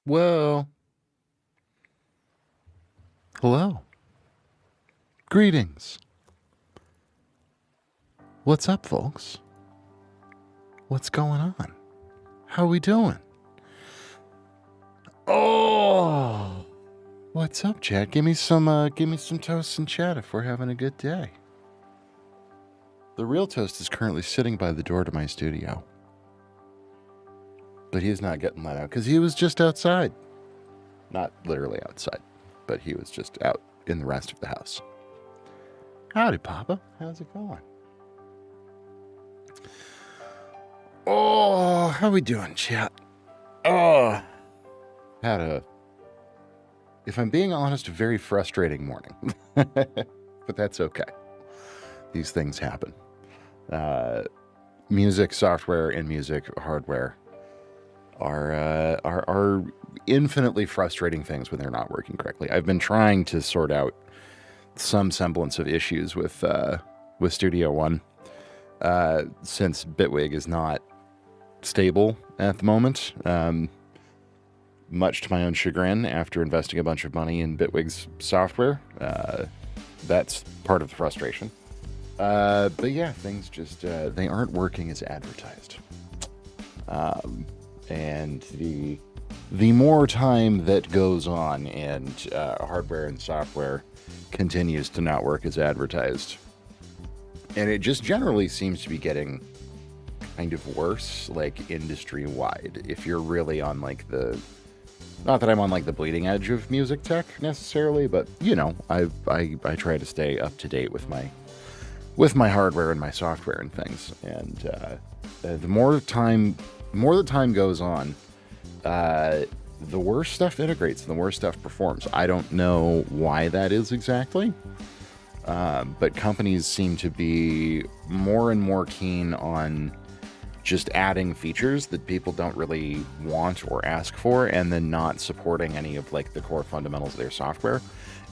Well, hello. Greetings. What's up, folks? What's going on? How we doing? Oh, what's up, Chad? Give me some toast and chat if we're having a good day. The real toast is currently sitting by the door to my studio, but he's not getting let out because he was just outside. Not literally outside, but he was just out in the rest of the house. Howdy, Papa. How's it going? Oh, how we doing, chat? Oh, had a, if I'm being honest, a very frustrating morning. But that's okay. These things happen. Music software and music hardware are infinitely frustrating things when they're not working correctly. I've been trying to sort out some semblance of issues with Studio One since Bitwig is not stable at the moment, much to my own chagrin. After investing a bunch of money in Bitwig's software, that's part of the frustration. But yeah, things just they aren't working as advertised, and the more time that goes on and hardware and software continues to not work as advertised, and it just generally seems to be getting kind of worse, like industry-wide. If you're really on like the, not that I'm on like the bleeding edge of music tech necessarily, but you know, I try to stay up to date with my hardware and my software and things. And the more the time goes on, the worse stuff integrates and the worse stuff performs. I don't know why that is exactly. But companies seem to be more and more keen on just adding features that people don't really want or ask for, and then not supporting any of like the core fundamentals of their software,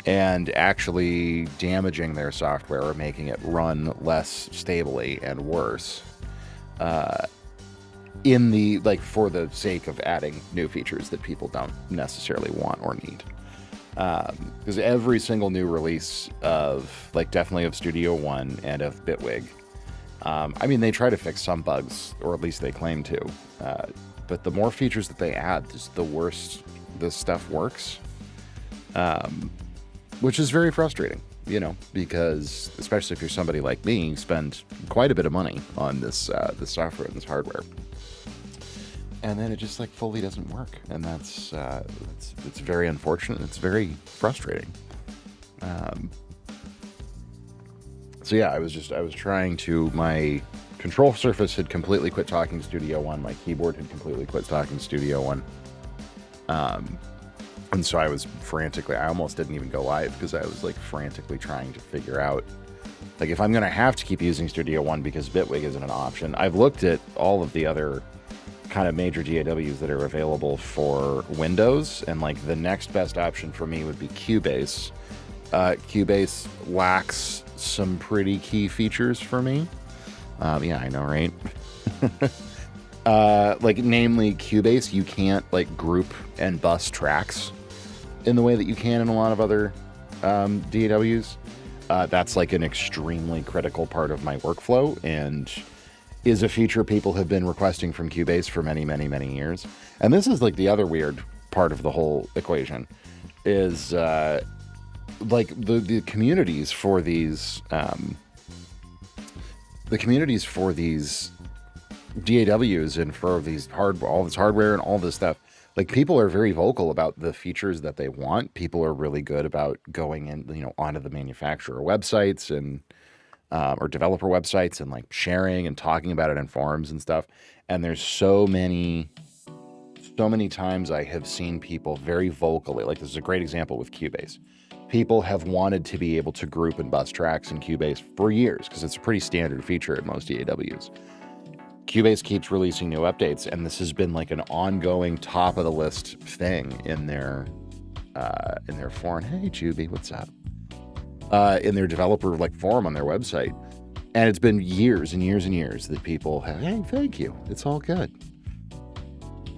and actually damaging their software or making it run less stably and worse, in the, like, for the sake of adding new features that people don't necessarily want or need. Because every single new release of, like, definitely of Studio One and of Bitwig, I mean, they try to fix some bugs, or at least they claim to, but the more features that they add, just the worse this stuff works, which is very frustrating, you know, because especially if you're somebody like me, you spend quite a bit of money on this software and this hardware, and then it just like fully doesn't work, and that's it's very unfortunate. It's very frustrating. So yeah, I was trying to, my control surface had completely quit talking to Studio One. My keyboard had completely quit talking to Studio One. And so I was frantically, I almost didn't even go live because I was like frantically trying to figure out, like, if I'm going to have to keep using Studio One because Bitwig isn't an option. I've looked at all of the other kind of major DAWs that are available for Windows, and like the next best option for me would be Cubase. Cubase lacks some pretty key features for me. Yeah, I know, right? Like, namely Cubase, you can't like group and bus tracks in the way that you can in a lot of other DAWs. That's like an extremely critical part of my workflow, and is a feature people have been requesting from Cubase for many, many, many years. And this is like the other weird part of the whole equation, is like the communities for these DAWs and for these all this hardware and all this stuff. Like, people are very vocal about the features that they want. People are really good about going in, you know, onto the manufacturer websites and or developer websites and like sharing and talking about it in forums and stuff. And there's so many times I have seen people very vocally, like this is a great example with Cubase. People have wanted to be able to group and bus tracks in Cubase for years because it's a pretty standard feature in most DAWs. Cubase keeps releasing new updates, and this has been like an ongoing top of the list thing in their forum. Hey, Juby, what's up? In their developer like forum on their website, and it's been years and years and years that people have, hey, thank you, it's all good.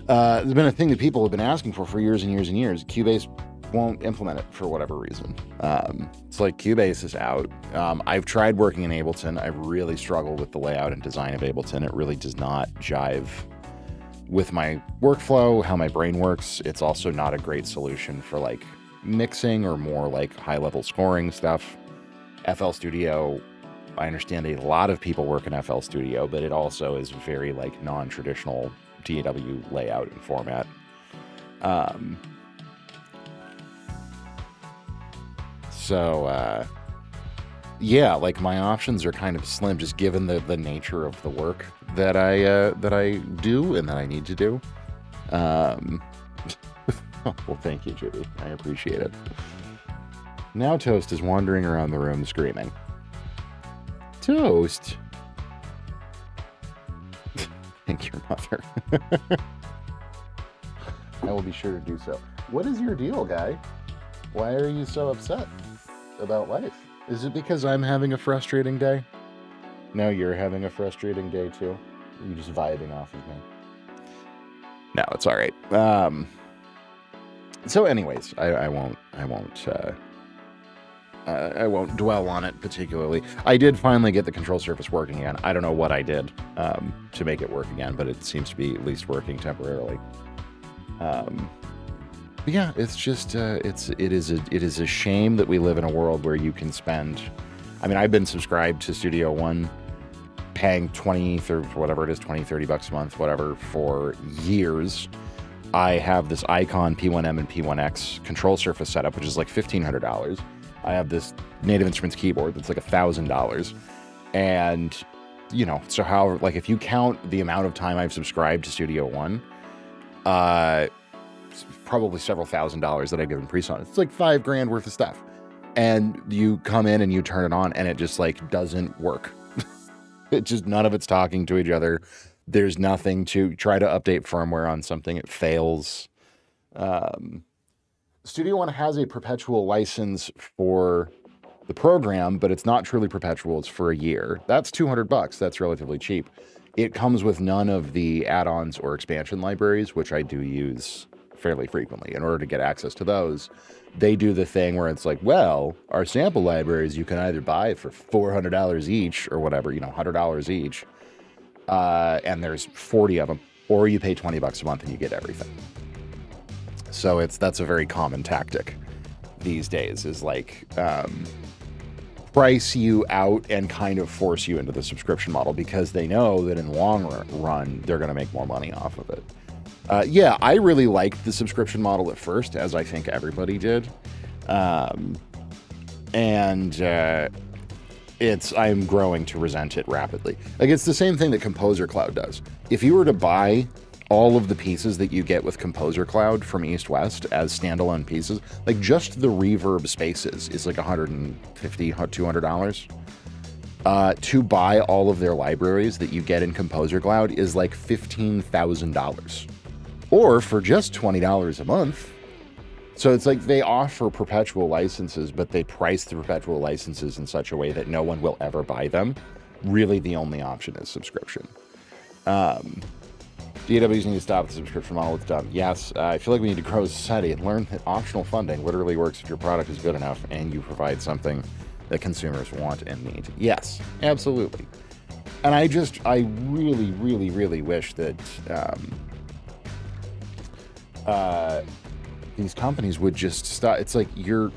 There's been a thing that people have been asking for years and years and years. Cubase won't implement it for whatever reason. It's like Cubase is out. I've tried working in Ableton. I really struggle with the layout and design of Ableton. It really does not jive with my workflow, how my brain works. It's also not a great solution for like mixing or more like high-level scoring stuff. FL Studio, I understand a lot of people work in FL Studio, but it also is very like non-traditional DAW layout and format. Yeah, like my options are kind of slim, just given the nature of the work that I do and that I need to do. Well, thank you, Judy. I appreciate it. Now Toast is wandering around the room screaming. Toast. Thank your mother. I will be sure to do so. What is your deal, guy? Why are you so upset about life? Is it because I'm having a frustrating day? No, you're having a frustrating day too. You're just vibing off of me. No, it's all right. So anyways, I won't dwell on it particularly. I did finally get the control surface working again. I don't know what I did to make it work again, but it seems to be at least working temporarily. But yeah, it's just it is a shame that we live in a world where you can spend. I mean, I've been subscribed to Studio One, paying 20 or whatever it is, 20, 30 bucks a month, whatever, for years. I have this Icon P1M and P1X control surface setup, which is like $1,500. I have this Native Instruments keyboard that's like $1,000. And, you know, so how, like, if you count the amount of time I've subscribed to Studio One, probably several $1,000s that I've given Presonus. It's like $5,000 worth of stuff. And you come in and you turn it on and it just like doesn't work. It just, none of it's talking to each other. There's nothing to try to update firmware on something. It fails. Studio One has a perpetual license for the program, but it's not truly perpetual. It's for a year. That's $200. That's relatively cheap. It comes with none of the add-ons or expansion libraries, which I do use fairly frequently. In order to get access to those, they do the thing where it's like, well, our sample libraries you can either buy for $400 each or whatever, you know, $100 each, and there's 40 of them, or you pay 20 bucks a month and you get everything. So that's a very common tactic these days, is like price you out and kind of force you into the subscription model, because they know that in the long run they're going to make more money off of it. Yeah, I really liked the subscription model at first, as I think everybody did. I'm growing to resent it rapidly. Like, it's the same thing that Composer Cloud does. If you were to buy all of the pieces that you get with Composer Cloud from East West as standalone pieces, like just the reverb spaces is like $150, $200. To buy all of their libraries that you get in Composer Cloud is like $15,000. Or for just $20 a month. So it's like they offer perpetual licenses, but they price the perpetual licenses in such a way that no one will ever buy them. Really, the only option is subscription. DAWs need to stop the subscription model. It's dumb. Yes, I feel like we need to grow as a society and learn that optional funding literally works if your product is good enough and you provide something that consumers want and need. Yes, absolutely. And I really, really, really wish that these companies would just stop. It's like your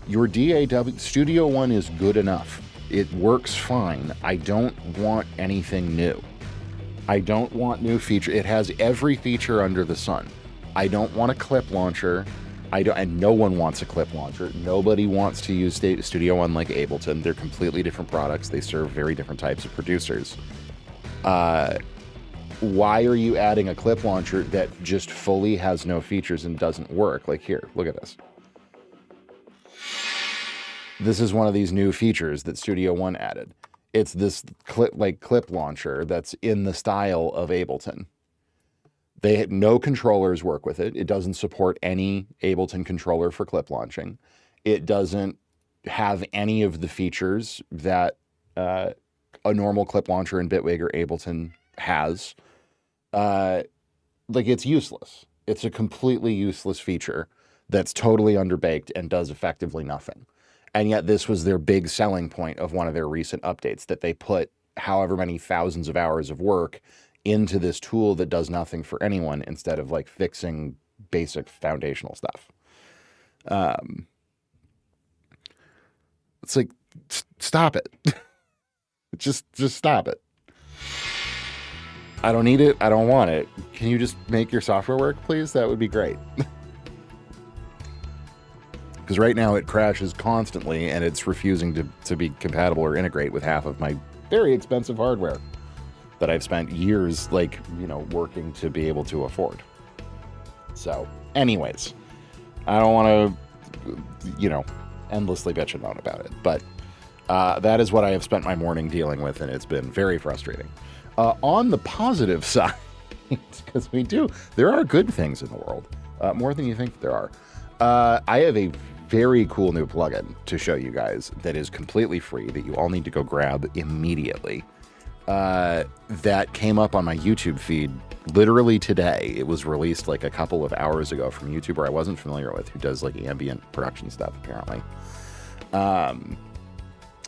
DAW Studio One is good enough. It works fine. I don't want anything new. I don't want new feature. It has every feature under the sun. I don't want a clip launcher. And no one wants a clip launcher. Nobody wants to use Studio One like Ableton. They're completely different products. They serve very different types of producers. Why are you adding a clip launcher that just fully has no features and doesn't work? Like, here, look at this. This is one of these new features that Studio One added. It's this clip launcher that's in the style of Ableton. No controllers work with it. It doesn't support any Ableton controller for clip launching. It doesn't have any of the features that a normal clip launcher in Bitwig or Ableton has. like, it's useless. It's a completely useless feature that's totally underbaked and does effectively nothing. And yet this was their big selling point of one of their recent updates, that they put however many thousands of hours of work into this tool that does nothing for anyone instead of like fixing basic foundational stuff. It's like, stop it. just stop it. I don't need it. I don't want it. Can you just make your software work, please? That would be great. Because right now it crashes constantly and it's refusing to be compatible or integrate with half of my very expensive hardware that I've spent years, like, you know, working to be able to afford. So, anyways, I don't want to, you know, endlessly bitch and moan about it. But that is what I have spent my morning dealing with, and it's been very frustrating. On the positive side, because there are good things in the world, more than you think there are. I have a very cool new plugin to show you guys that is completely free that you all need to go grab immediately. That came up on my YouTube feed literally today. It was released like a couple of hours ago from a YouTuber I wasn't familiar with who does like ambient production stuff, apparently.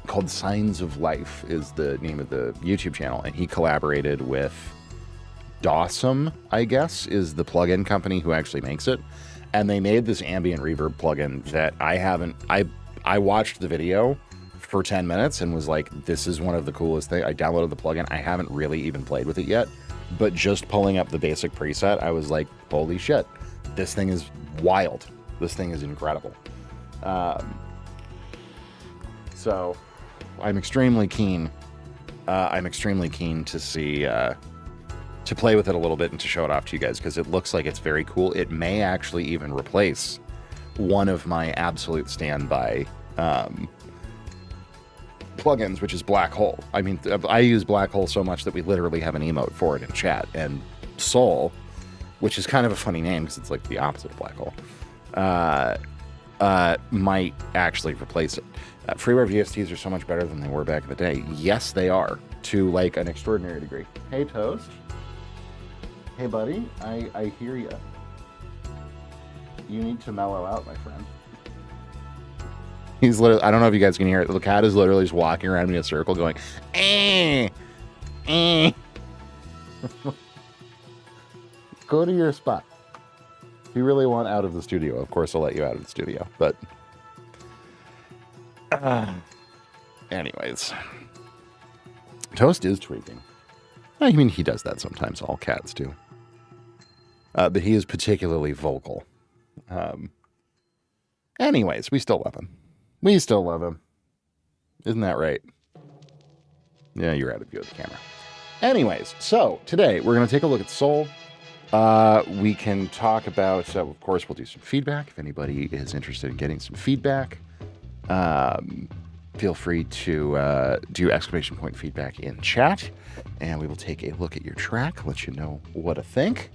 Called Signs of Life is the name of the YouTube channel, and he collaborated with Dawsome, I guess, is the plugin company who actually makes it. And they made this ambient reverb plugin that I watched the video for 10 minutes and was like, this is one of the coolest things. I downloaded the plugin. I haven't really even played with it yet, but just pulling up the basic preset, I was like, holy shit, this thing is wild. This thing is incredible. So I'm extremely keen. I'm extremely keen to see, to play with it a little bit and to show it off to you guys, because it looks like it's very cool. It may actually even replace one of my absolute standby plugins, which is Black Hole. I mean, I use Black Hole so much that we literally have an emote for it in chat. And Soul, which is kind of a funny name because it's like the opposite of Black Hole, might actually replace it. Freeware VSTs are so much better than they were back in the day. Yes, they are, to like an extraordinary degree. Hey, Toast. Hey, buddy, I hear you. You need to mellow out, my friend. He's literally, I don't know if you guys can hear it. The cat is literally just walking around me in a circle going, eh, eh. Go to your spot. If you really want out of the studio, of course I'll let you out of the studio. But anyways, Toast is tweaking. I mean, he does that sometimes. All cats do. But he is particularly vocal. Anyways, we still love him. We still love him. Isn't that right? Yeah, you're out of view of the camera. Anyways, so today we're going to take a look at Soul. We can talk about, of course, we'll do some feedback. If anybody is interested in getting some feedback, feel free to do exclamation point feedback in chat, and we will take a look at your track, let you know what to think.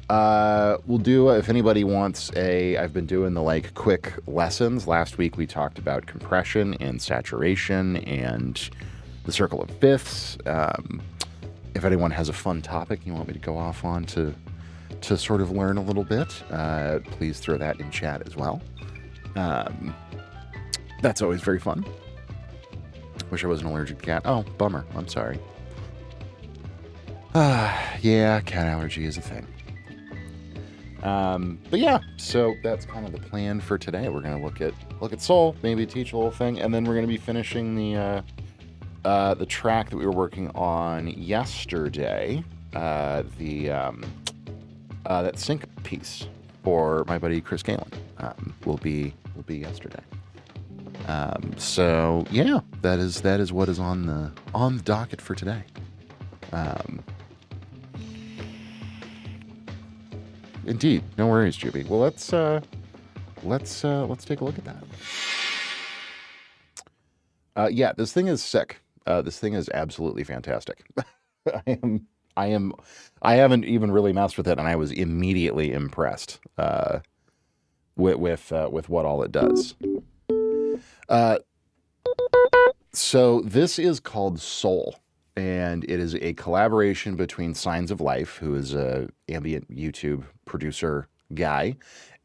We'll do, if anybody wants I've been doing the like quick lessons. Last week we talked about compression and saturation and the circle of fifths. If anyone has a fun topic you want me to go off on to sort of learn a little bit, please throw that in chat as well. That's always very fun. Wish I wasn't allergic to cat. Oh, bummer. I'm sorry. Yeah, cat allergy is a thing. But yeah, so that's kind of the plan for today. We're going to look at Soul, maybe teach a little thing, and then we're going to be finishing the track that we were working on yesterday, that sync piece for my buddy Chris Galen, will be yesterday. So yeah, that is what is on the docket for today. Indeed, no worries, Juby. Well, let's take a look at that. Yeah, this thing is sick. This thing is absolutely fantastic. I haven't even really messed with it, and I was immediately impressed with what all it does. So this is called Soul. and it is a collaboration between Signs of Life, who is a ambient YouTube producer guy,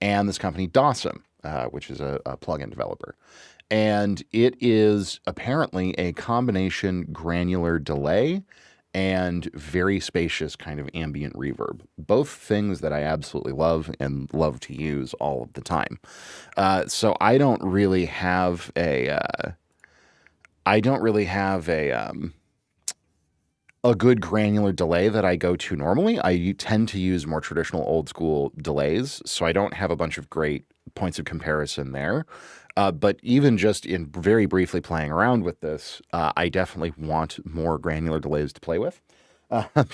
and this company Dawson, which is a plugin developer. And it is apparently a combination granular delay and very spacious kind of ambient reverb. Both things that I absolutely love and love to use all of the time. So I don't really have a good granular delay that I go to normally. I tend to use more traditional old school delays, so I don't have a bunch of great points of comparison there. But even just in very briefly playing around with this, I definitely want more granular delays to play with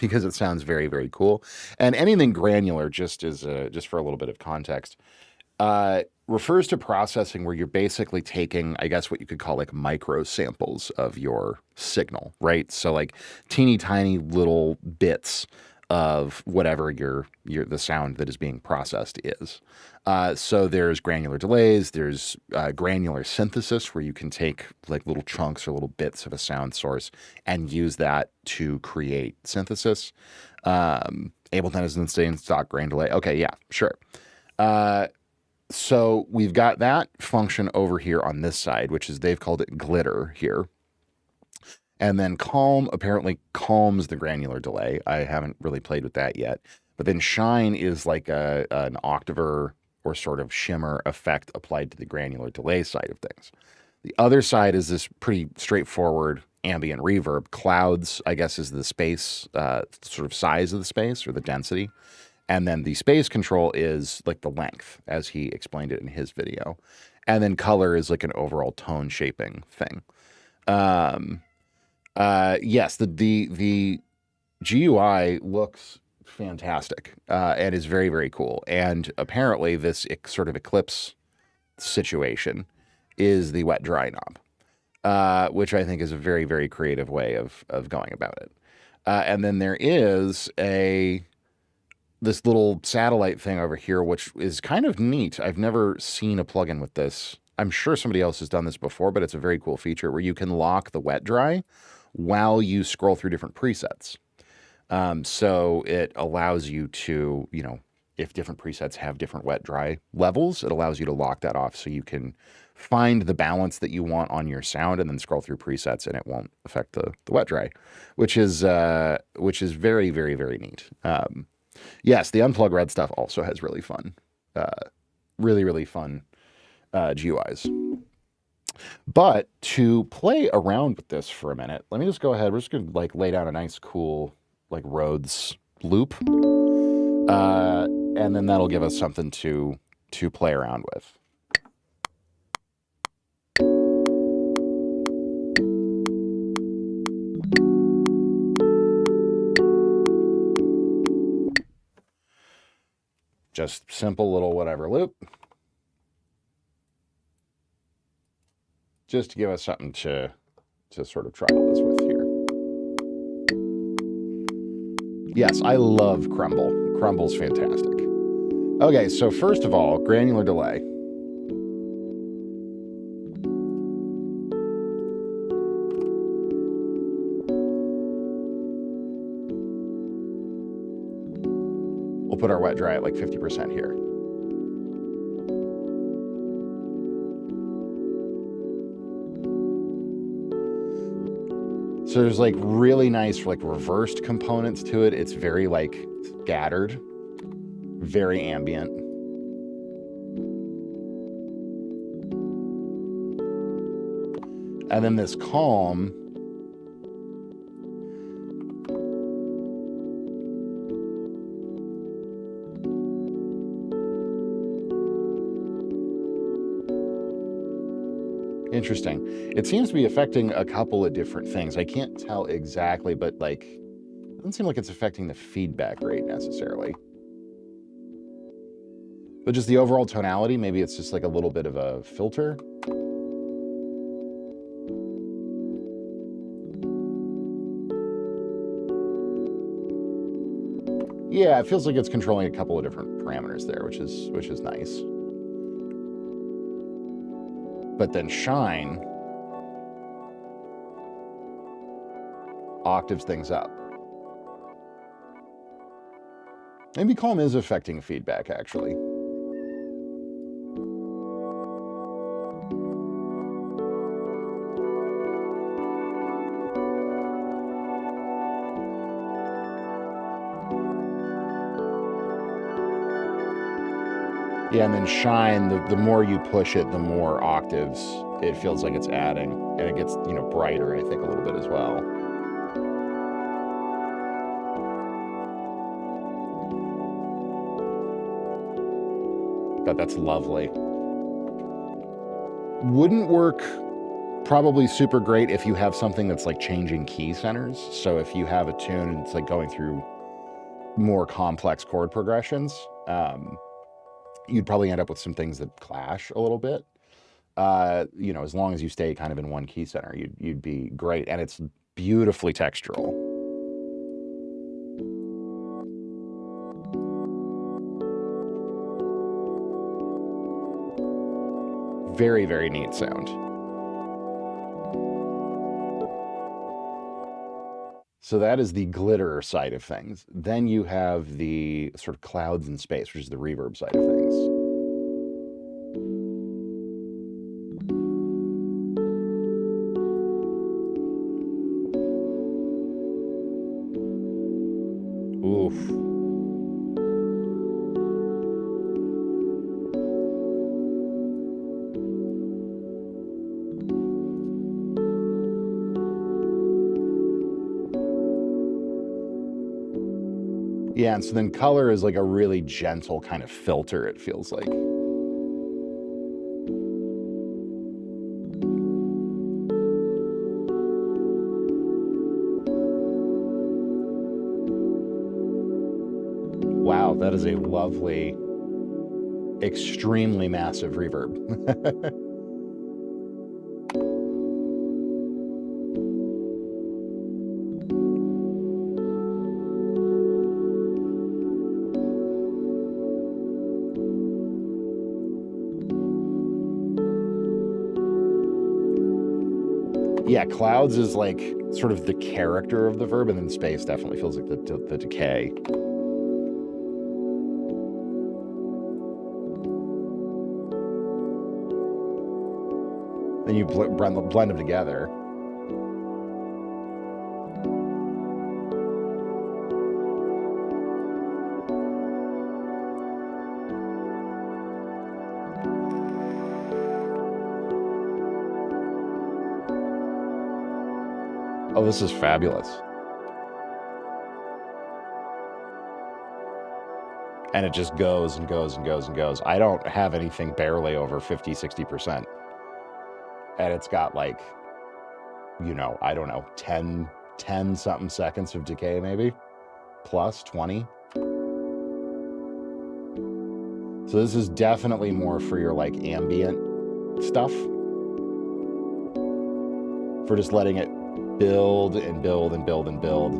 because it sounds very, very cool. And anything granular, just for a little bit of context, refers to processing where you're basically taking, I guess, what you could call like micro samples of your signal, right? So like teeny tiny little bits of whatever the sound that is being processed is. So there's granular delays, there's granular synthesis where you can take like little chunks or little bits of a sound source and use that to create synthesis. Ableton is insane stock grain delay. Okay, yeah, sure. So we've got that function over here on this side, which is they've called it glitter here. And then calm apparently calms the granular delay. I haven't really played with that yet. But then shine is like an octaver or sort of shimmer effect applied to the granular delay side of things. The other side is this pretty straightforward ambient reverb. Clouds, I guess, is the space, sort of size of the space or the density. And then the space control is like the length, as he explained it in his video. And then color is like an overall tone shaping thing. Yes, the GUI looks fantastic and is very, very cool. And apparently this sort of Eclipse situation is the wet dry knob, which I think is a very, very creative way of going about it. And then there is this little satellite thing over here, which is kind of neat. I've never seen a plugin with this. I'm sure somebody else has done this before, but it's a very cool feature where you can lock the wet dry while you scroll through different presets. So it allows you to, if different presets have different wet dry levels, it allows you to lock that off so you can find the balance that you want on your sound and then scroll through presets and it won't affect the wet dry, which is very, very, very neat. Yes, the Unplug Red stuff also has really fun, really, really fun GUIs. But to play around with this for a minute, let me just go ahead. We're just going to like lay down a nice, cool like Rhodes loop. And then that'll give us something to play around with. Just simple little whatever loop. Just to give us something to sort of trial this with here. Yes, I love Crumble. Crumble's fantastic. Okay, so first of all, granular delay. We'll put our wet dry at like 50% here. So there's like really nice like reversed components to it. It's very like scattered, very ambient. And then this calm. Interesting. It seems to be affecting a couple of different things. I can't tell exactly, but like, it doesn't seem like it's affecting the feedback rate necessarily. But just the overall tonality, maybe it's just like a little bit of a filter. Yeah, it feels like it's controlling a couple of different parameters there, which is nice. But then shine. octaves things up. Maybe calm is affecting feedback, actually. Yeah, and then shine, the more you push it, the more octaves it feels like it's adding. And it gets, you know, brighter, I think, a little bit as well. But that's lovely. Wouldn't work probably super great if you have something that's like changing key centers. So if you have a tune and it's like going through more complex chord progressions, you'd probably end up with some things that clash a little bit. You know, as long as you stay kind of in one key center, you'd be great. And it's beautifully textural. Very, very neat sound. So that is the glitter side of things. Then you have the sort of clouds in space, which is the reverb side of things. Oof. Yeah, and so then color is like a really gentle kind of filter, it feels like. Wow, that is a lovely, extremely massive reverb. Yeah, clouds is like sort of the character of the verb, and then space definitely feels like the decay. Then you blend them together. Oh, this is fabulous. And it just goes and goes and goes and goes. I don't have anything barely over 50, 60%. And it's got like, you know, I don't know, 10 something seconds of decay maybe, plus 20. So this is definitely more for your like ambient stuff, for just letting it build and build and build and build.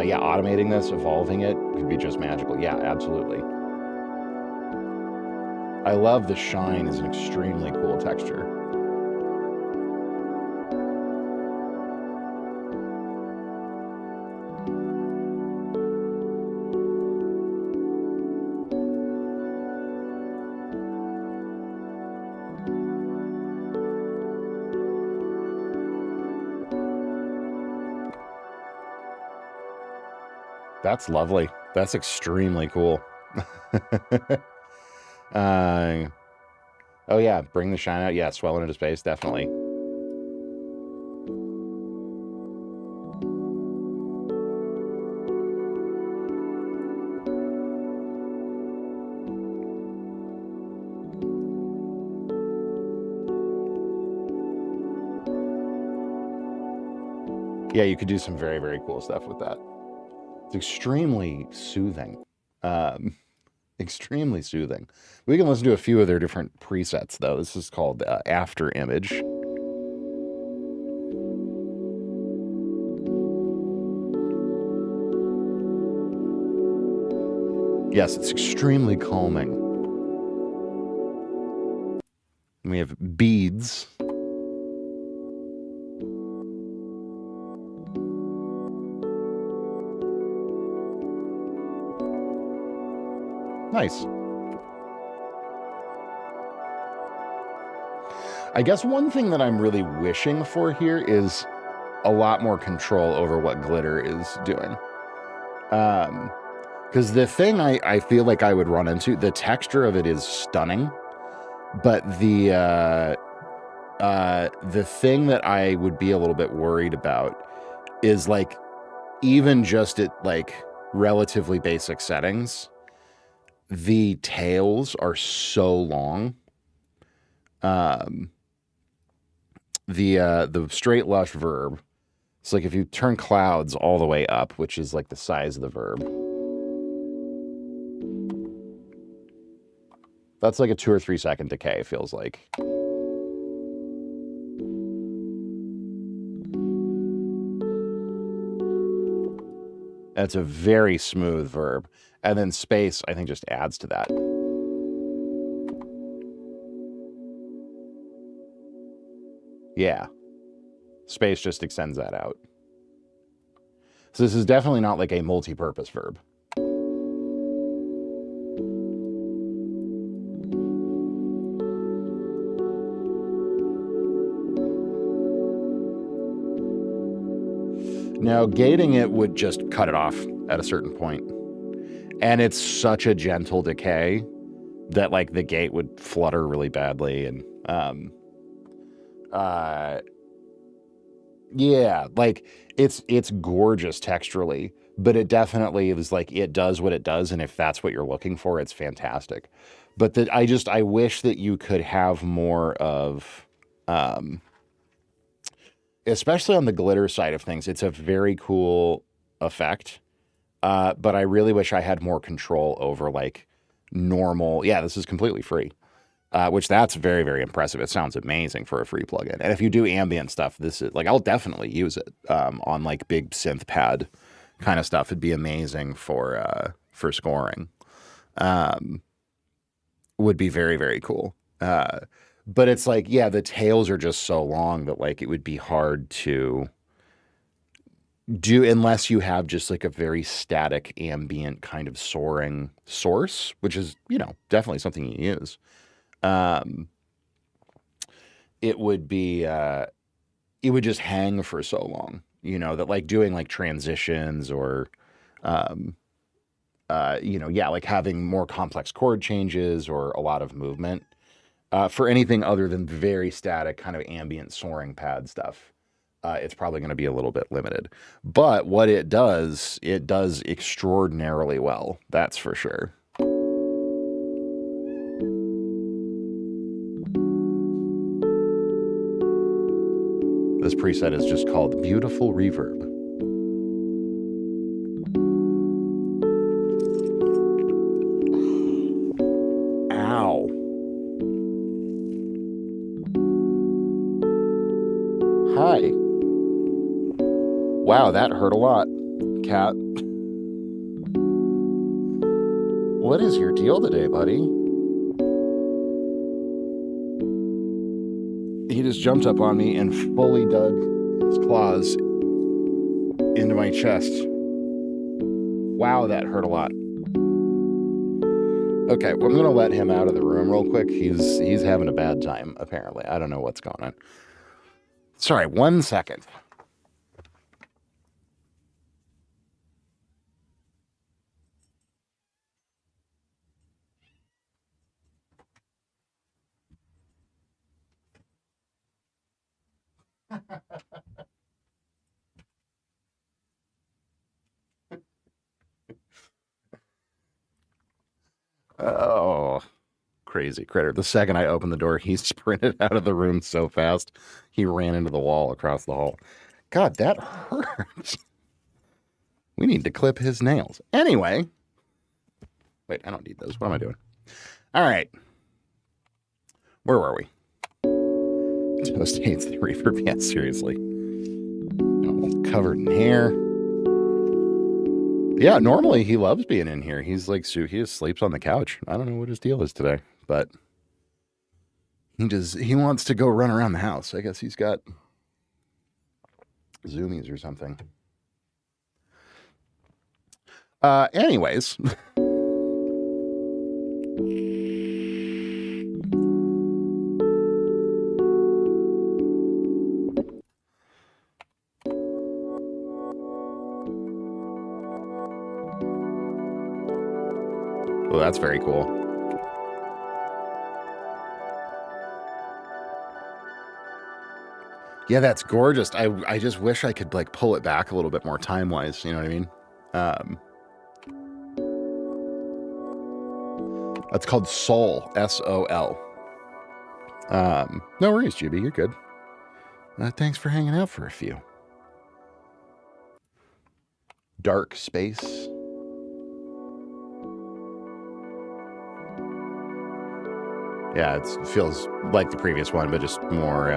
Yeah, automating this, evolving it could be just magical. Yeah, absolutely. I love the shine is an extremely cool texture. That's lovely. That's extremely cool. Oh yeah, bring the shine out. Yeah, swell into space, definitely. Yeah, you could do some very, very cool stuff with that. It's extremely soothing. Extremely soothing. We can listen to a few of their different presets, though. This is called After Image. Yes, it's extremely calming. And we have Beads. Nice. I guess one thing that I'm really wishing for here is a lot more control over what glitter is doing. Because the thing I feel like I would run into, the texture of it is stunning, but the thing that I would be a little bit worried about is like, even just at like relatively basic settings, the tails are so long. The straight lush verb. It's like if you turn clouds all the way up, which is like the size of the verb. That's like a 2 or 3 second decay, feels like. That's a very smooth verb. And then space, I think, just adds to that. Yeah. Space just extends that out. So this is definitely not like a multi-purpose verb. Now, gating it would just cut it off at a certain point. And it's such a gentle decay that like the gate would flutter really badly. And yeah, like it's gorgeous texturally, but it definitely is like, it does what it does. And if that's what you're looking for, it's fantastic. But that I wish that you could have more of, especially on the glitter side of things, it's a very cool effect. But I really wish I had more control over like normal. Yeah, this is completely free, which that's very, very impressive. It sounds amazing for a free plugin. And if you do ambient stuff, this is like, I'll definitely use it on like big synth pad kind of stuff. It'd be amazing for scoring. Would be very, very cool. But it's like, yeah, the tails are just so long that like it would be hard to do unless you have just like a very static ambient kind of soaring source, which is, you know, definitely something you use. It would be it would just hang for so long, you know, that like doing like transitions or you know, yeah, like having more complex chord changes or a lot of movement for anything other than very static kind of ambient soaring pad stuff. It's probably going to be a little bit limited. But what it does extraordinarily well. That's for sure. This preset is just called Beautiful Reverb. Ow. Hi. Wow, that hurt a lot, cat. What is your deal today, buddy? He just jumped up on me and fully dug his claws into my chest. Wow, that hurt a lot. Okay, well, I'm gonna let him out of the room real quick. He's having a bad time, apparently. I don't know what's going on. Sorry, 1 second. Oh, crazy critter. The second I opened the door, he sprinted out of the room so fast, he ran into the wall across the hall. God, that hurts. We need to clip his nails. Anyway. Wait, I don't need those. What am I doing? All right. Where were we? Toast hates the reverb. Yeah, seriously. Oh, covered in hair. Yeah, normally he loves being in here. He's like, he just sleeps on the couch. I don't know what his deal is today, but he wants to go run around the house. I guess he's got zoomies or something. Anyways. Oh, that's very cool. Yeah, that's gorgeous. I just wish I could like pull it back a little bit more time wise. You know what I mean? Um, that's called Sol, SOL. No worries, GB. You're good. Thanks for hanging out for a few. Dark space. Yeah, it feels like the previous one, but just more.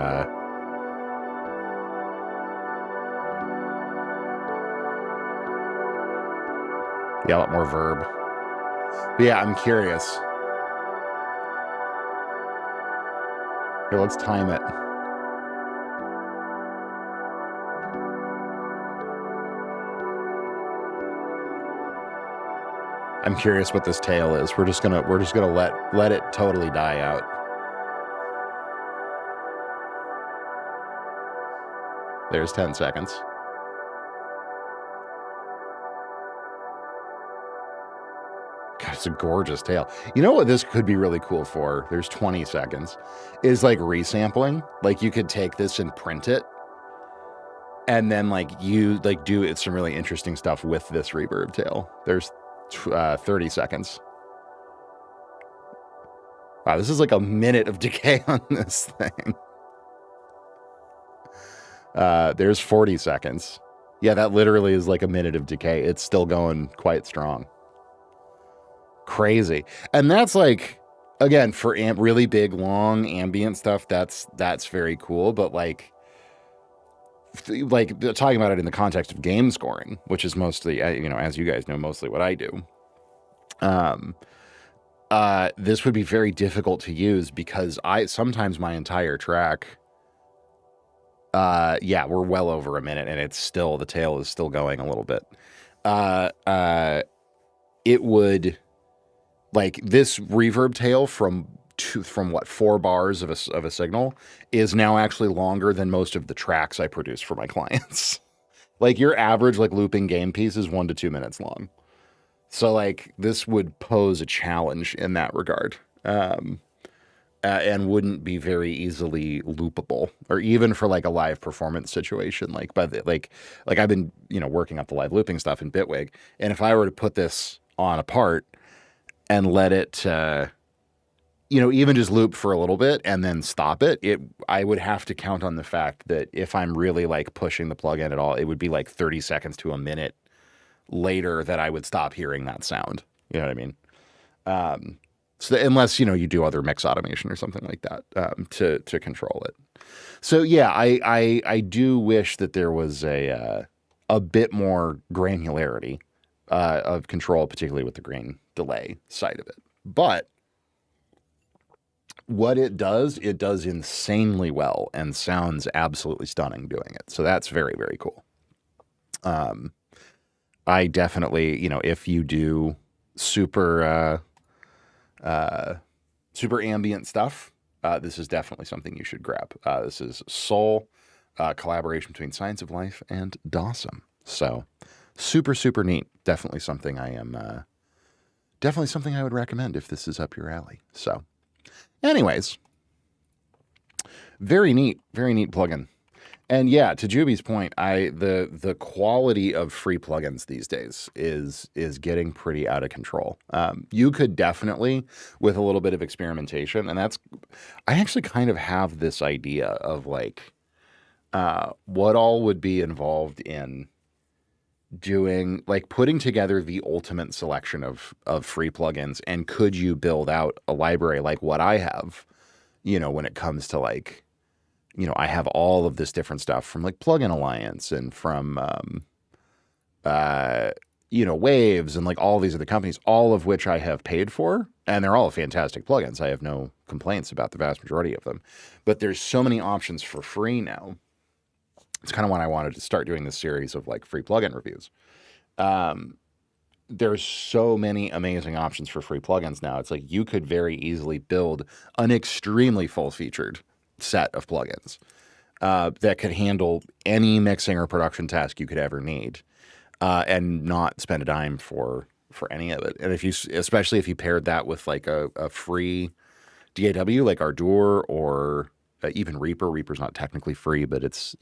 Yeah, a lot more verb. But yeah, I'm curious. Here, let's time it. I'm curious what this tail is. We're just gonna let it totally die out. There's 10 seconds. God, it's a gorgeous tail. You know what this could be really cool for? There's 20 seconds. Is like resampling. Like you could take this and print it. And then like you like do it some really interesting stuff with this reverb tail. There's 30 seconds. Wow, this is like a minute of decay on this thing. There's 40 seconds. Yeah, that literally is like a minute of decay. It's still going quite strong. Crazy. And that's like, again, for really big, long ambient stuff, that's very cool. But like talking about it in the context of game scoring, which is mostly, as you guys know, mostly what I do. This would be very difficult to use because sometimes my entire track, we're well over a minute and the tail is still going a little bit. It would, like, this reverb tail from 4 bars of a signal is now actually longer than most of the tracks I produce for my clients. Like your average like looping game piece is 1 to 2 minutes long. So like this would pose a challenge in that regard. And wouldn't be very easily loopable, or even for like a live performance situation. Like I've been working up the live looping stuff in Bitwig, and if I were to put this on a part and let it, even just loop for a little bit and then stop it, I would have to count on the fact that if I'm really like pushing the plugin at all, it would be like 30 seconds to a minute later that I would stop hearing that sound. You know what I mean? So unless, you do other mix automation or something like that to control it. So yeah, I do wish that there was a bit more granularity of control, particularly with the grain delay side of it. But what it does insanely well and sounds absolutely stunning doing it. So that's very, very cool. I definitely, if you do super ambient stuff, this is definitely something you should grab. This is Sol, collaboration between Science of Life and Dawsum. So super, super neat. Definitely something I would recommend if this is up your alley. So anyways, very neat plugin. And yeah, to Juby's point, the quality of free plugins these days is getting pretty out of control. You could definitely, with a little bit of experimentation, and I actually kind of have this idea of like what all would be involved in doing, like, putting together the ultimate selection of free plugins, and could you build out a library like what I have, when it comes to like, I have all of this different stuff from like Plugin Alliance and from, Waves and like all these other companies, all of which I have paid for, and they're all fantastic plugins. I have no complaints about the vast majority of them, but there's so many options for free now. It's kind of when I wanted to start doing this series of like free plugin reviews. there's so many amazing options for free plugins now. It's like you could very easily build an extremely full-featured set of plugins that could handle any mixing or production task you could ever need, and not spend a dime for any of it. And especially if you paired that with like a free DAW like Ardour or even Reaper. Reaper's not technically free, but it's,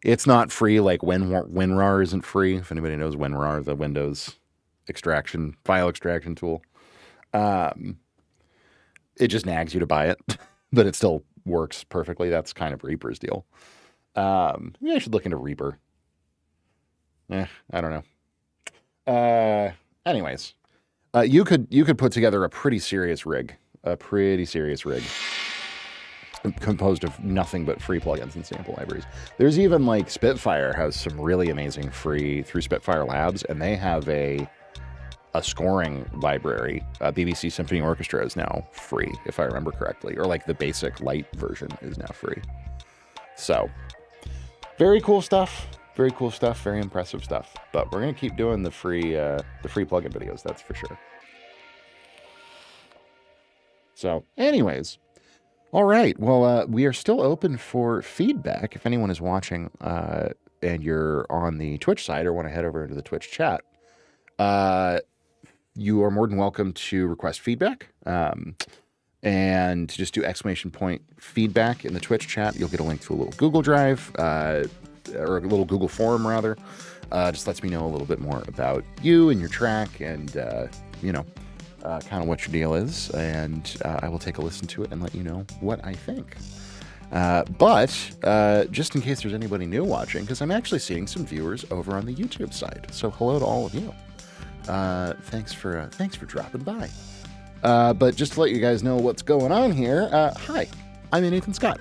it's not free like WinRAR isn't free. If anybody knows WinRAR, the Windows file extraction tool. It just nags you to buy it, but it still works perfectly. That's kind of Reaper's deal. Maybe I should look into Reaper. I don't know. Anyways, you could put together a pretty serious rig, composed of nothing but free plugins and sample libraries. There's even like Spitfire has some really amazing free through Spitfire Labs, and they have a scoring library. BBC Symphony Orchestra is now free, if I remember correctly, or like the basic light version is now free. So very cool stuff. Very cool stuff. Very impressive stuff. But we're gonna keep doing the free plugin videos. That's for sure. So, anyways, all right. Well, we are still open for feedback. If anyone is watching and you're on the Twitch side or want to head over into the Twitch chat, you are more than welcome to request feedback. And just do ! feedback in the Twitch chat. You'll get a link to a little Google Drive, or a little Google form rather. Just lets me know a little bit more about you and your track, and kind of what your deal is, and I will take a listen to it and let you know what I think. But just in case there's anybody new watching, because I'm actually seeing some viewers over on the YouTube side, so hello to all of you. Thanks for dropping by. But just to let you guys know what's going on here, hi, I'm Nathan Scott.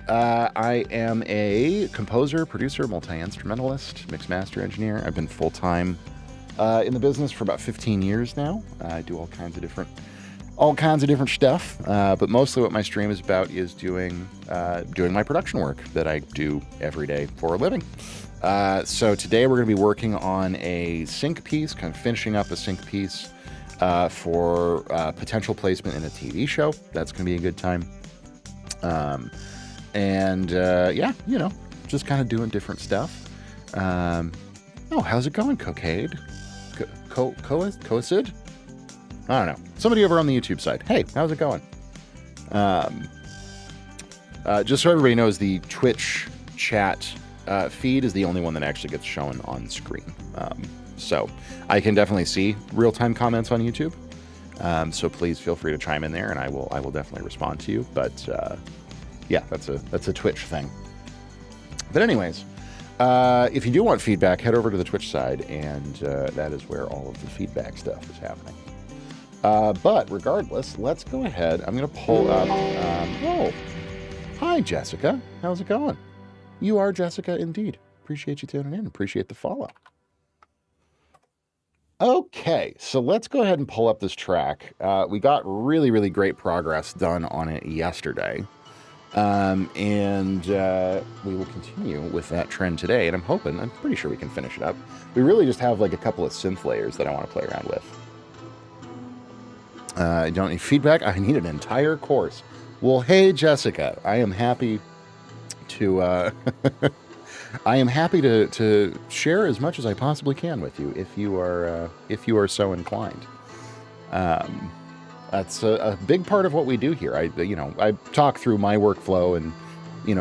I am a composer, producer, multi-instrumentalist, mix master engineer. I've been full-time in the business for about 15 years now. I do all kinds of different stuff, but mostly what my stream is about is doing my production work that I do every day for a living. So today we're going to be working on a sync piece, kind of finishing up a sync piece for potential placement in a TV show. That's going to be a good time. Just kind of doing different stuff. How's it going, Cocaid? Coacid? I don't know. Somebody over on the YouTube side. Hey, how's it going? Just so everybody knows, the Twitch chat feed is the only one that actually gets shown on screen. So I can definitely see real-time comments on YouTube. So please feel free to chime in there, and I will definitely respond to you. But that's a Twitch thing. But anyways, if you do want feedback, head over to the Twitch side, and that is where all of the feedback stuff is happening. But regardless, let's go ahead. I'm going to pull up. Hi, Jessica. How's it going? You are Jessica indeed. Appreciate you tuning in. Appreciate the follow. Okay, so let's go ahead and pull up this track. We got really, really great progress done on it yesterday. And we will continue with that trend today, and I'm pretty sure we can finish it up. We really just have like a couple of synth layers that I want to play around with. I don't need feedback. I need an entire course. Well, hey, Jessica, I am happy to to share as much as I possibly can with you if you are so inclined. That's a big part of what we do here. I talk through my workflow and,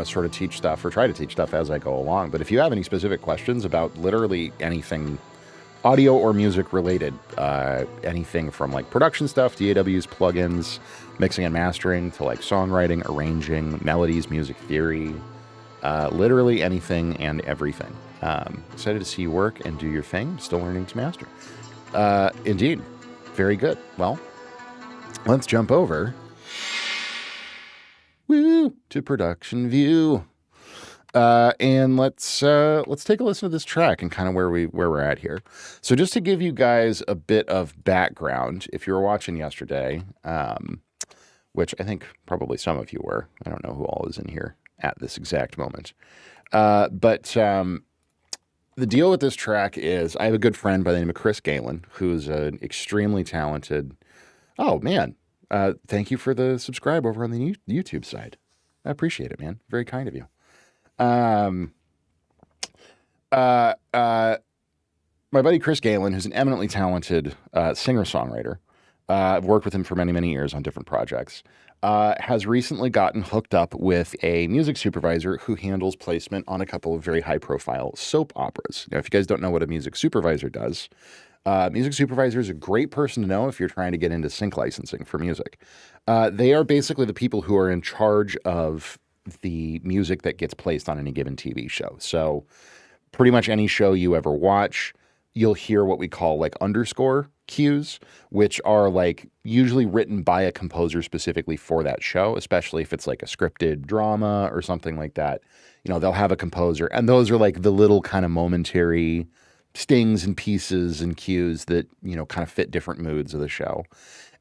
sort of teach stuff or try to teach stuff as I go along. But if you have any specific questions about literally anything audio or music related, anything from like production stuff, DAWs, plugins, mixing and mastering, to like songwriting, arranging, melodies, music theory, literally anything and everything. Excited to see you work and do your thing. Still learning to master. Indeed. Very good. Well, let's jump over to Production View, and let's take a listen to this track and kind of where we're at here. So just to give you guys a bit of background, if you were watching yesterday, which I think probably some of you were, I don't know who all is in here at this exact moment, but The deal with this track is I have a good friend by the name of Chris Galen, who's an extremely talented. Oh man, thank you for the subscribe over on the YouTube side. I appreciate it, man. Very kind of you. Um, uh, uh, my buddy Chris Galen, who's an eminently talented singer-songwriter, I've worked with him for many, many years on different projects, has recently gotten hooked up with a music supervisor who handles placement on a couple of very high-profile soap operas. Now, if you guys don't know what a music supervisor does, music supervisor is a great person to know if you're trying to get into sync licensing for music. They are basically the people who are in charge of the music that gets placed on any given TV show. So pretty much any show you ever watch, you'll hear what we call like underscore cues, which are like usually written by a composer specifically for that show, especially if it's like a scripted drama or something like that. You know, they'll have a composer, and those are like the little kind of momentary stings and pieces and cues that, you know, kind of fit different moods of the show.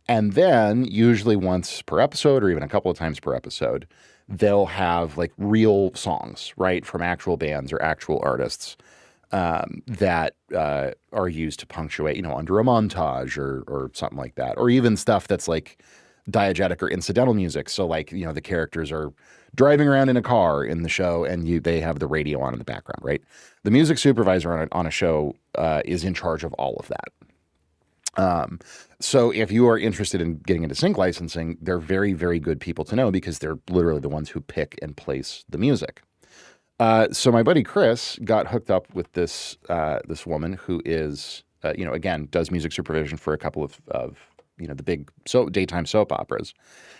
And then usually once per episode or even a couple of times per episode, they'll have like real songs, right, from actual bands or actual artists that are used to punctuate, you know, under a montage or something like that, or even stuff that's like diegetic or incidental music. So like, you know, the characters are driving around in a car in the show and they have the radio on in the background, right? The music supervisor on a show is in charge of all of that. So if you are interested in getting into sync licensing, they're very, very good people to know because they're literally the ones who pick and place the music. So my buddy Chris got hooked up with this woman who is, you know, again, does music supervision for a couple of you know, the big daytime soap operas.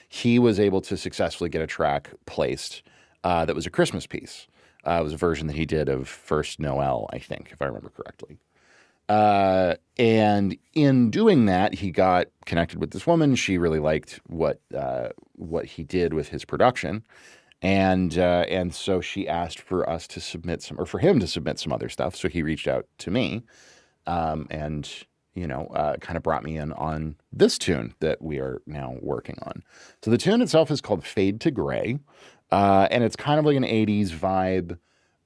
He was able to successfully get a track placed that was a Christmas piece. It was a version that he did of First Noel, I think, if I remember correctly. And in doing that, he got connected with this woman. She really liked what he did with his production. And so she asked for us to submit some, or for him to submit some other stuff. So he reached out to me, and, you know, kind of brought me in on this tune that we are now working on. So the tune itself is called Fade to Gray. And it's kind of like an 80s vibe.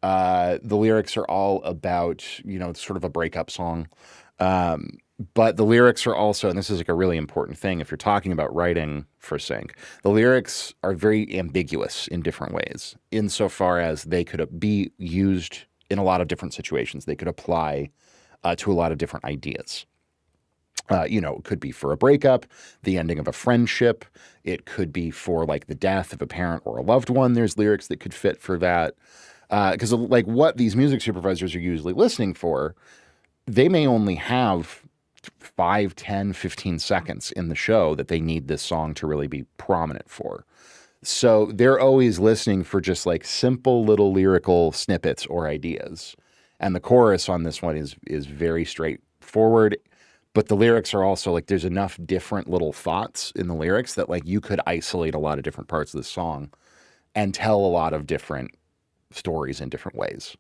The lyrics are all about, you know, sort of a breakup song. But the lyrics are also, and this is like a really important thing if you're talking about writing for sync, the lyrics are very ambiguous in different ways, insofar as they could be used in a lot of different situations. They could apply to a lot of different ideas. You know, it could be for a breakup, the ending of a friendship. It could be for like the death of a parent or a loved one. There's lyrics that could fit for that. Because like what these music supervisors are usually listening for, they may only have 5, 10, 15 seconds in the show that they need this song to really be prominent for. So they're always listening for just like simple little lyrical snippets or ideas. And the chorus on this one is very straightforward, but the lyrics are also like there's enough different little thoughts in the lyrics that like you could isolate a lot of different parts of the song and tell a lot of different stories in different ways.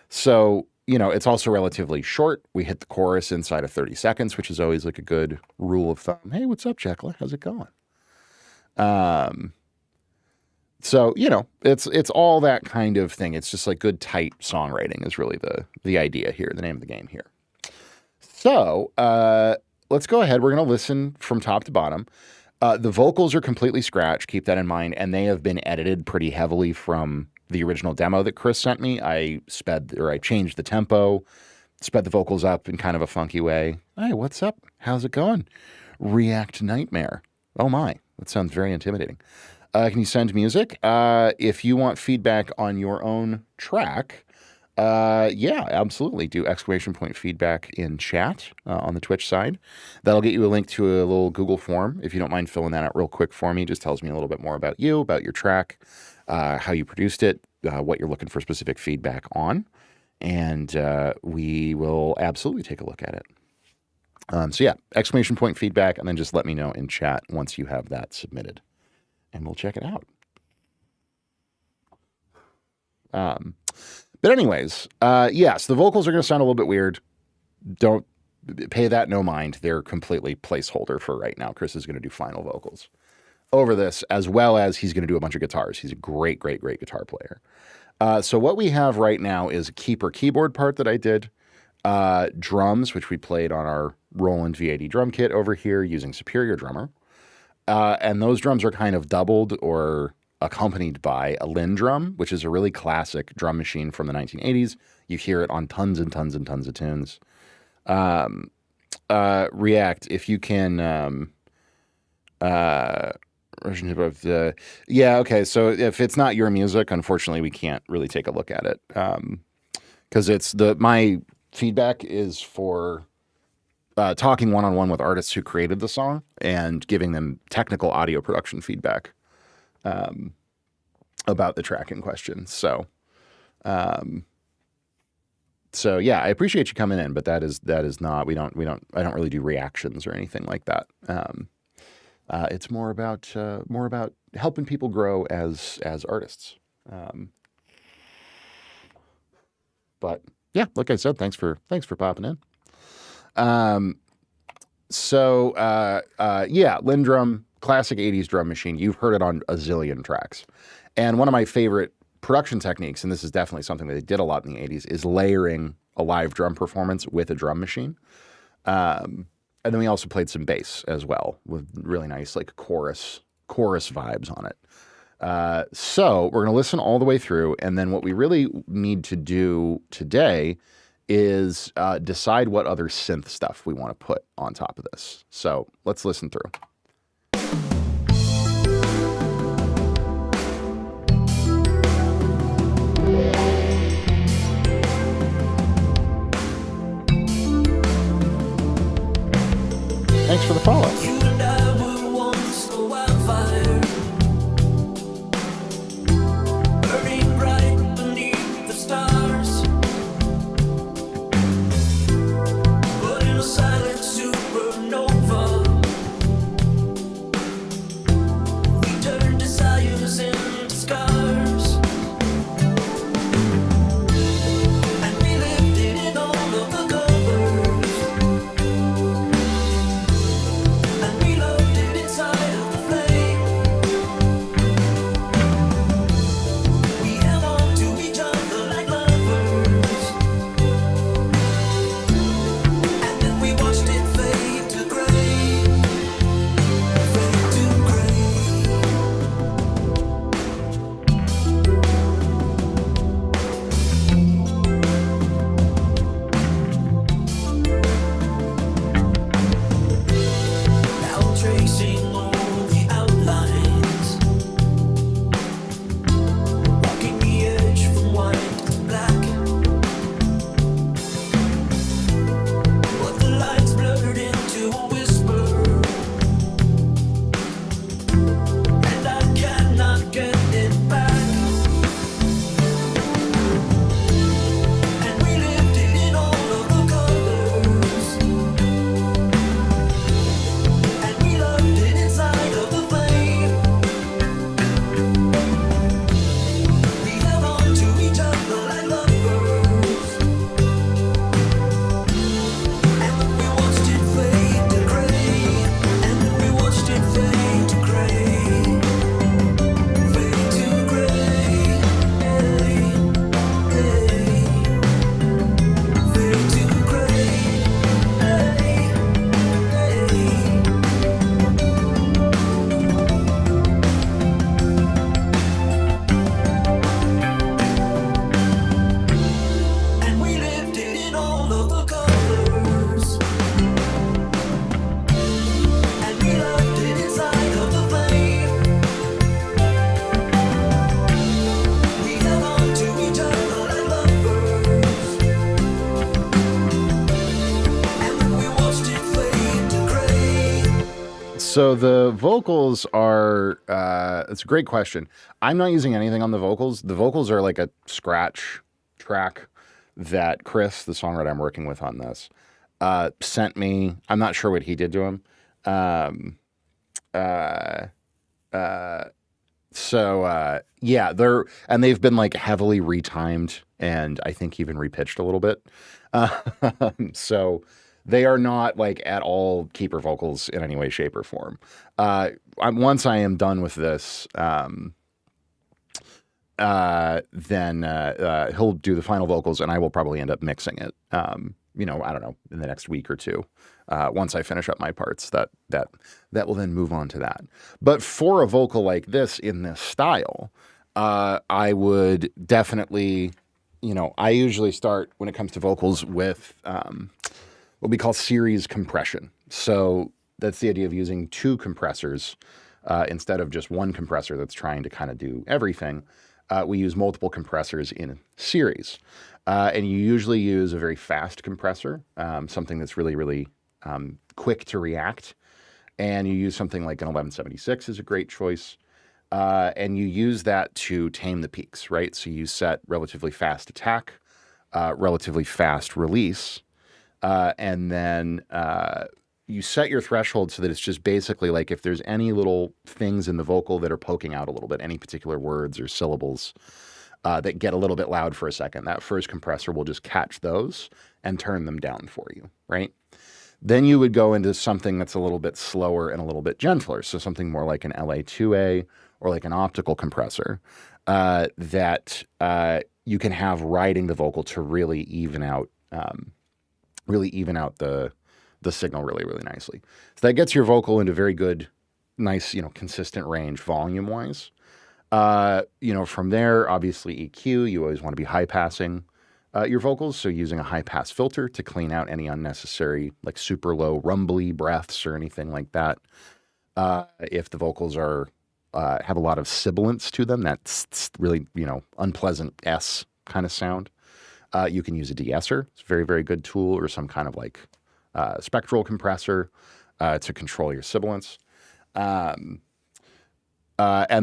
So, you know, it's also relatively short. We hit the chorus inside of 30 seconds, which is always like a good rule of thumb. Hey, what's up, Jekyll? How's it going? So, you know, it's all that kind of thing. It's just like good, tight songwriting is really the idea here, the name of the game here. So, let's go ahead. We're going to listen from top to bottom. The vocals are completely scratched. Keep that in mind. And they have been edited pretty heavily from the original demo that Chris sent me. I changed the tempo, sped the vocals up in kind of a funky way. Hey, what's up? How's it going? React Nightmare. Oh my, that sounds very intimidating. Can you send music? If you want feedback on your own track, yeah, absolutely. Do exclamation point feedback in chat on the Twitch side. That'll get you a link to a little Google form. If you don't mind filling that out real quick for me, just tells me a little bit more about you, about your track, how you produced it, what you're looking for specific feedback on, and we will absolutely take a look at it. So yeah, exclamation point feedback, and then just let me know in chat once you have that submitted, and we'll check it out. But anyways, yes, the vocals are going to sound a little bit weird. Don't pay that no mind. They're completely placeholder for right now. Chris is going to do final vocals over this, as well as he's going to do a bunch of guitars. He's a great, great, great guitar player. So what we have right now is a Keeper keyboard part that I did, drums, which we played on our Roland V80 drum kit over here using Superior Drummer. And those drums are kind of doubled or accompanied by a Linn drum, which is a really classic drum machine from the 1980s. You hear it on tons and tons and tons of tunes. React, if you can, version of the, yeah, okay. So if it's not your music, unfortunately, we can't really take a look at it. Because my feedback is for talking one-on-one with artists who created the song and giving them technical audio production feedback about the track in question. So yeah, I appreciate you coming in, but that is not, I don't really do reactions or anything like that. It's more about helping people grow as artists. But yeah, like I said, thanks for popping in. Yeah, Linn drum, classic 80s drum machine. You've heard it on a zillion tracks. And one of my favorite production techniques, and this is definitely something that they did a lot in the 80s, is layering a live drum performance with a drum machine. And then we also played some bass as well with really nice like chorus vibes on it. So we're going to listen all the way through. And then what we really need to do today is decide what other synth stuff we want to put on top of this. So let's listen through. Thanks for the follow. You and I were once a wildfire, burning bright beneath the stars, but in a silent supernova, we turned desires into scars, and we lived it in all of the covers. So the vocals are, it's a great question. I'm not using anything on the vocals. The vocals are like a scratch track that Chris, the songwriter I'm working with on this, sent me. I'm not sure what he did to him. Yeah, they've been like heavily retimed and I think even repitched a little bit. So they are not like at all Keeper vocals in any way, shape, or form. Once I am done with this, then he'll do the final vocals, and I will probably end up mixing it. You know, I don't know, in the next week or two. Once I finish up my parts, that will then move on to that. But for a vocal like this in this style, I would definitely, you know, I usually start when it comes to vocals with what we call series compression. So that's the idea of using two compressors instead of just one compressor that's trying to kind of do everything. We use multiple compressors in series. And you usually use a very fast compressor, something that's really, really quick to react. And you use something like an 1176 is a great choice. And you use that to tame the peaks, right? So you set relatively fast attack, relatively fast release, and then you set your threshold so that it's just basically like if there's any little things in the vocal that are poking out a little bit, any particular words or syllables that get a little bit loud for a second, that first compressor will just catch those and turn them down for you, right? Then you would go into something that's a little bit slower and a little bit gentler. So something more like an LA2A or like an optical compressor that you can have riding the vocal to really even out the signal really, really nicely. So that gets your vocal into very good, nice, you know, consistent range volume-wise. You know, from there, obviously EQ, you always want to be high passing your vocals. So using a high pass filter to clean out any unnecessary, like super low rumbly breaths or anything like that. If the vocals are, have a lot of sibilance to them, that's really, you know, unpleasant S kind of sound. You can use a de-esser. It's a very, very good tool, or some kind of like spectral compressor to control your sibilance. And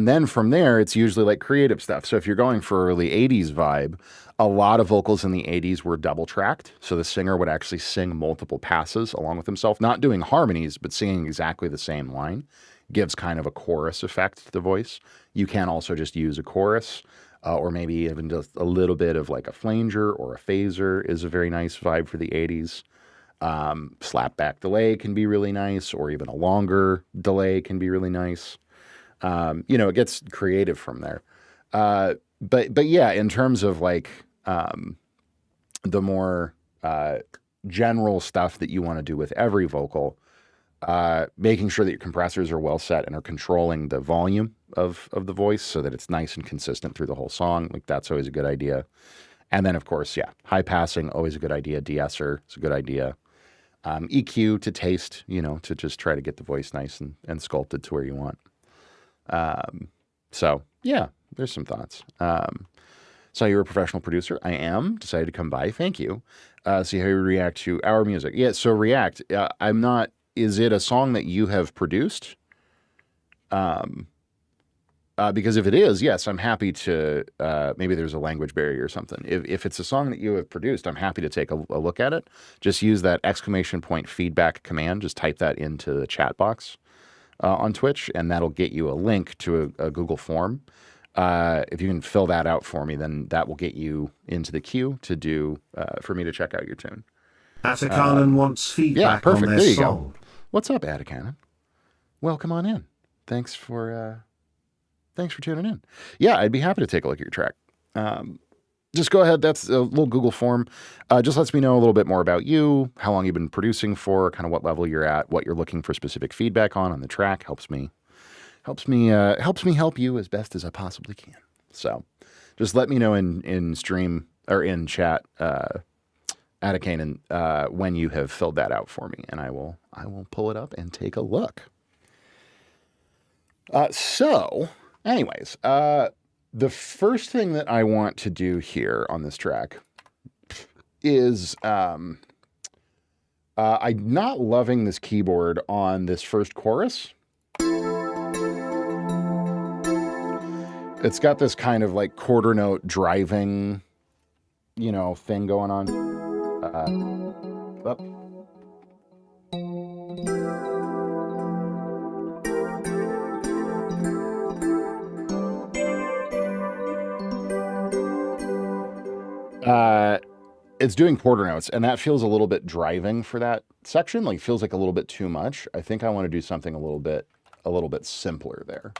then from there, it's usually like creative stuff. So if you're going for early 80s vibe, a lot of vocals in the 80s were double tracked. So the singer would actually sing multiple passes along with himself, not doing harmonies, but singing exactly the same line. Gives kind of a chorus effect to the voice. You can also just use a chorus, or maybe even just a little bit of like a flanger or a phaser is a very nice vibe for the 80s. Slapback delay can be really nice, or even a longer delay can be really nice. You know, it gets creative from there. But yeah, in terms of like the more general stuff that you want to do with every vocal, making sure that your compressors are well set and are controlling the volume of the voice so that it's nice and consistent through the whole song, like that's always a good idea. And then, of course, yeah, high passing, always a good idea. De-esser is a good idea. EQ to taste, you know, to just try to get the voice nice and sculpted to where you want. So yeah, there's some thoughts. So you're a professional producer. I am. Decided to come by. Thank you. See how you react to our music. Yeah. So React. I'm not. Is it a song that you have produced? Because if it is, yes, I'm happy to. Maybe there's a language barrier or something. If it's a song that you have produced, I'm happy to take a look at it. Just use that ! feedback command. Just type that into the chat box on Twitch, and that'll get you a link to a Google form. If you can fill that out for me, then that will get you into the queue to do for me to check out your tune. Atakanen wants feedback on their there you song. Go. What's up, Atakanen? Welcome on in. Thanks for tuning in. Yeah, I'd be happy to take a look at your track. Just go ahead. That's a little Google form. Just lets me know a little bit more about you, how long you've been producing for, kind of what level you're at, what you're looking for specific feedback on the track. Helps me help you as best as I possibly can. So just let me know in stream or in chat, Atakanen, when you have filled that out for me, and I will pull it up and take a look. So anyways, the first thing that I want to do here on this track is I'm not loving this keyboard on this first chorus. It's got this kind of like quarter note driving, you know, thing going on. Up. It's doing quarter notes, and that feels a little bit driving for that section. Like, feels like a little bit too much. I think I want to do something a little bit simpler there.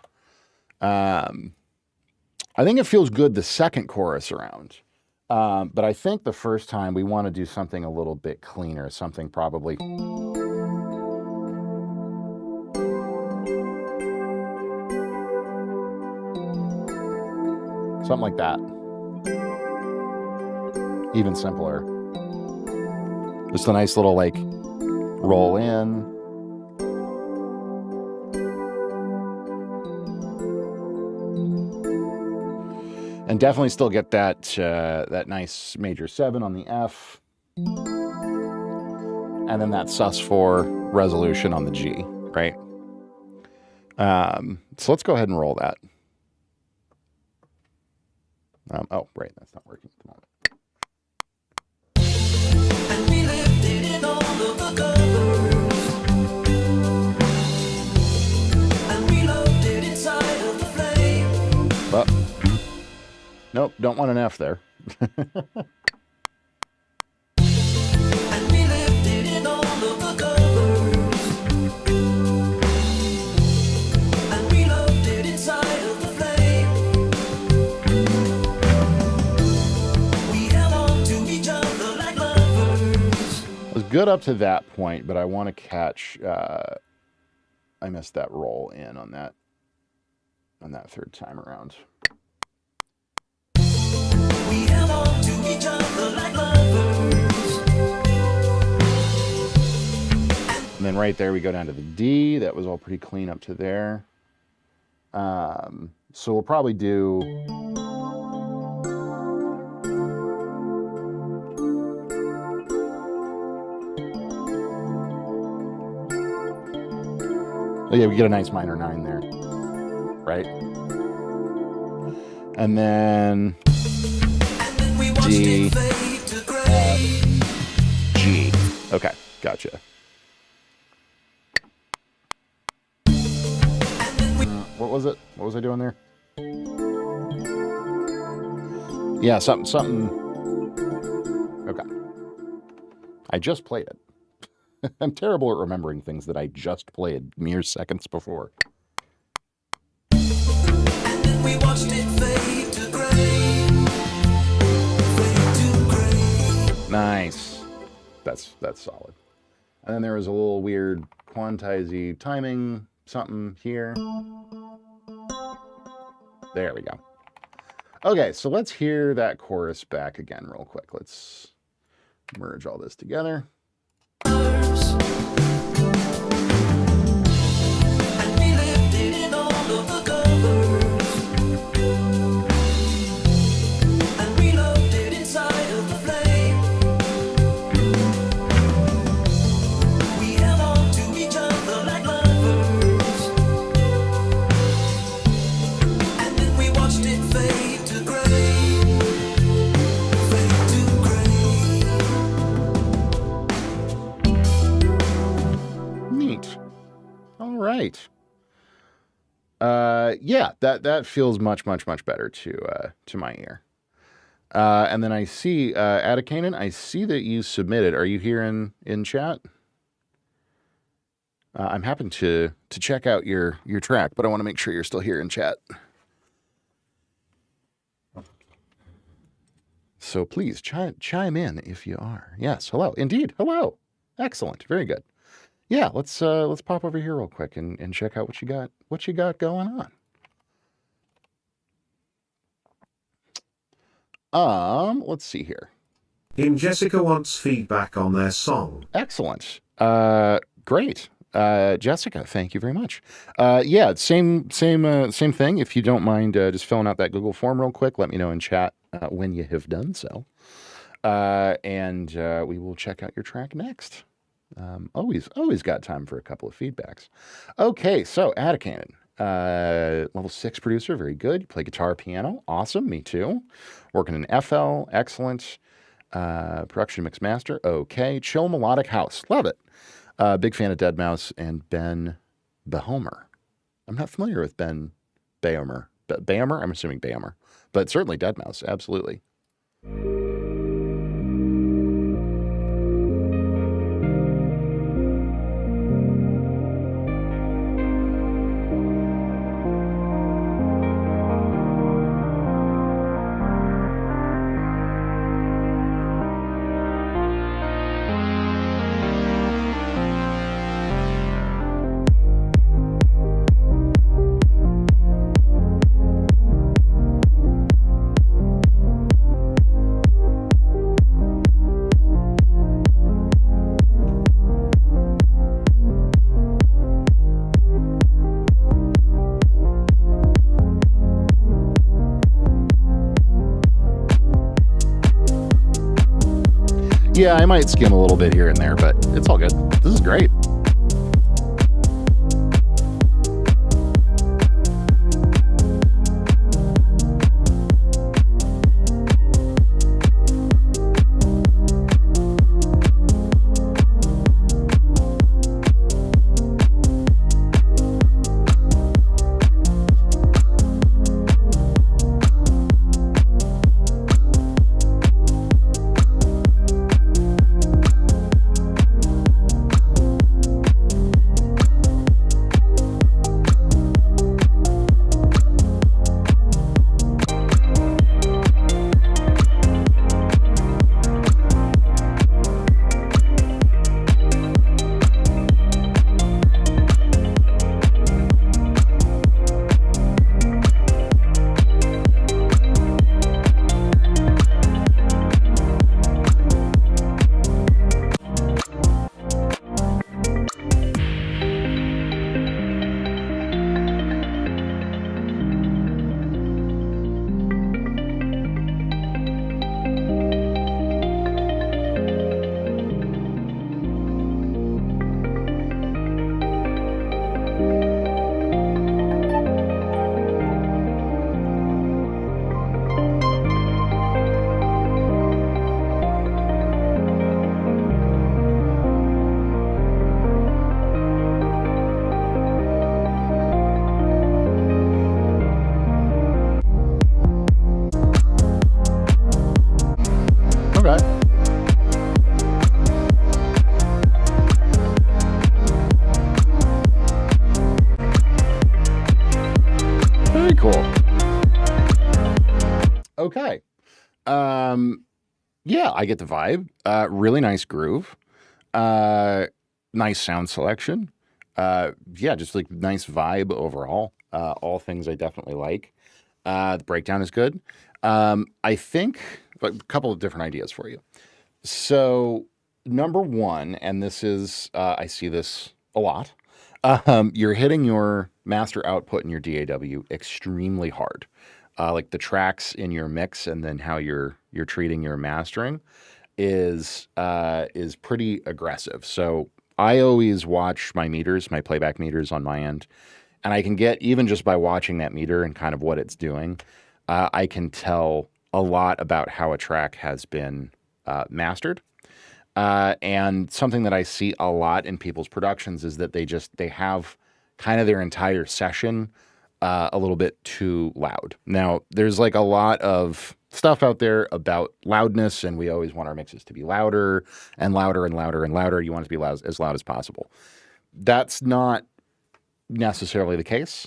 I think it feels good the second chorus around. But I think the first time we want to do something a little bit cleaner, something probably... something like that. Even simpler. Just a nice little, like, roll in. And definitely still get that that nice major 7 on the F. And then that sus4 resolution on the G, right? So let's go ahead and roll that. Oh, right, that's not working at the moment. And we left it in all of the covers. And we loved it inside of the flame. But, nope, don't want an F there. And we left it in all of the covers. And we loved it inside of the flame. We held on to each other like lovers. I was good up to that point, but I want to catch... I missed that roll in on that third time around. We held on to each other like lovers. And then right there we go down to the D. That was all pretty clean up to there. So we'll probably do... oh yeah, we get a nice minor 9 there. Right? And then... we watched D, it fade to gray. G. Okay, gotcha. What was it? What was I doing there? Yeah, something. Okay. I just played it. I'm terrible at remembering things that I just played mere seconds before. We watched it fade to gray. Fade to gray. Nice. That's solid. And then there was a little weird quantize-y timing something here. There we go. Okay, so let's hear that chorus back again real quick. Let's merge all this together. And we left it in all of the covers. And we loved it inside of the flame. We held on to each other like lovers. And then we watched it fade to gray. Fade to gray. Neat. All right. Yeah, that feels much better to my ear. And then I see Atakanen, I see that you submitted. Are you here in chat? I'm happy to check out your track, but I want to make sure you're still here in chat. So please chime in if you are. Yes, hello. Indeed, hello. Excellent. Very good. Yeah, let's pop over here real quick and check out what you got going on. Let's see here. In Jessica wants feedback on their song. Excellent. Great. Jessica, thank you very much. Yeah, same thing. If you don't mind just filling out that Google form real quick, let me know in chat when you have done so. And we will check out your track next. Always got time for a couple of feedbacks. Okay, so Atakanen, level 6 producer, very good. You play guitar, piano, awesome. Me too. Working in FL, excellent. Production mix master, okay. Chill melodic house, love it. Big fan of Deadmau5 and Ben Behomer. I'm not familiar with Ben Behomer. Behomer? I'm assuming Behomer, but certainly Deadmau5, absolutely. Yeah, I might skim a little bit here and there, but it's all good. This is great. Okay. Very cool. Okay. Yeah, I get the vibe. Really nice groove. Nice sound selection. Yeah, just like nice vibe overall. All things I definitely like. The breakdown is good. I think a couple of different ideas for you. So, number one, and this is, I see this a lot. You're hitting your master output in your DAW extremely hard. Like the tracks in your mix and then how you're treating your mastering is pretty aggressive. So I always watch my meters, my playback meters on my end, and I can get, even just by watching that meter and kind of what it's doing, I can tell a lot about how a track has been mastered. And something that I see a lot in people's productions is that they have kind of their entire session a little bit too loud. Now, there's like a lot of stuff out there about loudness, and we always want our mixes to be louder and louder and louder and louder. You want it to be as loud as possible. That's not necessarily the case.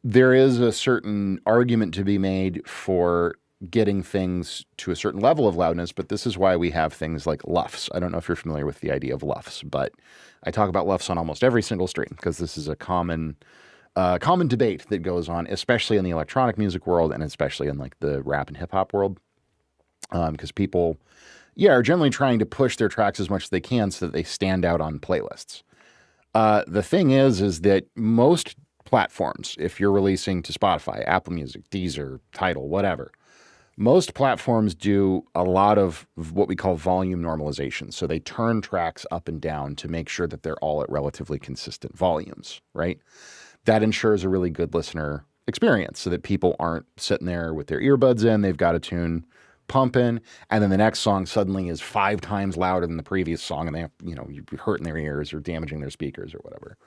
There is a certain argument to be made for getting things to a certain level of loudness, but this is why we have things like LUFS. I don't know if you're familiar with the idea of LUFS, but I talk about LUFS on almost every single stream because this is a common debate that goes on, especially in the electronic music world and especially in like the rap and hip hop world, because people, are generally trying to push their tracks as much as they can so that they stand out on playlists. The thing is that most platforms, if you're releasing to Spotify, Apple Music, Deezer, Tidal, whatever, most platforms do a lot of what we call volume normalization. So they turn tracks up and down to make sure that they're all at relatively consistent volumes, right? That ensures a really good listener experience so that people aren't sitting there with their earbuds in, they've got a tune pumping, and then the next song suddenly is 5 times louder than the previous song, and they have, you're hurting their ears or damaging their speakers or whatever.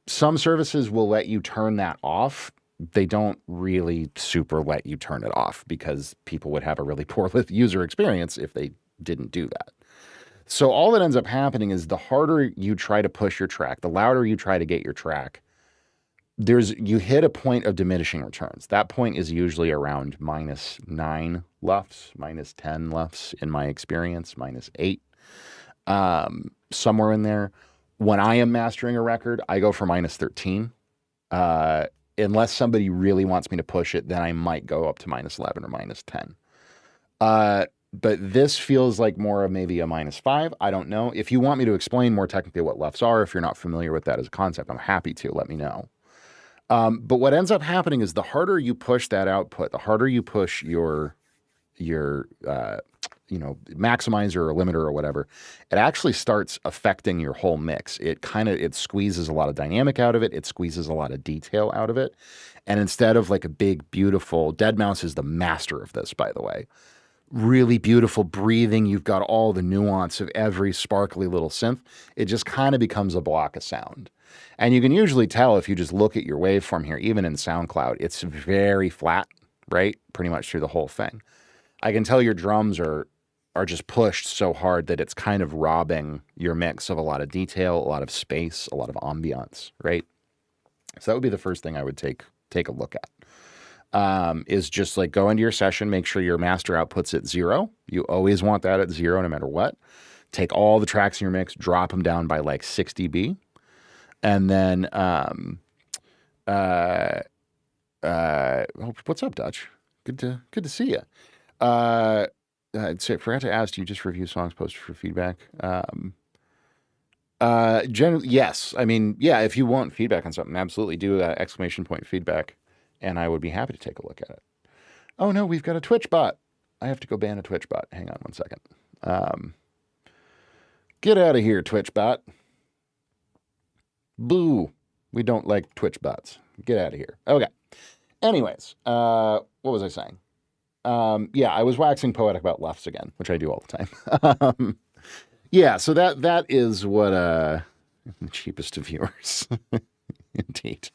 Some services will let you turn that off. They don't really super let you turn it off because people would have a really poor user experience if they didn't do that. So all that ends up happening is the harder you try to push your track, the louder you try to get your track, you hit a point of diminishing returns. That point is usually around -9 LUFS, -10 LUFS in my experience, -8, somewhere in there. When I am mastering a record, I go for -13. Unless somebody really wants me to push it, then I might go up to -11 or -10. But this feels like more of maybe a -5. I don't know. If you want me to explain more technically what LUFS are, if you're not familiar with that as a concept, I'm happy to. Let me know. But what ends up happening is the harder you push that output, the harder you push your maximizer or limiter or whatever, it actually starts affecting your whole mix. It squeezes a lot of dynamic out of it. It squeezes a lot of detail out of it. And instead of like a big, beautiful, deadmau5 is the master of this, by the way. Really beautiful breathing. You've got all the nuance of every sparkly little synth. It just kind of becomes a block of sound. And you can usually tell if you just look at your waveform here, even in SoundCloud, it's very flat, right? Pretty much through the whole thing. I can tell your drums are just pushed so hard that it's kind of robbing your mix of a lot of detail, a lot of space, a lot of ambiance, right? So that would be the first thing I would take a look at. Is just like go into your session, make sure your master output's at 0. You always want that at 0 no matter what. Take all the tracks in your mix, drop them down by like 6 dB. And then, what's up, Dutch? Good to see you. I forgot to ask, do you just review songs posted for feedback? Generally, yes. I mean, yeah, if you want feedback on something, absolutely do exclamation point feedback, and I would be happy to take a look at it. Oh no, we've got a Twitch bot. I have to go ban a Twitch bot. Hang on one second. Get out of here, Twitch bot. Boo. We don't like Twitch bots. Get out of here. Okay. Anyways, what was I saying? Yeah, I was waxing poetic about LUFS again, which I do all the time. Yeah, so that is what the cheapest of viewers. Indeed.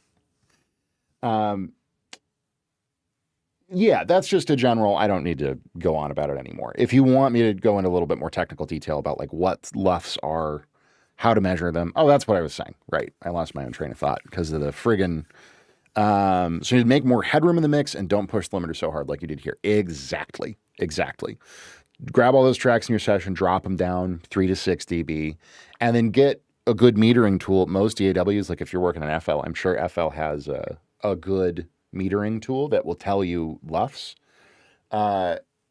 Yeah, that's just a general, I don't need to go on about it anymore. If you want me to go into a little bit more technical detail about like what LUFS are, how to measure them. Oh, that's what I was saying. Right. I lost my own train of thought because of the friggin' so you make more headroom in the mix and don't push the limiter so hard like you did here. Exactly. Grab all those tracks in your session, drop them down 3 to 6 dB, and then get a good metering tool. Most DAWs, like if you're working on FL, I'm sure FL has a good metering tool that will tell you LUFS.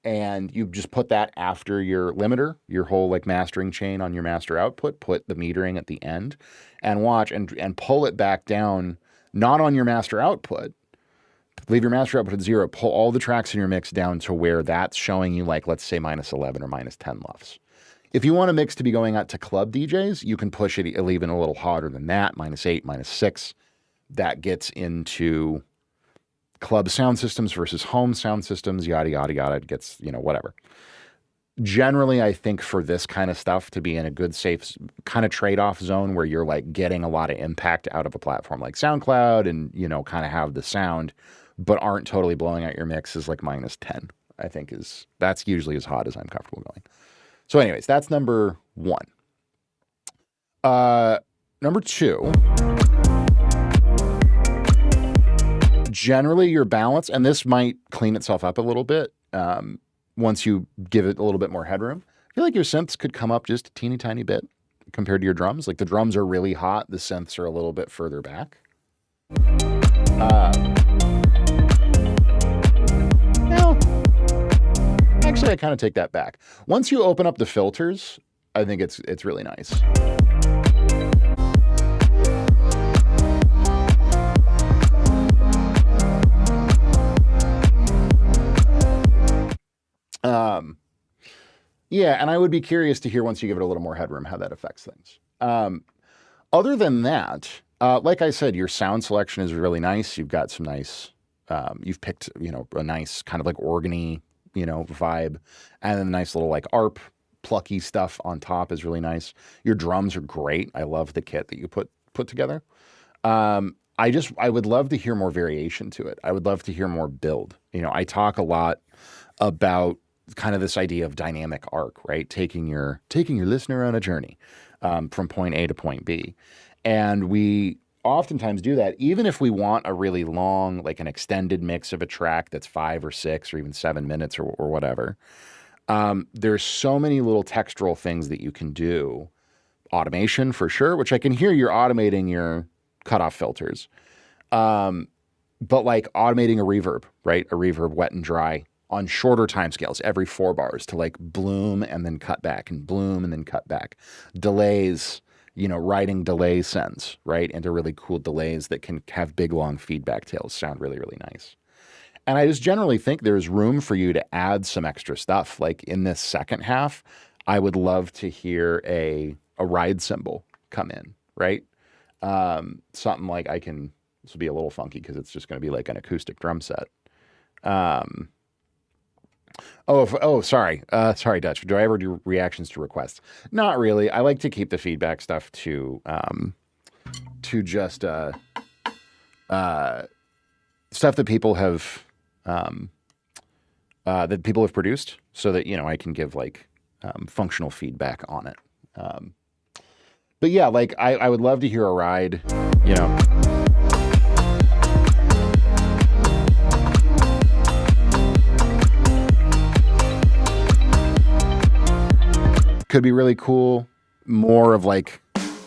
And you just put that after your limiter, your whole like mastering chain on your master output, put the metering at the end and watch and pull it back down, not on your master output. Leave your master output at 0, pull all the tracks in your mix down to where that's showing you like, let's say -11 or -10 LUFS. If you want a mix to be going out to club DJs, you can push it even a little hotter than that, -8, -6. That gets into club sound systems versus home sound systems, yada, yada, yada. It gets, whatever. Generally, I think for this kind of stuff to be in a good, safe kind of trade-off zone where you're like getting a lot of impact out of a platform like SoundCloud and, kind of have the sound, but aren't totally blowing out your mix is like -10, I think that's usually as hot as I'm comfortable going. So anyways, that's number 1. Number 2, generally your balance, and this might clean itself up a little bit once you give it a little bit more headroom. I feel like your synths could come up just a teeny tiny bit compared to your drums. Like the drums are really hot, the synths are a little bit further back. No, actually I kind of take that back. Once you open up the filters, I think it's really nice. Yeah, and I would be curious to hear once you give it a little more headroom how that affects things. Other than that, like I said, your sound selection is really nice. You've got some nice, you've picked, a nice kind of like organy, vibe, and then a nice little like ARP plucky stuff on top is really nice. Your drums are great. I love the kit that you put together. I would love to hear more variation to it. I would love to hear more build. I talk a lot about kind of this idea of dynamic arc, right? Taking your listener on a journey from point A to point B. And we oftentimes do that, even if we want a really long, like an extended mix of a track that's 5 or 6 or even 7 minutes or whatever. There's so many little textural things that you can do. Automation for sure, which I can hear you're automating your cutoff filters. But like automating a reverb, right? A reverb wet and dry on shorter timescales, every 4 bars to like bloom and then cut back and bloom and then cut back. Delays, writing delay sends, right? Into really cool delays that can have big, long feedback tails sound really, really nice. And I just generally think there's room for you to add some extra stuff. Like in this second half, I would love to hear a ride cymbal come in, right? Something like this will be a little funky because it's just going to be like an acoustic drum set. Sorry, Dutch. Do I ever do reactions to requests? Not really. I like to keep the feedback stuff to just stuff that people have produced, so that I can give like functional feedback on it. But yeah, like I would love to hear a ride, Could be really cool. More of like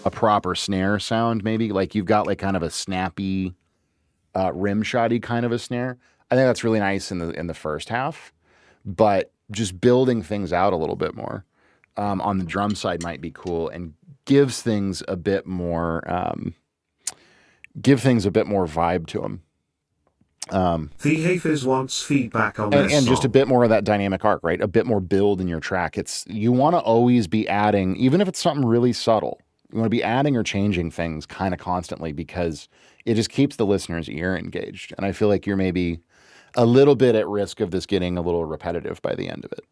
a proper snare sound, maybe. Like you've got like kind of a snappy, rim shotty kind of a snare. I think that's really nice in the first half. But just building things out a little bit more on the drum side might be cool and gives things a bit more vibe to them. The Hafiz wants feedback on their and just a song. bit more of that dynamic arc, right? A bit more build in your track. You want to always be adding, even if it's something really subtle, you want to be adding or changing things kind of constantly, because it just keeps the listener's ear engaged. And I feel like you're maybe a little bit at risk of this getting a little repetitive by the end of it.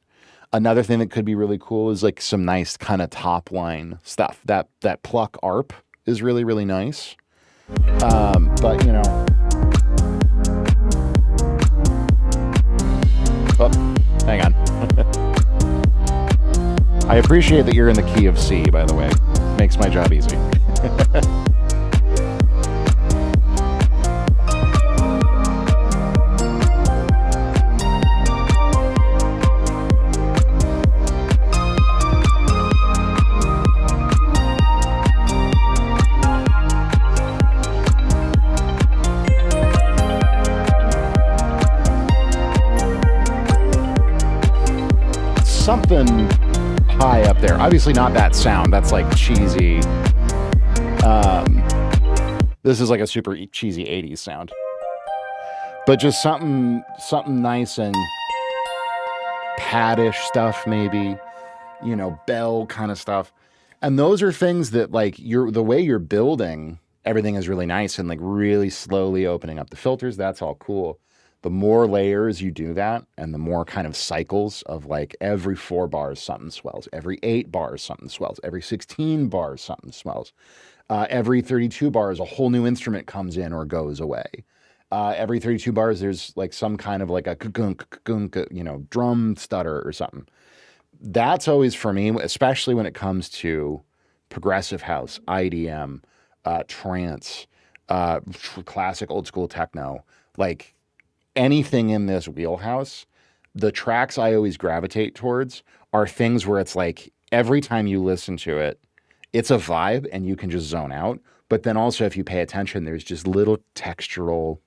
Another thing that could be really cool is like some nice kind of top line stuff. That pluck arp is really, really nice. But oh, hang on. I appreciate that you're in the key of C, by the way. Makes my job easy. Something high up there. Obviously not that sound. That's like cheesy. This is like a super cheesy 80s sound. But just something nice and paddish stuff, maybe. Bell kind of stuff. And those are things that like the way you're building everything is really nice, and like really slowly opening up the filters. That's all cool. The more layers you do that, and the more kind of cycles of like every 4 bars something swells, every 8 bars something swells, every 16 bars something swells, every 32 bars a whole new instrument comes in or goes away. Every 32 bars there's like some kind of like a drum stutter or something. That's always for me, especially when it comes to progressive house, IDM, trance, classic old school techno, like anything in this wheelhouse. The tracks I always gravitate towards are things where it's like every time you listen to it, it's a vibe and you can just zone out. But then also, if you pay attention, there's just little textural,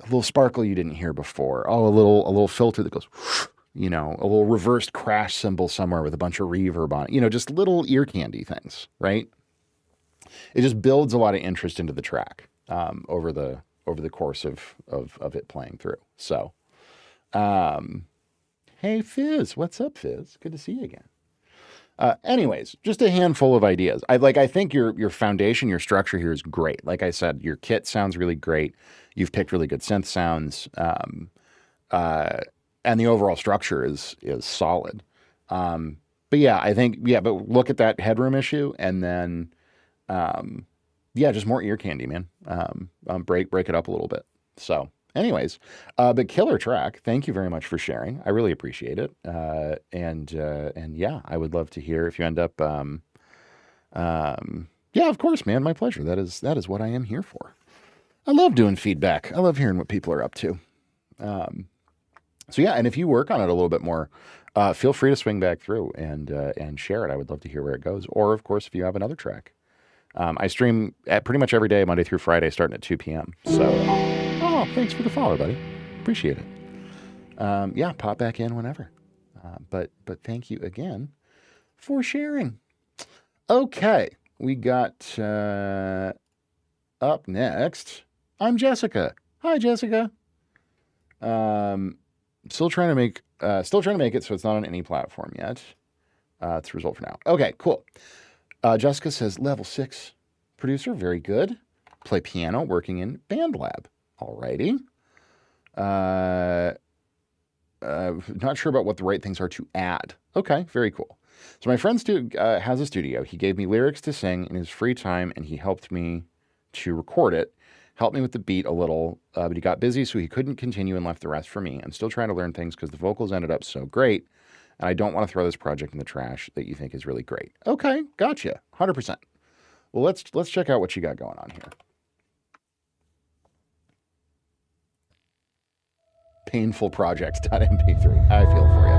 a little sparkle you didn't hear before. Oh, a little filter that goes, a little reversed crash cymbal somewhere with a bunch of reverb on it. Just little ear candy things, right? It just builds a lot of interest into the track over the course of it playing through. So, hey Fizz, what's up, Fizz? Good to see you again. Anyways, just a handful of ideas. I think your foundation, your structure here is great. Like I said, your kit sounds really great. You've picked really good synth sounds, and the overall structure is solid. But look at that headroom issue, and then, just more ear candy, man. Break it up a little bit. So, anyways, but killer track. Thank you very much for sharing. I really appreciate it. And yeah, I would love to hear if you end up. Yeah, of course, man. My pleasure. That is what I am here for. I love doing feedback. I love hearing what people are up to. So yeah, and if you work on it a little bit more, feel free to swing back through and share it. I would love to hear where it goes. Or of course, if you have another track. I stream at pretty much every day, Monday through Friday, starting at 2 p.m. So, thanks for the follow, buddy. Appreciate it. Yeah, pop back in whenever. But thank you again for sharing. Okay, we got up next. I'm Jessica. Hi, Jessica. Still trying to make it so it's not on any platform yet. It's the result for now. Okay, cool. Jessica says level 6 producer, very good. Play piano, working in BandLab. Alrighty. Not sure about what the right things are to add. Okay, very cool. So my friend has a studio. He gave me lyrics to sing in his free time, and he helped me to record it. Helped me with the beat a little, but he got busy, so he couldn't continue and left the rest for me. I'm still trying to learn things because the vocals ended up so great, and I don't want to throw this project in the trash that you think is really great. Okay, gotcha, 100%. Well, let's check out what you got going on here. Painfulprojects.mp3. I feel for you.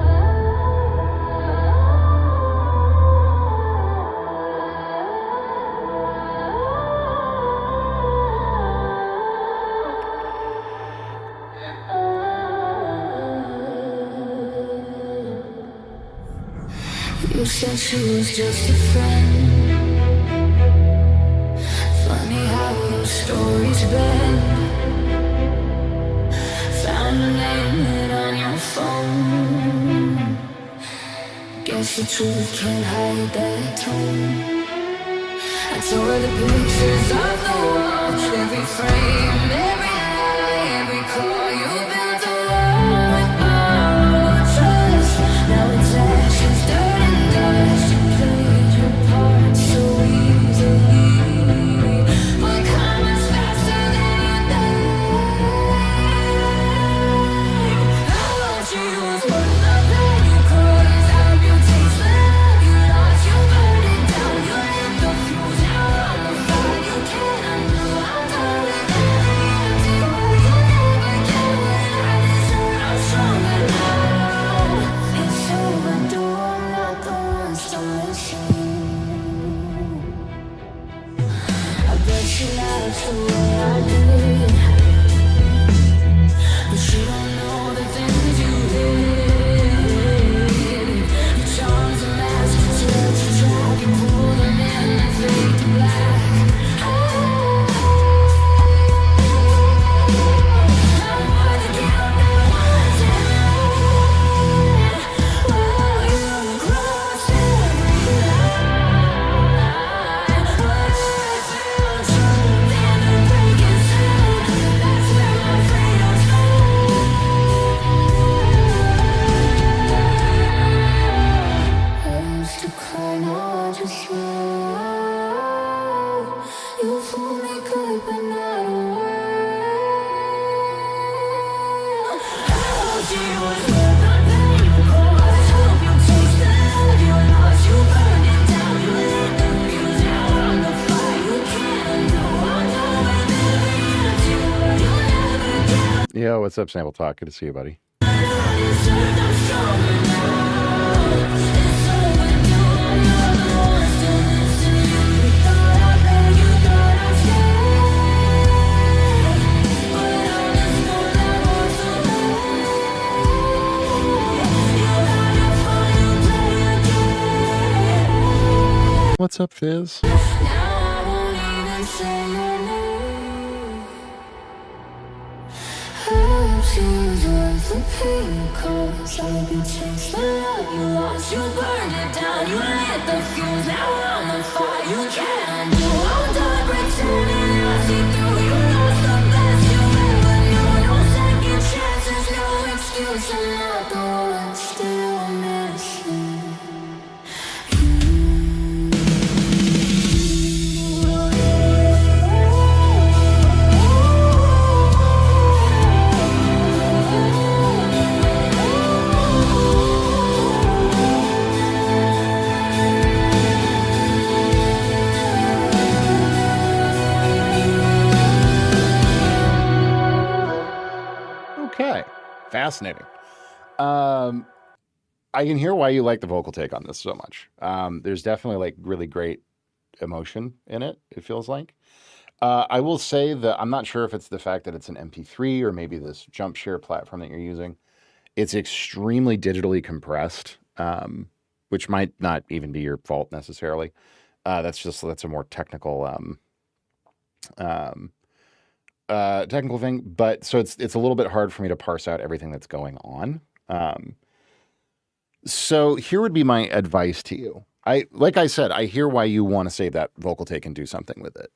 You said she was just a friend. Funny how those stories bend. Found a name on your phone. Guess the truth can't hide that tone. I tore the pictures off the walls, every frame, every lie, every call. You built a wall with borrowed trust. Now it's ashes, dirt and dust. You played your part so easily, but coming's faster than you died. I thought you was worth the pain you caused. I hope you taste the love you lost. You burned it down, you lit the fuse. Now I'm the fire you can't undo. I'm done with every empty word. You never get what I deserve. I'm stronger now. It's overdue, I'm not the one still missing. I bet she likes the way I did, but she don't know the things you did. Your charms are masked, your touch is trapped. You pull them in and fade to black. I wanna get up there once and run. While you cross every line, but I feel true, then the break is in. That's where my freedom's found. I used to cry, now I just smile. You fool me good, but not a while. I hope she was worth the pain you caused. Hope you taste the love you lost. You burned it down, you lit the fuse. Now I'm the fire you can't undo. I'm done with every empty word. You never get Yo, what's up, Sample Talk? Good to see you, buddy. what I deserved. I'm stronger now. It's overdue, I'm not the one still missing. You thought I begged, you thought I stayed, but I'm just one that wants to play. You had your fun, you play again. What's up, Fizz? Now I won't even say your name. I hope she was worth the pain you caused. I hope you chased the love you lost. You burned it down, you lit the fuse. Now I'm the fire you can't undo. I'm done pretending I see through. You lost the best you ever knew. No second chances, no excuse. I'm not the one still missing. Okay, fascinating. I can hear why you like the vocal take on this so much. There's definitely like really great emotion in it, it feels like. I will say that I'm not sure if it's the fact that it's an MP3 or maybe this jump share platform that you're using. It's extremely digitally compressed, which might not even be your fault necessarily. That's a more technical technical thing, but so it's a little bit hard for me to parse out everything that's going on. So here would be my advice to you. Like I said, I hear why you want to save that vocal take and do something with it.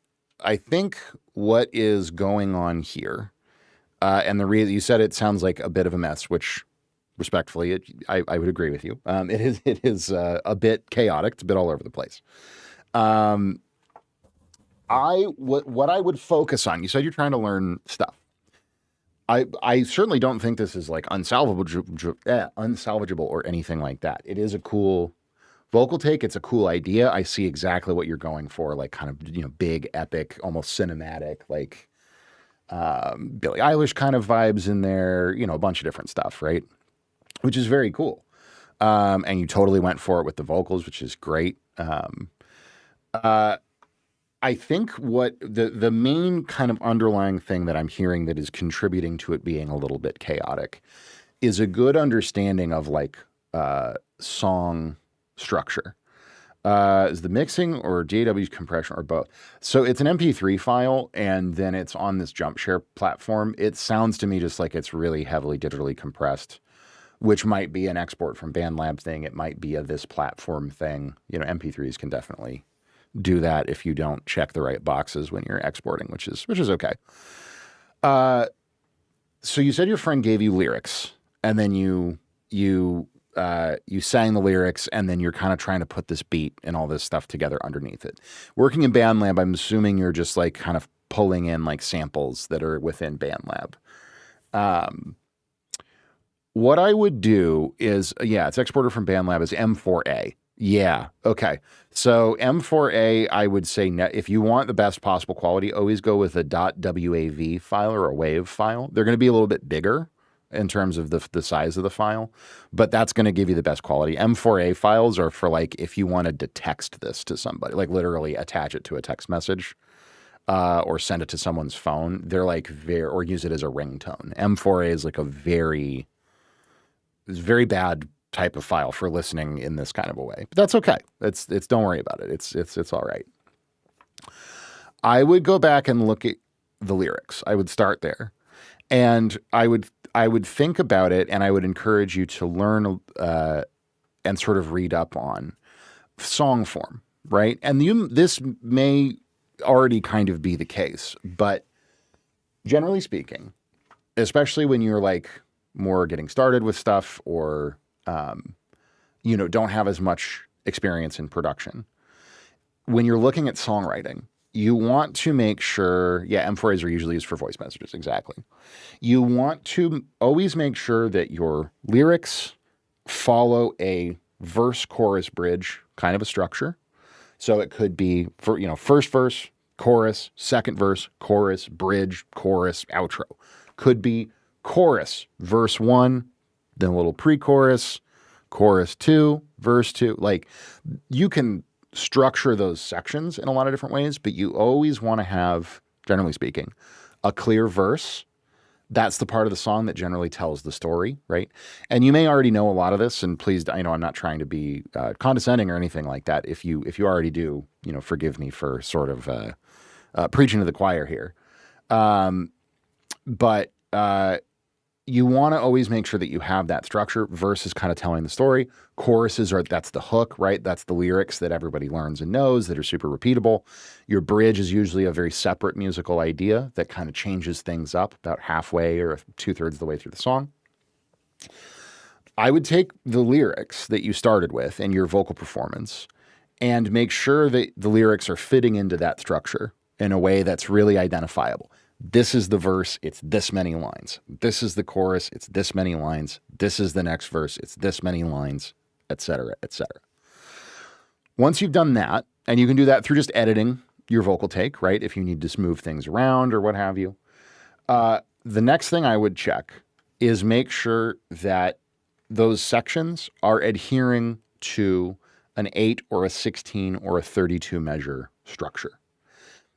I think what is going on here, and the reason you said it sounds like a bit of a mess, which respectfully, I would agree with you. It is a bit chaotic. It's a bit all over the place. What I would focus on. You said you're trying to learn stuff. I certainly don't think this is like unsalvageable or anything like that. It is a cool vocal take. It's a cool idea. I see exactly what you're going for, like kind of, big, epic, almost cinematic, like Billie Eilish kind of vibes in there, a bunch of different stuff, right? Which is very cool. And you totally went for it with the vocals, which is great. I think what the main kind of underlying thing that I'm hearing that is contributing to it being a little bit chaotic is a good understanding of like song structure. Is the mixing or DAW's compression or both? So it's an MP3 file and then it's on this Jumpshare platform. It sounds to me just like it's really heavily digitally compressed, which might be an export from BandLab thing. It might be a this platform thing. MP3s can definitely do that if you don't check the right boxes when you're exporting, which is okay. So you said your friend gave you lyrics, and then you sang the lyrics, and then you're kind of trying to put this beat and all this stuff together underneath it. Working in BandLab, I'm assuming you're just like kind of pulling in like samples that are within BandLab. What I would do is, it's exported from BandLab as M4A. Yeah. Okay. So M4A, I would say if you want the best possible quality, always go with a .wav file or a WAV file. They're going to be a little bit bigger in terms of the size of the file, but that's going to give you the best quality. M4A files are for like if you wanted to text this to somebody, like literally attach it to a text message or send it to someone's phone. They're like or use it as a ringtone. M4A is like it's very bad type of file for listening in this kind of a way. But that's okay. It's don't worry about it. It's all right. I would go back and look at the lyrics. I would start there. And I would think about it, and I would encourage you to learn and sort of read up on song form, right? And this may already kind of be the case, but generally speaking, especially when you're like more getting started with stuff or don't have as much experience in production. When you're looking at songwriting, you want to make sure, M4As are usually used for voice messages, exactly. You want to always make sure that your lyrics follow a verse, chorus, bridge kind of a structure. So it could be, first verse, chorus, second verse, chorus, bridge, chorus, outro. Could be chorus, verse 1, then a little pre-chorus, chorus 2, verse 2. Like you can structure those sections in a lot of different ways, but you always want to have, generally speaking, a clear verse. That's the part of the song that generally tells the story, right? And you may already know a lot of this, and please, I'm not trying to be condescending or anything like that. If you already do, forgive me for sort of preaching to the choir here. But you want to always make sure that you have that structure. Verse is kind of telling the story. Choruses that's the hook, right? That's the lyrics that everybody learns and knows that are super repeatable. Your bridge is usually a very separate musical idea that kind of changes things up about halfway or 2/3 of the way through the song. I would take the lyrics that you started with and your vocal performance and make sure that the lyrics are fitting into that structure in a way that's really identifiable. This is the verse, it's this many lines. This is the chorus, it's this many lines. This is the next verse, it's this many lines, etc., etc. Once you've done that, and you can do that through just editing your vocal take, right? If you need to move things around or what have you. The next thing I would check is make sure that those sections are adhering to an 8 or a 16 or a 32 measure structure.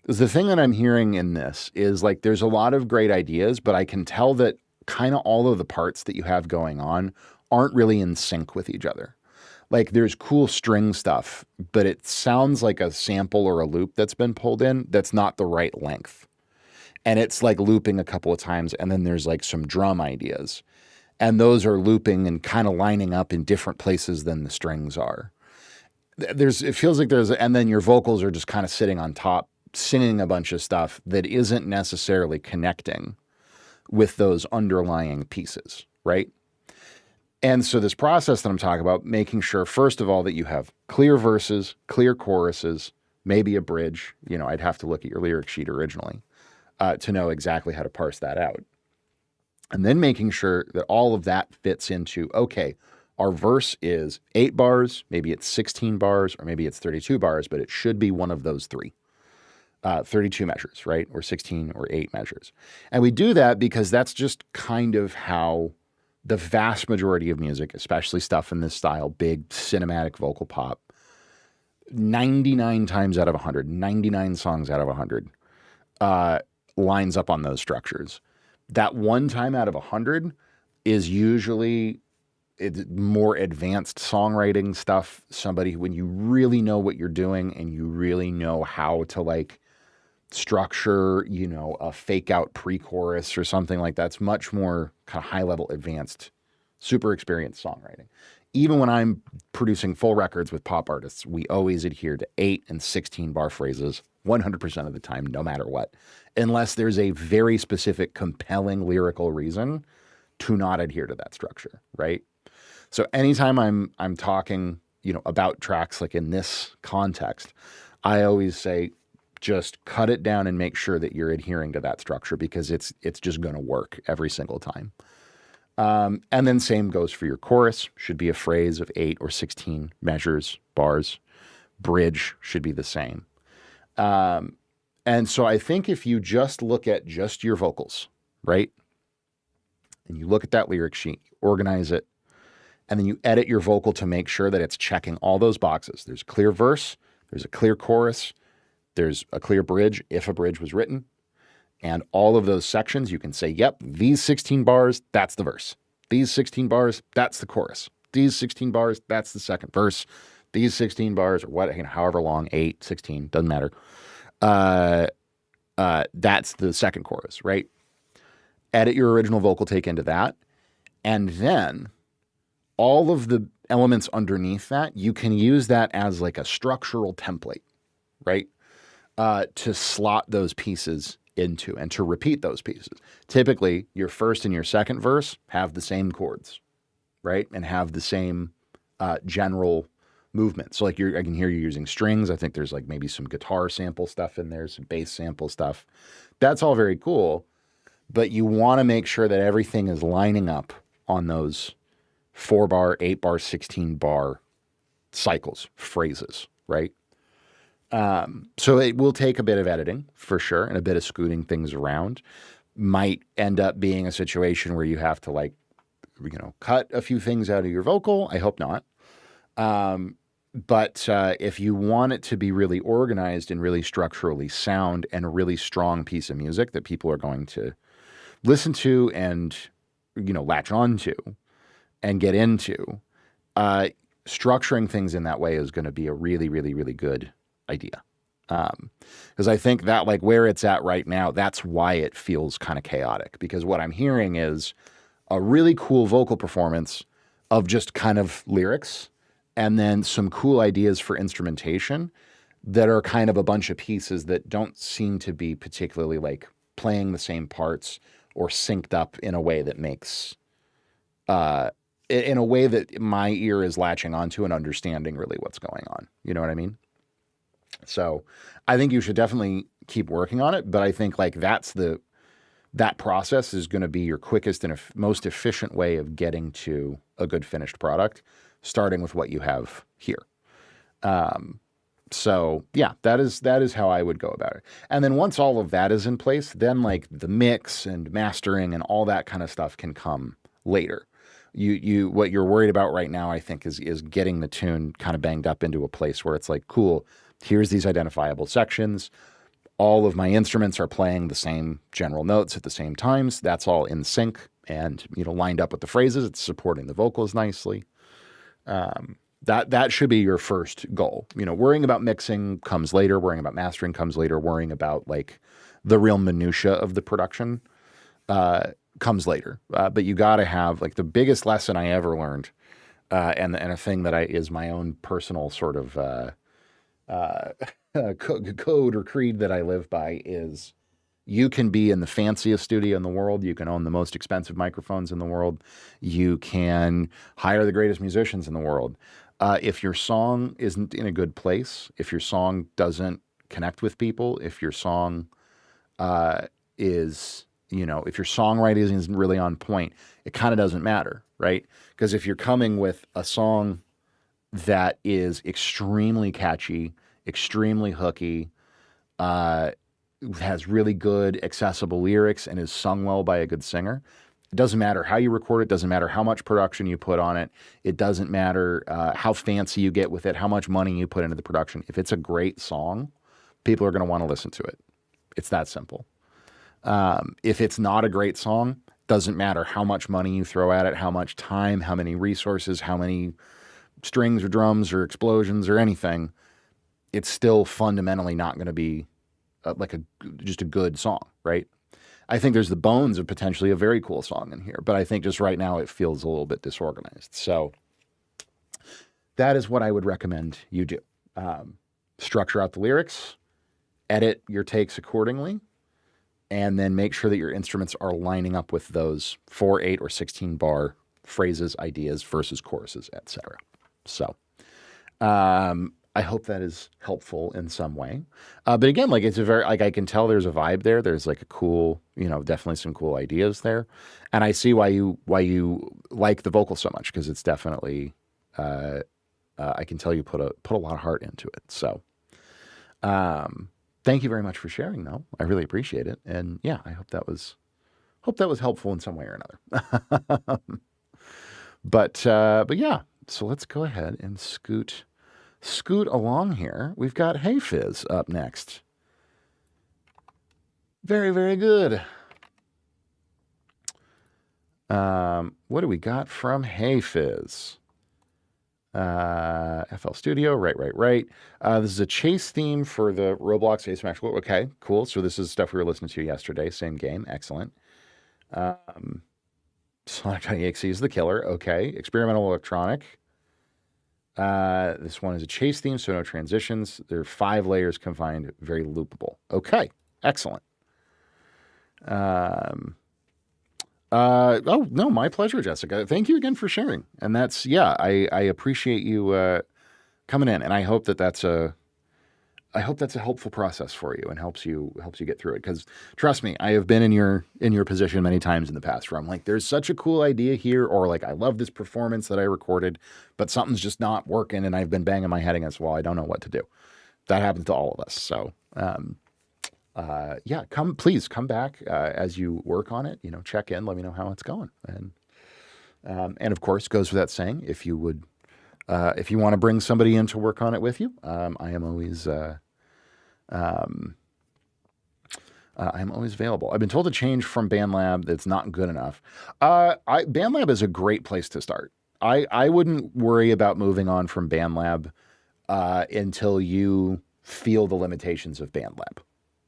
The thing that I'm hearing in this is like there's a lot of great ideas, but I can tell that kind of all of the parts that you have going on aren't really in sync with each other. Like there's cool string stuff, but it sounds like a sample or a loop that's been pulled in that's not the right length. and it's like looping a couple of times, and then there's like some drum ideas, and those are looping and kind of lining up in different places than the strings are. It feels like and then your vocals are just kind of sitting on top, singing a bunch of stuff that isn't necessarily connecting with those underlying pieces, right? And so this process that I'm talking about, making sure, first of all, that you have clear verses, clear choruses, maybe a bridge. I'd have to look at your lyric sheet originally to know exactly how to parse that out. And then making sure that all of that fits into, okay, our verse is 8 bars, maybe it's 16 bars, or maybe it's 32 bars, but it should be one of those three. 32 measures, right? Or 16 or 8 measures. And we do that because that's just kind of how the vast majority of music, especially stuff in this style, big cinematic vocal pop, 99 times out of 100, 99 songs out of 100, lines up on those structures. That one time out of 100 is usually more advanced songwriting stuff. Somebody, when you really know what you're doing and you really know how to like structure, a fake out pre-chorus or something like that. It's much more kind of high level, advanced, super experienced songwriting. Even when I'm producing full records with pop artists, we always adhere to 8 and 16 bar phrases 100% of the time, no matter what, unless there's a very specific, compelling lyrical reason to not adhere to that structure, right? So anytime I'm talking, about tracks like in this context, I always say, just cut it down and make sure that you're adhering to that structure, because it's just going to work every single time. And then same goes for your chorus. Should be a phrase of 8 or 16 measures, bars. Bridge should be the same. And so I think if you just look at just your vocals, right? And you look at that lyric sheet, organize it, and then you edit your vocal to make sure that it's checking all those boxes. There's a clear verse, there's a clear chorus, there's a clear bridge, if a bridge was written. And all of those sections, you can say, yep, these 16 bars, that's the verse. These 16 bars, that's the chorus. These 16 bars, that's the second verse. These 16 bars, or however long, 8, 16, doesn't matter. That's the second chorus, right? Edit your original vocal take into that. And then all of the elements underneath that, you can use that as like a structural template, right? To slot those pieces into and to repeat those pieces. Typically, your first and your second verse have the same chords, right? And have the same general movement. So like I can hear you using strings. I think there's like maybe some guitar sample stuff in there, some bass sample stuff. That's all very cool, but you want to make sure that everything is lining up on those 4 bar, 8 bar, 16 bar cycles, phrases, right? So it will take a bit of editing for sure, and a bit of scooting things around. Might end up being a situation where you have to like, cut a few things out of your vocal. I hope not. But if you want it to be really organized and really structurally sound and a really strong piece of music that people are going to listen to and, latch on to and get into, structuring things in that way is going to be a really, really, really good idea. Because I think that like where it's at right now, that's why it feels kind of chaotic, because what I'm hearing is a really cool vocal performance of just kind of lyrics and then some cool ideas for instrumentation that are kind of a bunch of pieces that don't seem to be particularly like playing the same parts or synced up in a way that makes in a way that my ear is latching onto and understanding really what's going on. You know what I mean? So I think you should definitely keep working on it, but I think like that process is going to be your quickest and most efficient way of getting to a good finished product, starting with what you have here. So yeah, that is how I would go about it. And then once all of that is in place, then like the mix and mastering and all that kind of stuff can come later. What you're worried about right now, I think, is getting the tune kind of banged up into a place where it's like, cool, here's these identifiable sections. All of my instruments are playing the same general notes at the same times. That's all in sync and, lined up with the phrases. It's supporting the vocals nicely. That should be your first goal. Worrying about mixing comes later. Worrying about mastering comes later. Worrying about like the real minutia of the production comes later. But you got to have, like, the biggest lesson I ever learned, and a thing that is my own personal sort of code or creed that I live by is, you can be in the fanciest studio in the world. You can own the most expensive microphones in the world. You can hire the greatest musicians in the world. If your song isn't in a good place, if your song doesn't connect with people, if your song is, if your songwriting isn't really on point, it kind of doesn't matter, right? Because if you're coming with a song that is extremely catchy, extremely hooky, has really good accessible lyrics, and is sung well by a good singer, it doesn't matter how you record it, doesn't matter how much production you put on it, it doesn't matter how fancy you get with it, how much money you put into the production. If it's a great song, people are going to want to listen to it. It's that simple. If it's not a great song, doesn't matter how much money you throw at it, how much time, how many resources, how many strings or drums or explosions or anything, it's still fundamentally not going to be just a good song, right? I think there's the bones of potentially a very cool song in here, but I think just right now it feels a little bit disorganized. So that is what I would recommend you do. Structure out the lyrics, edit your takes accordingly, and then make sure that your instruments are lining up with those 4, 8, or 16 bar phrases, ideas, verses, choruses, etc. So I hope that is helpful in some way. But again, like, it's a very, like, I can tell there's a vibe there. There's like a cool, definitely some cool ideas there. And I see why you like the vocal so much, because it's definitely, I can tell you put a lot of heart into it. So thank you very much for sharing, though. I really appreciate it. And yeah, I hope that was helpful in some way or another. But yeah, so let's go ahead and scoot along here. We've got Hey Fizz up next. Very, very good. What do we got from Hey Fizz? FL Studio, right. This is a chase theme for the Roblox Asymmetrical. Okay, cool. So this is stuff we were listening to yesterday. Same game. Excellent. Sonic.exe is the killer. Okay. Experimental electronic. This one is a chase theme, so no transitions. There are 5 layers combined, very loopable. Okay, excellent. Oh, no, my pleasure, Jessica. Thank you again for sharing. And that's, yeah, I appreciate you coming in, and I hope that's a helpful process for you and helps you get through it. Because trust me, I have been in your position many times in the past where I'm like, there's such a cool idea here, or like, I love this performance that I recorded, but something's just not working, and I've been banging my head against the wall. I don't know what to do. That happens to all of us. So, yeah, please come back as you work on it. Check in, let me know how it's going, and of course, goes without saying, if you would. If you want to bring somebody in to work on it with you, I am always available. I've been told to change from BandLab. That's not good enough. BandLab is a great place to start. I wouldn't worry about moving on from BandLab until you feel the limitations of BandLab.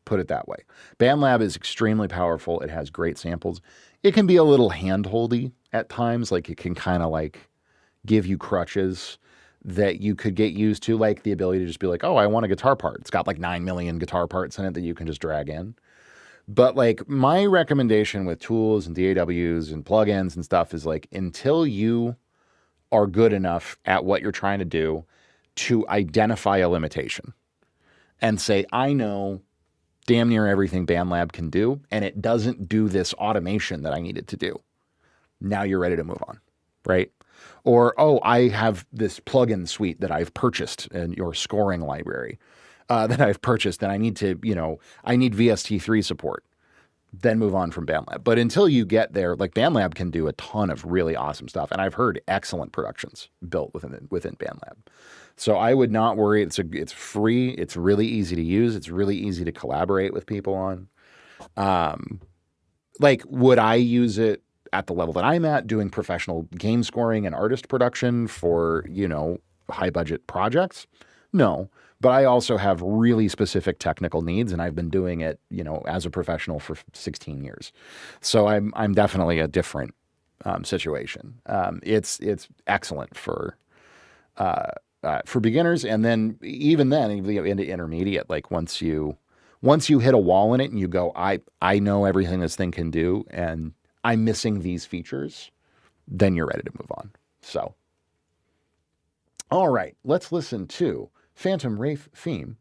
Put it that way. BandLab is extremely powerful. It has great samples. It can be a little handholdy at times. Like, it can kind of like give you crutches that you could get used to, like the ability to just be like, oh, I want a guitar part. It's got like 9 million guitar parts in it that you can just drag in. But like, my recommendation with tools and DAWs and plugins and stuff is like, until you are good enough at what you're trying to do to identify a limitation and say, I know damn near everything BandLab can do, and it doesn't do this automation that I need it to do. Now you're ready to move on, right? Or, oh, I have this plugin suite that I've purchased in your scoring library that I've purchased, and I need to, I need VST3 support. Then move on from BandLab. But until you get there, like, BandLab can do a ton of really awesome stuff, and I've heard excellent productions built within BandLab. So I would not worry. It's free. It's really easy to use. It's really easy to collaborate with people on. Like, would I use it at the level that I'm at, doing professional game scoring and artist production for, high budget projects? No, but I also have really specific technical needs, and I've been doing it, as a professional for 16 years. So I'm definitely a different situation. It's excellent for beginners, and then even then into intermediate. Like once you hit a wall in it and you go, I know everything this thing can do, and I'm missing these features, then you're ready to move on. So, all right, let's listen to Phantom Wraith theme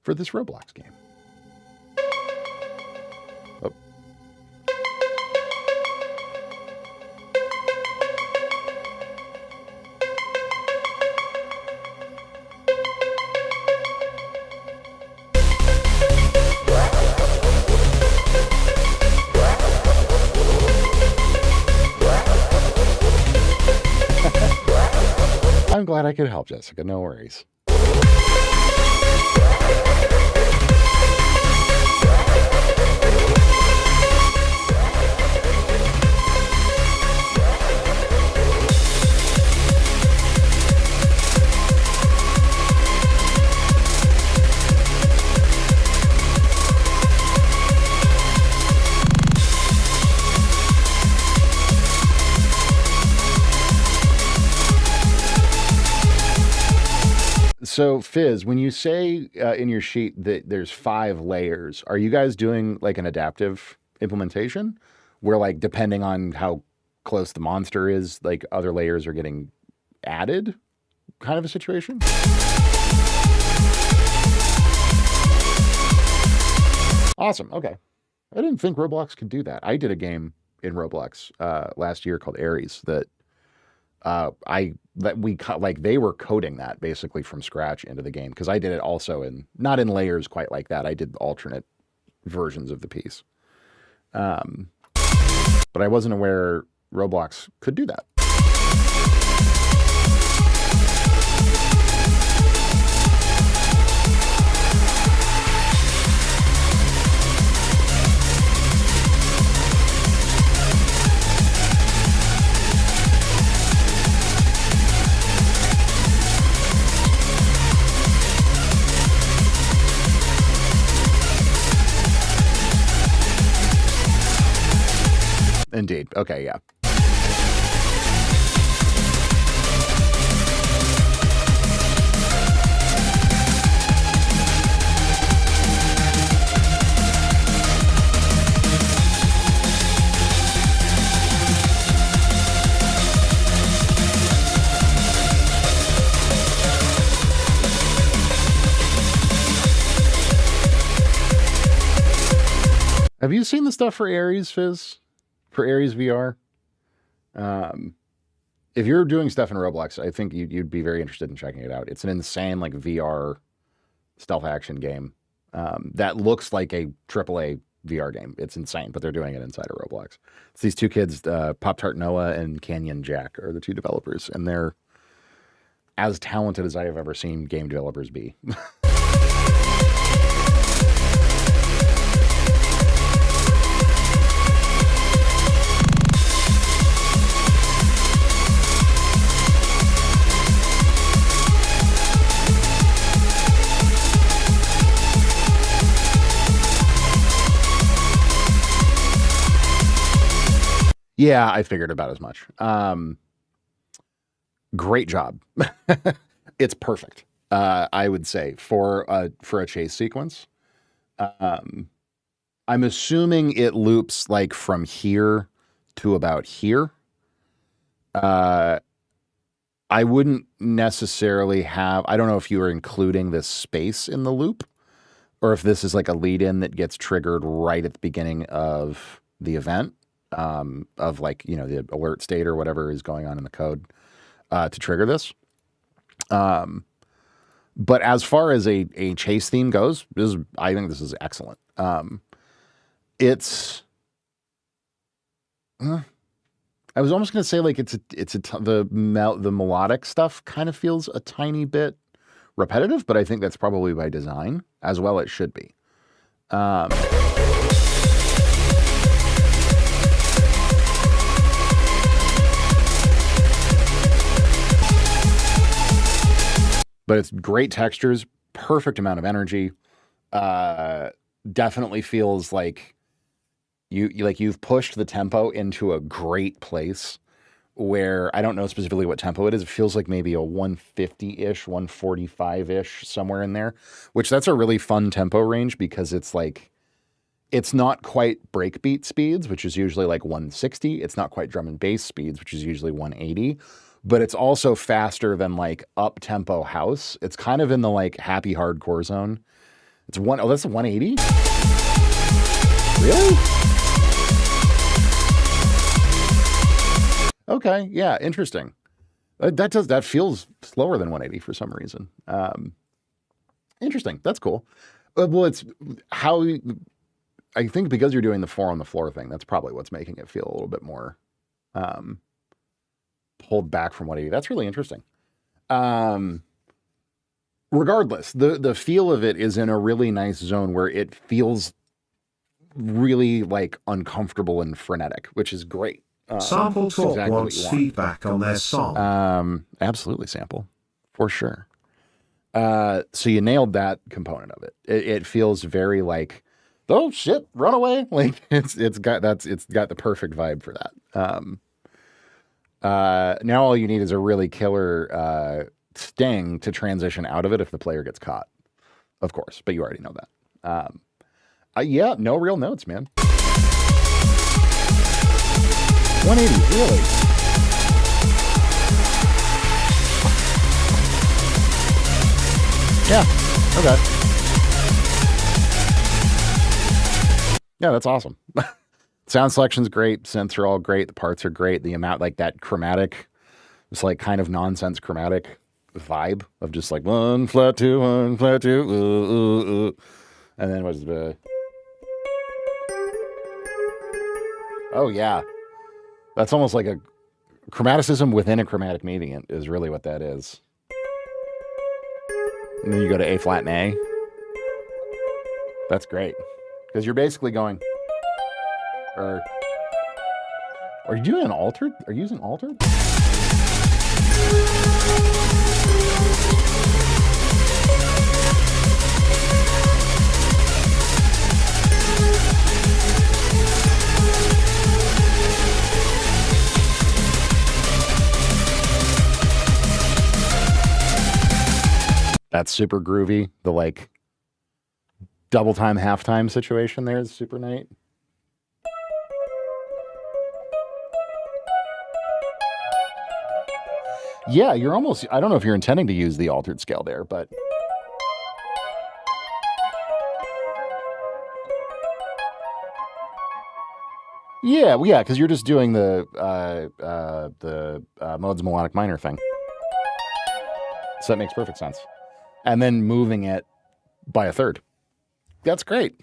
for this Roblox game. Oh. I'm glad I could help, Jessica. No worries. So, Fizz, when you say in your sheet that there's 5 layers, are you guys doing like an adaptive implementation where, like, depending on how close the monster is, like other layers are getting added kind of a situation? Awesome. Okay. I didn't think Roblox could do that. I did a game in Roblox last year called Ares that they were coding that basically from scratch into the game, because I did it also not in layers quite like that. I did alternate versions of the piece. But I wasn't aware Roblox could do that. Indeed. Okay, yeah. Have you seen the stuff for Ares, Fizz? For Ares VR? If you're doing stuff in Roblox, I think you'd be very interested in checking it out. It's an insane, like, VR stealth action game that looks like a AAA VR game. It's insane, but they're doing it inside of Roblox. It's these 2 kids, Pop-Tart Noah and Canyon Jack are the 2 developers, and they're as talented as I have ever seen game developers be. Yeah, I figured about as much. Great job. It's perfect. I would say for a chase sequence. I'm assuming it loops like from here to about here. I wouldn't necessarily I don't know if you are including this space in the loop, or if this is like a lead in that gets triggered right at the beginning of the event. Of, like, the alert state or whatever is going on in the code to trigger this. But as far as a chase theme goes, I think this is excellent. It's I was almost going to say, like, the melodic stuff kind of feels a tiny bit repetitive, but I think that's probably by design, as well it should be. but it's great textures, perfect amount of energy. Definitely feels like you've pushed the tempo into a great place where I don't know specifically what tempo it is. It feels like maybe a 150-ish, 145-ish, somewhere in there, which that's a really fun tempo range because it's like, it's not quite breakbeat speeds, which is usually like 160. It's not quite drum and bass speeds, which is usually 180, but it's also faster than like up tempo house. It's kind of in the like happy hardcore zone. Oh, that's a 180? Really? Okay, yeah, interesting. That feels slower than 180 for some reason. Interesting. That's cool. Well, it's how I think because you're doing the 4 on the floor thing, that's probably what's making it feel a little bit more pulled back from 180. That's really interesting. Regardless, the feel of it is in a really nice zone where it feels really like uncomfortable and frenetic, which is great. Sample it's Talk exactly what wants you want. feedback on their song. Absolutely, Sample, for sure. So you nailed that component of it. It feels very like, oh shit, run away! Like it's got the perfect vibe for that. Now all you need is a really killer sting to transition out of it if the player gets caught, of course. But you already know that. Yeah, no real notes, man. 180, really? Yeah, okay. Yeah, that's awesome. Sound selection's great. Synths are all great. The parts are great. The amount, like that chromatic, it's like kind of nonsense chromatic vibe of just like 1 flat 2, 1 flat 2, and then what's the... Oh, yeah. That's almost like a chromaticism within a chromatic median is really what that is. And then you go to A flat and A. That's great. Because you're basically going... Or... Are you doing an altered? Are you using altered? That's super groovy. The like double time, halftime situation there is super neat. Yeah, you're almost, I don't know if you're intending to use the altered scale there, but. Yeah, well, yeah, because you're just doing the modes melodic minor thing. So that makes perfect sense. And then moving it by a third. That's great.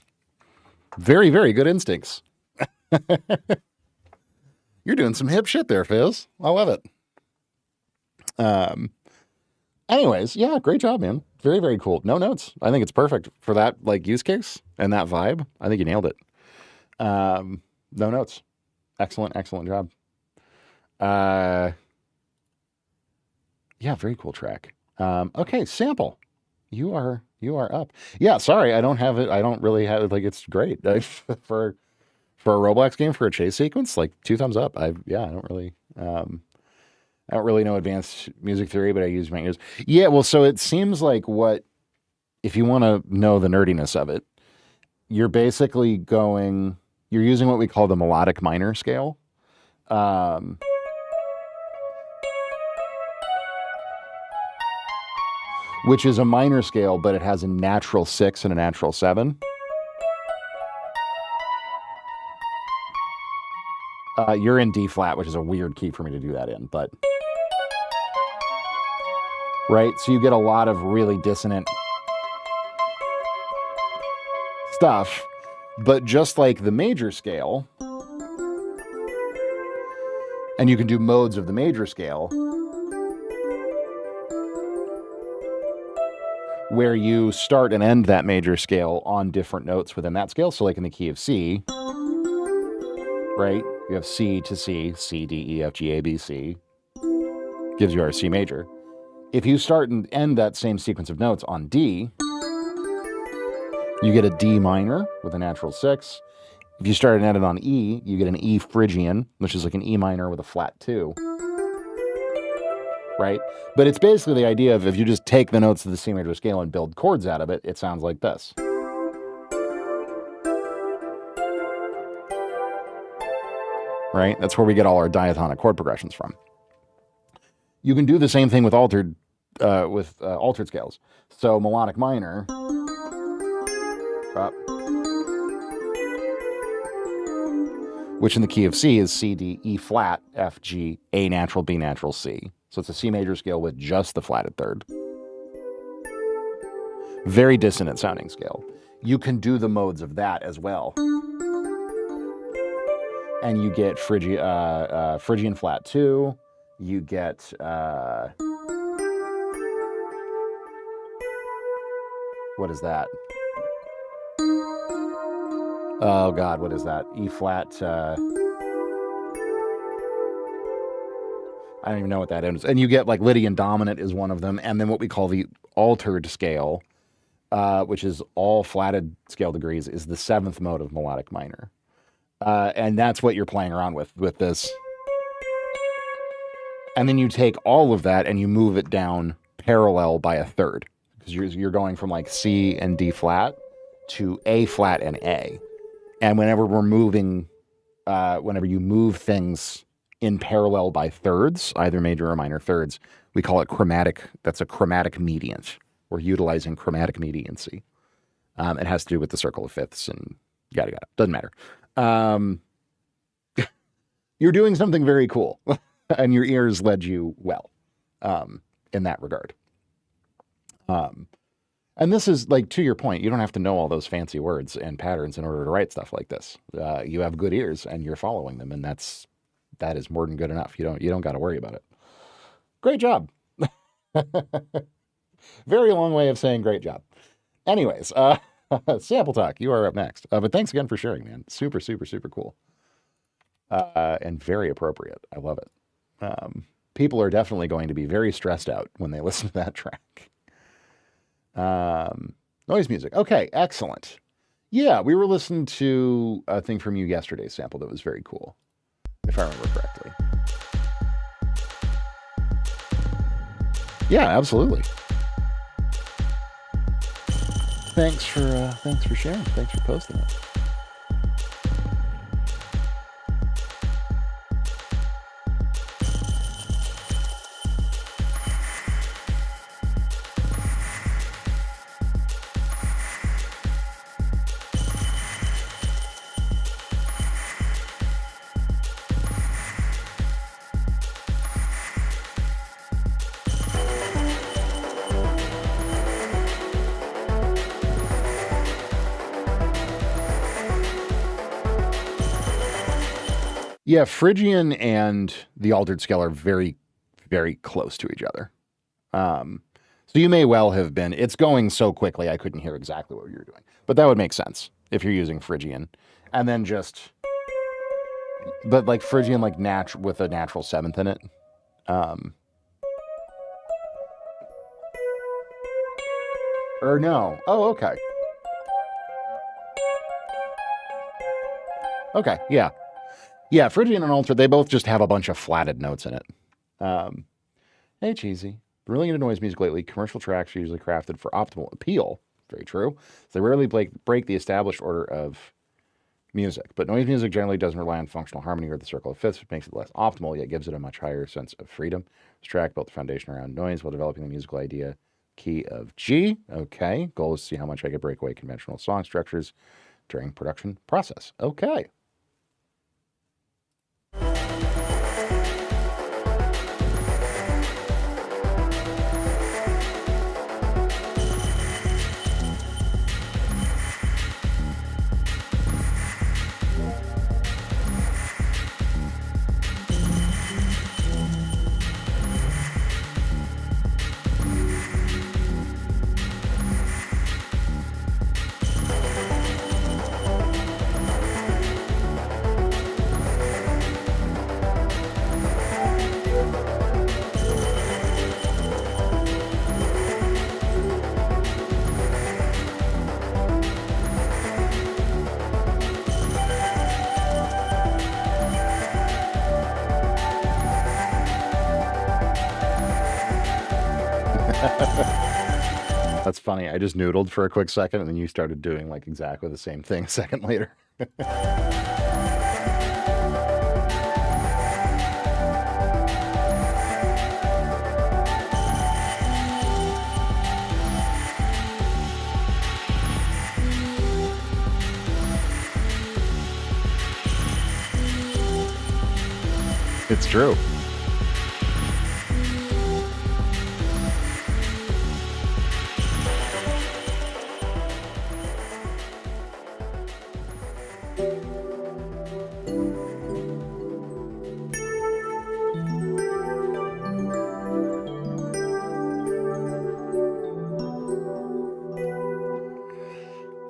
Very, very good instincts. You're doing some hip shit there, Fizz. I love it. Anyways, yeah, great job, man. Very, very cool. No notes. I think it's perfect for that like use case and that vibe. I think you nailed it. No notes. Excellent, excellent job. Yeah, very cool track. Okay, Sample. You are up. Yeah, sorry, I don't have it. I don't really have it. Like, it's great for a Roblox game for a chase sequence. Like 2 thumbs up. I don't really know advanced music theory, but I use my ears. Yeah, well, so it seems like if you want to know the nerdiness of it, you're basically you're using what we call the melodic minor scale. Which is a minor scale, but it has a natural 6 and a natural 7. You're in D flat, which is a weird key for me to do that in, but... Right? So you get a lot of really dissonant stuff, but just like the major scale, and you can do modes of the major scale, where you start and end that major scale on different notes within that scale. So like in the key of C, right? You have C to C, C, D, E, F, G, A, B, C. Gives you our C major. If you start and end that same sequence of notes on D, you get a D minor with a natural 6. If you start and end it on E, you get an E Phrygian, which is like an E minor with a flat 2. Right? But it's basically the idea of if you just take the notes of the C major scale and build chords out of it, it sounds like this. Right? That's where we get all our diatonic chord progressions from. You can do the same thing with altered scales. So melodic minor, up, which in the key of C is C, D, E flat, F, G, A natural, B natural, C. So it's a C major scale with just the flatted third. Very dissonant sounding scale. You can do the modes of that as well. And you get Phrygian flat 2. You get what is that? Oh God, what is that? E flat. I don't even know what that is. And you get like Lydian dominant is one of them, and then what we call the altered scale, which is all flatted scale degrees, is the 7th mode of melodic minor. And that's what you're playing around with this. And then you take all of that and you move it down parallel by a third. Because you're going from like C and D flat to A flat and A. And whenever we're moving, whenever you move things in parallel by thirds, either major or minor thirds, we call it chromatic. That's a chromatic mediant. We're utilizing chromatic mediancy. It has to do with the circle of fifths and yada yada. Doesn't matter. You're doing something very cool, and your ears led you well in that regard. And this is like, to your point, you don't have to know all those fancy words and patterns in order to write stuff like this. You have good ears and you're following them, and that is more than good enough. You don't got to worry about it. Great job. Very long way of saying great job. Anyways, Sample Talk, you are up next. But thanks again for sharing, man. Super, super, super cool. And very appropriate. I love it. People are definitely going to be very stressed out when they listen to that track. Noise music. Okay, excellent. Yeah, we were listening to a thing from you yesterday, Sample, that was very cool, if I remember correctly. Yeah, absolutely. Thanks for sharing. Thanks for posting it. Yeah, Phrygian and the altered scale are very, very close to each other. So you may well have been, it's going so quickly I couldn't hear exactly what you were doing. But that would make sense if you're using Phrygian. And then but like Phrygian like with a natural 7th in it. Or no. Oh, okay. Okay, yeah. Yeah, Phrygian and altered, they both just have a bunch of flatted notes in it. Hey, Cheesy. Brilliant in noise music lately. Commercial tracks are usually crafted for optimal appeal. Very true. So they rarely break the established order of music. But noise music generally doesn't rely on functional harmony or the circle of fifths, which makes it less optimal, yet gives it a much higher sense of freedom. This track built the foundation around noise while developing the musical idea key of G. Okay. Goal is to see how much I could break away conventional song structures during production process. Okay. That's funny. I just noodled for a quick second, and then you started doing like exactly the same thing a second later. It's true.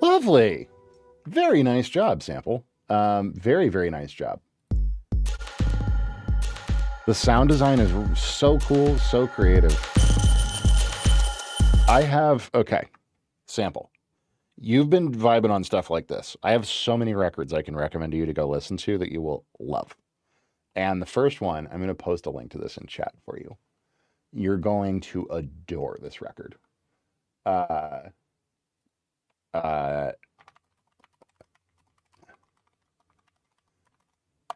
Lovely. Very nice job, Sample. Very, very nice job. The sound design is so cool, so creative. Okay, Sample. You've been vibing on stuff like this. I have so many records I can recommend to you to go listen to that you will love. And the first one, I'm going to post a link to this in chat for you. You're going to adore this record.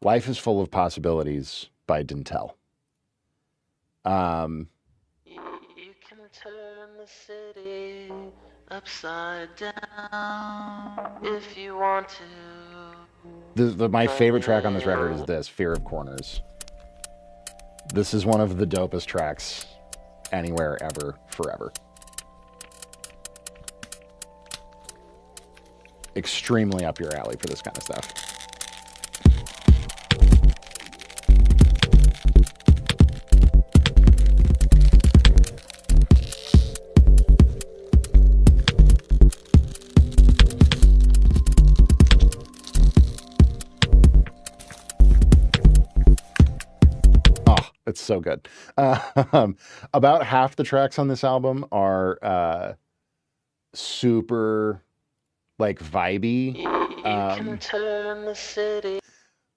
Life is Full of Possibilities by Dintel. You can turn the city upside down if you want to. My favorite track on this record is this, Fear of Corners. This is one of the dopest tracks anywhere, ever, forever. Extremely up your alley for this kind of stuff. It's so good. About half the tracks on this album are super like vibey. You can turn the city.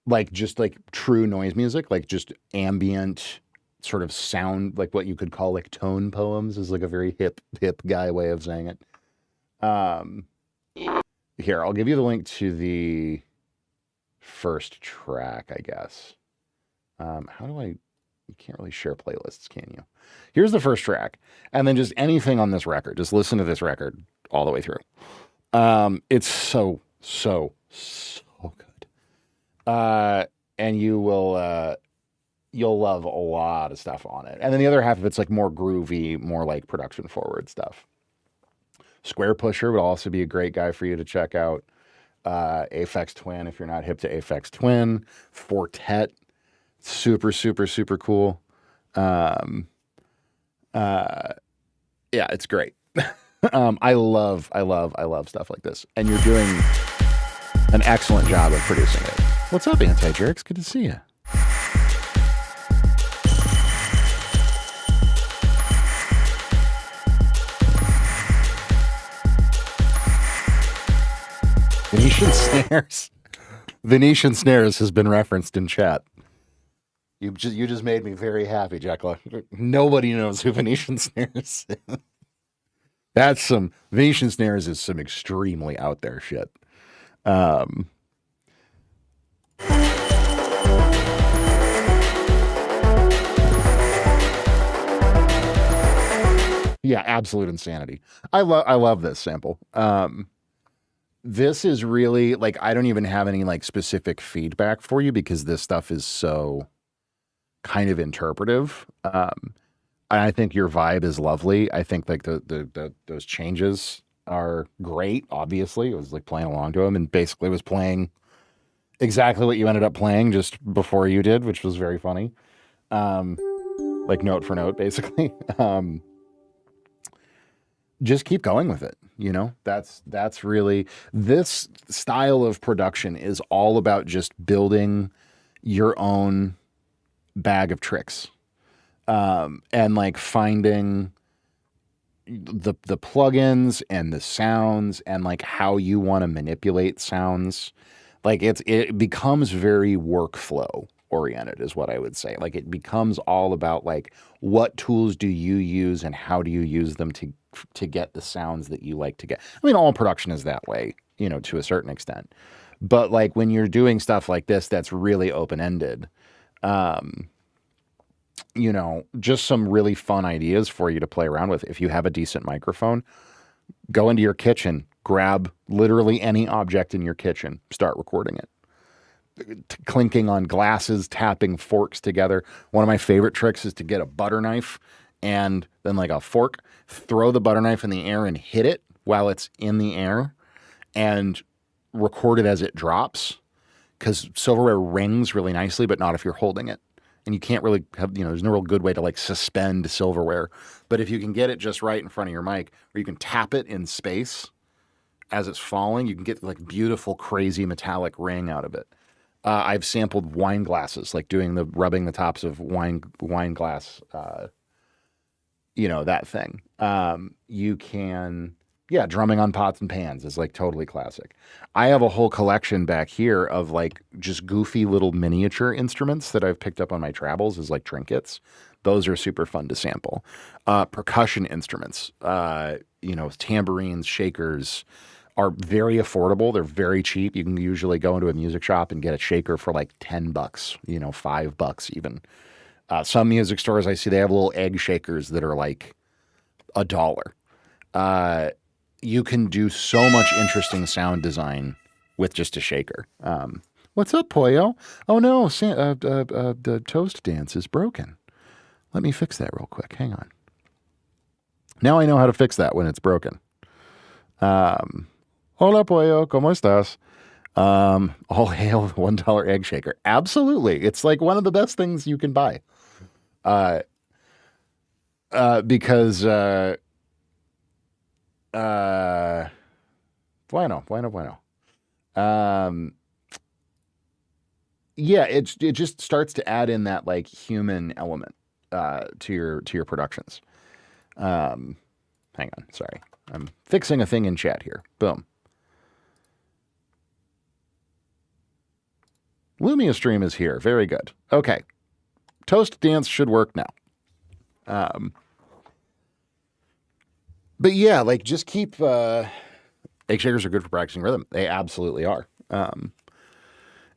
Like just like true noise music, like just ambient sort of sound, like what you could call like tone poems is like a very hip guy way of saying it. Here, I'll give you the link to the first track, I guess. You can't really share playlists, can you? Here's the first track. And then just anything on this record. Just listen to this record all the way through. It's so good. And you'll love a lot of stuff on it. And then the other half of it's like more groovy, more like production forward stuff. Square Pusher would also be a great guy for you to check out. Aphex Twin, if you're not hip to Aphex Twin. Fortet. Super cool. Yeah, it's great. I love stuff like this. And you're doing an excellent job of producing it. What's up, Anti-Jerks? Good to see you. Venetian Snares has been referenced in chat. You just made me very happy, Jekyll. Nobody knows who Venetian Snares is. Venetian Snares is some extremely out there shit. Yeah, absolute insanity. I love this sample. This is really like, I don't even have any like specific feedback for you because this stuff is so kind of interpretive. I think your vibe is lovely. I think like those changes are great. Obviously, it was like playing along to them and basically was playing exactly what you ended up playing just before you did, which was very funny. Like note for note, basically. Just keep going with it. You know, that's really, this style of production is all about just building your own bag of tricks. And like finding the plugins and the sounds and like how you want to manipulate sounds. Like it becomes very workflow oriented is what I would say. Like it becomes all about like what tools do you use and how do you use them to get the sounds that you like to get. I mean, all production is that way, you know, to a certain extent. But like when you're doing stuff like this, that's really open-ended. You know, just some really fun ideas for you to play around with. If you have a decent microphone, go into your kitchen, grab literally any object in your kitchen, start recording it. Clinking on glasses, tapping forks together. One of my favorite tricks is to get a butter knife and then like a fork, throw the butter knife in the air and hit it while it's in the air and record it as it drops, because silverware rings really nicely, but not if you're holding it. And you can't really have, you know, there's no real good way to like suspend silverware. But if you can get it just right in front of your mic, or you can tap it in space as it's falling, you can get like beautiful, crazy metallic ring out of it. I've sampled wine glasses, like rubbing the tops of wine glass, you know, that thing. You can, yeah, drumming on pots and pans is like totally classic. I have a whole collection back here of like just goofy little miniature instruments that I've picked up on my travels as like trinkets. Those are super fun to sample. Percussion instruments, you know, tambourines, shakers, are very affordable. They're very cheap. You can usually go into a music shop and get a shaker for like $10, you know, $5 even. Some music stores I see, they have little egg shakers that are like $1. You can do so much interesting sound design with just a shaker. What's up, Pollo? Oh no, the toast dance is broken. Let me fix that real quick. Hang on. Now I know how to fix that when it's broken. Hola, Pollo. ¿Cómo estás? All hail the $1 egg shaker. Absolutely. It's like one of the best things you can buy. Because, bueno. Yeah, it just starts to add in that like human element, to your productions. Hang on. Sorry. I'm fixing a thing in chat here. Boom. Lumia Stream is here. Very good. Okay. Toast dance should work now. But yeah, like just keep, egg shakers are good for practicing rhythm. They absolutely are.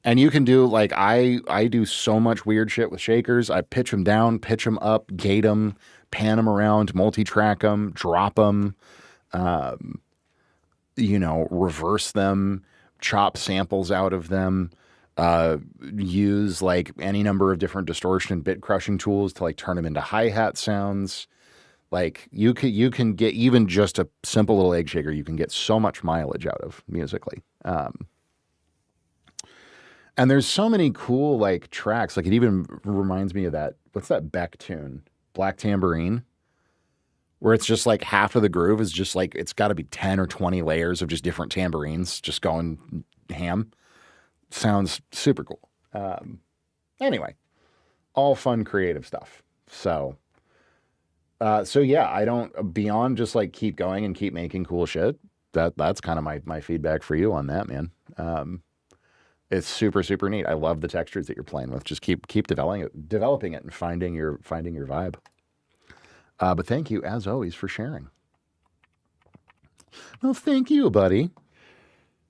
And you can do like, I do so much weird shit with shakers. I pitch them down, pitch them up, gate them, pan them around, multi-track them, drop them, you know, reverse them, chop samples out of them. Use like any number of different distortion and bit crushing tools to like turn them into hi-hat sounds. Like you can get even just a simple little egg shaker, you can get so much mileage out of musically. And there's so many cool like tracks. Like it even reminds me of that. What's that Beck tune? Black Tambourine, where it's just like half of the groove is just like, it's got to be 10 or 20 layers of just different tambourines just going ham. Sounds super cool. Anyway, all fun, creative stuff. So yeah, I don't, beyond just like keep going and keep making cool shit. That's kind of my feedback for you on that, man. It's super, super neat. I love the textures that you're playing with. Just keep developing it and finding your vibe. But thank you as always for sharing. Well, thank you, buddy.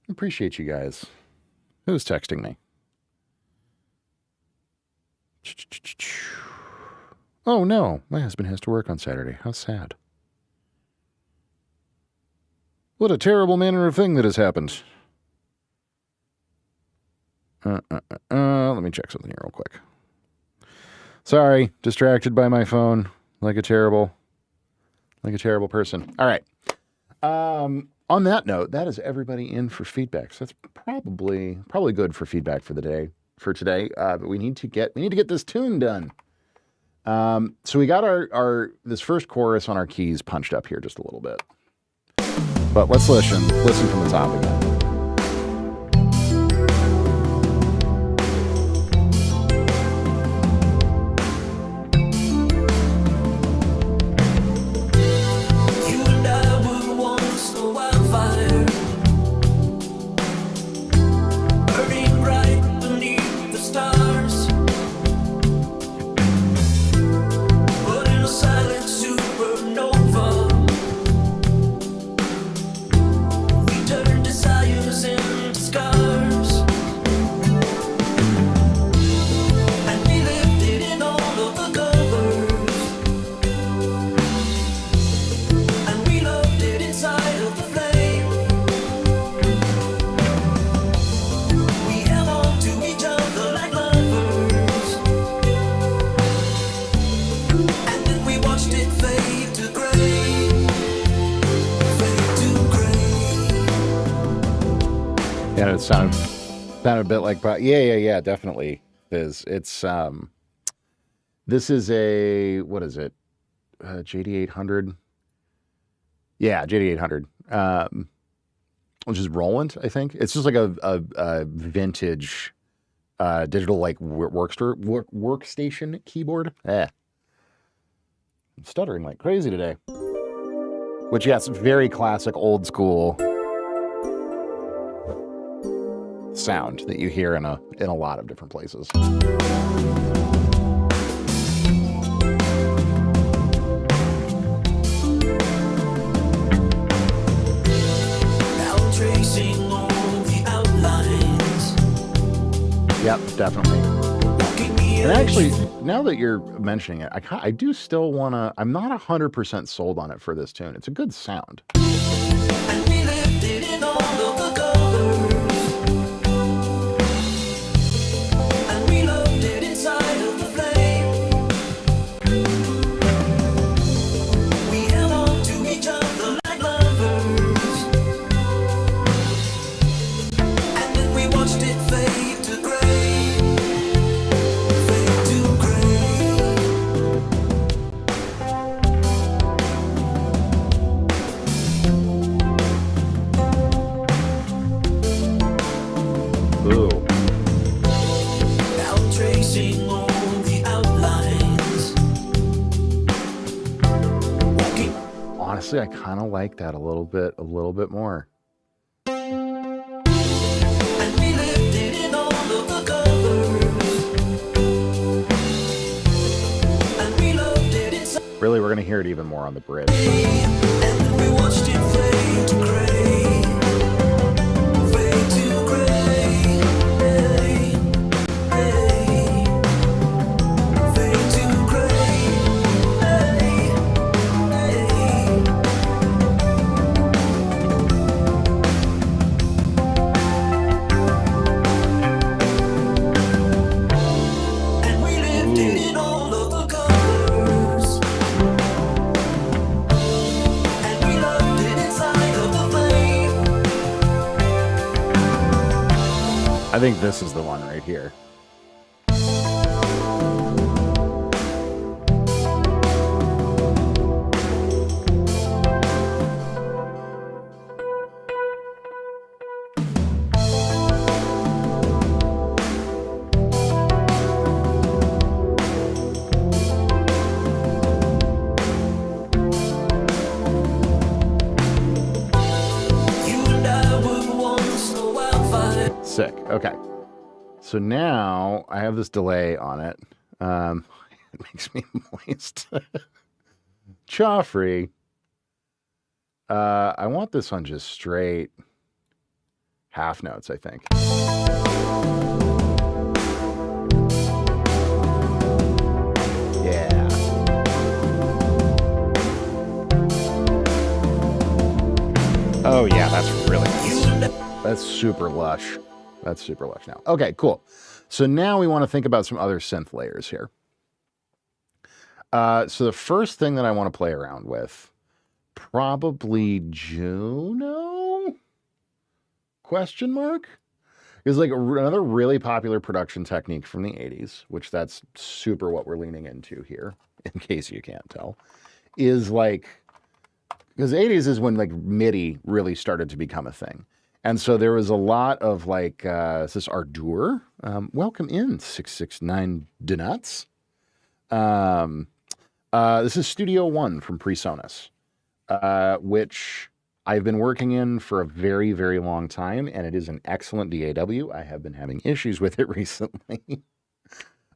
Appreciate you guys. Who's texting me? Oh no, my husband has to work on Saturday. How sad. What a terrible manner of thing that has happened. Let me check something here real quick. Sorry, distracted by my phone like a terrible person. All right. On that note, that is everybody in for feedback. So that's probably good for feedback for today. But we need to get this tune done. So we got our this first chorus on our keys punched up here just a little bit. But let's listen from the top again. You and I were once a wildfire, burning bright beneath the stars. Yeah, it sounded a bit like, yeah, definitely. It's this is a, what is it? JD800. Yeah, JD800. Which is Roland, I think. It's just like a vintage digital like workstation keyboard. I'm stuttering like crazy today. Which, yes, very classic old school sound that you hear in a lot of different places. Now tracing all the outlines. Yep, definitely. Walking the And edge. actually, now that you're mentioning it, I do still want to. I'm not 100% sold on it for this tune. It's a good sound. And we left it in all of the covers. And we loved it inside of the flame. We held on to each other like lovers. And then we watched it fade to gray. Fade to gray. Ooh. Now tracing all the outlines. Walking. Honestly, I kind of like that a little bit more. And we lived it in all of the covers. And we loved it inside. Really, we're gonna hear it even more on the bridge. And then we watched it fade to gray. Fade to gray. Fade to gray. And we lived it in all of the colors. And we loved it inside of the flame. I think this is the one right here. You and I were once a wildfire. Sick. Okay. So now I have this delay on it. It makes me moist. Joffrey. I want this on just straight half notes, I think. Yeah. Oh yeah, that's really nice. That's super lush. That's super lush now. Okay, cool. So now we want to think about some other synth layers here. So the first thing that I want to play around with, probably Juno? Question mark? Is like another really popular production technique from the 80s, which that's super what we're leaning into here, in case you can't tell, is like, because 80s is when like MIDI really started to become a thing. And so there was a lot of like, this is Ardour. Welcome in, 669 Donuts. This is Studio One from PreSonus, which I've been working in for a very, very long time, and it is an excellent DAW. I have been having issues with it recently.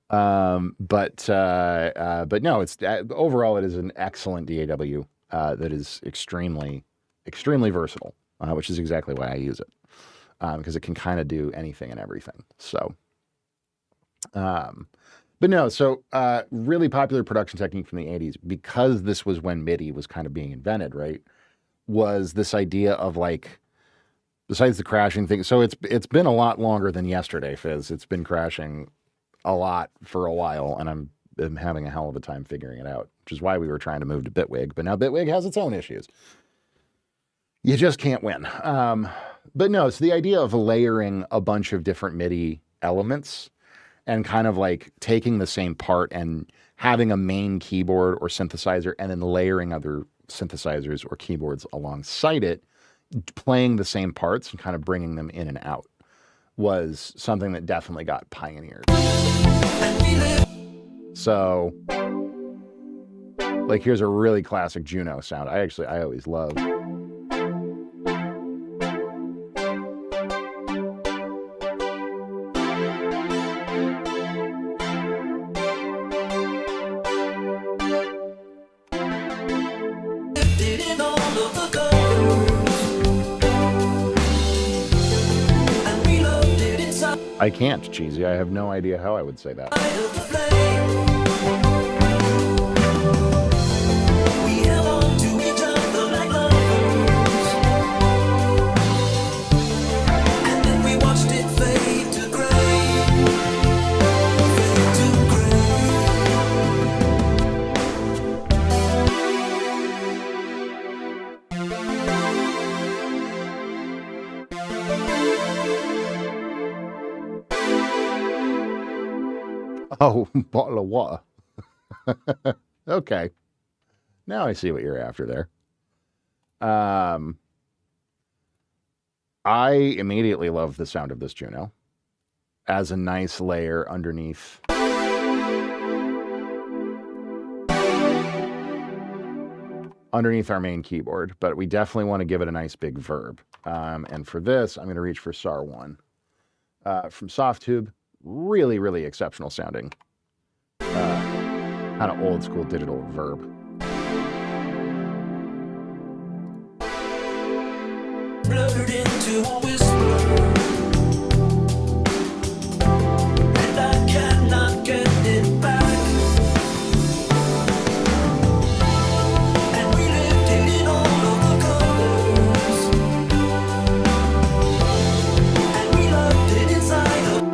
But no, it's overall, it is an excellent DAW that is extremely, extremely versatile. Which is exactly why I use it, because it can kind of do anything and everything. So, but no, so really popular production technique from the 80s, because this was when MIDI was kind of being invented, right? Was this idea of like, besides the crashing thing. So it's been a lot longer than yesterday, Fizz. It's been crashing a lot for a while, and I'm having a hell of a time figuring it out, which is why we were trying to move to Bitwig, but now Bitwig has its own issues. You just can't win. But no, it's the idea of layering a bunch of different MIDI elements and kind of like taking the same part and having a main keyboard or synthesizer and then layering other synthesizers or keyboards alongside it, playing the same parts and kind of bringing them in and out was something that definitely got pioneered. So, like, here's a really classic Juno sound. I always love. I can't, Cheesy. I have no idea how I would say that. Oh, bottle of water. Okay. Now I see what you're after there. I immediately love the sound of this Juno as a nice layer underneath. Underneath our main keyboard, but we definitely want to give it a nice big verb. And for this, I'm going to reach for SAR 1. From Softtube, really, really exceptional sounding. Kind of old school digital verb. Blurred into a whisper, and I cannot get it back. And we lived in all of the colors, and we loved it inside of.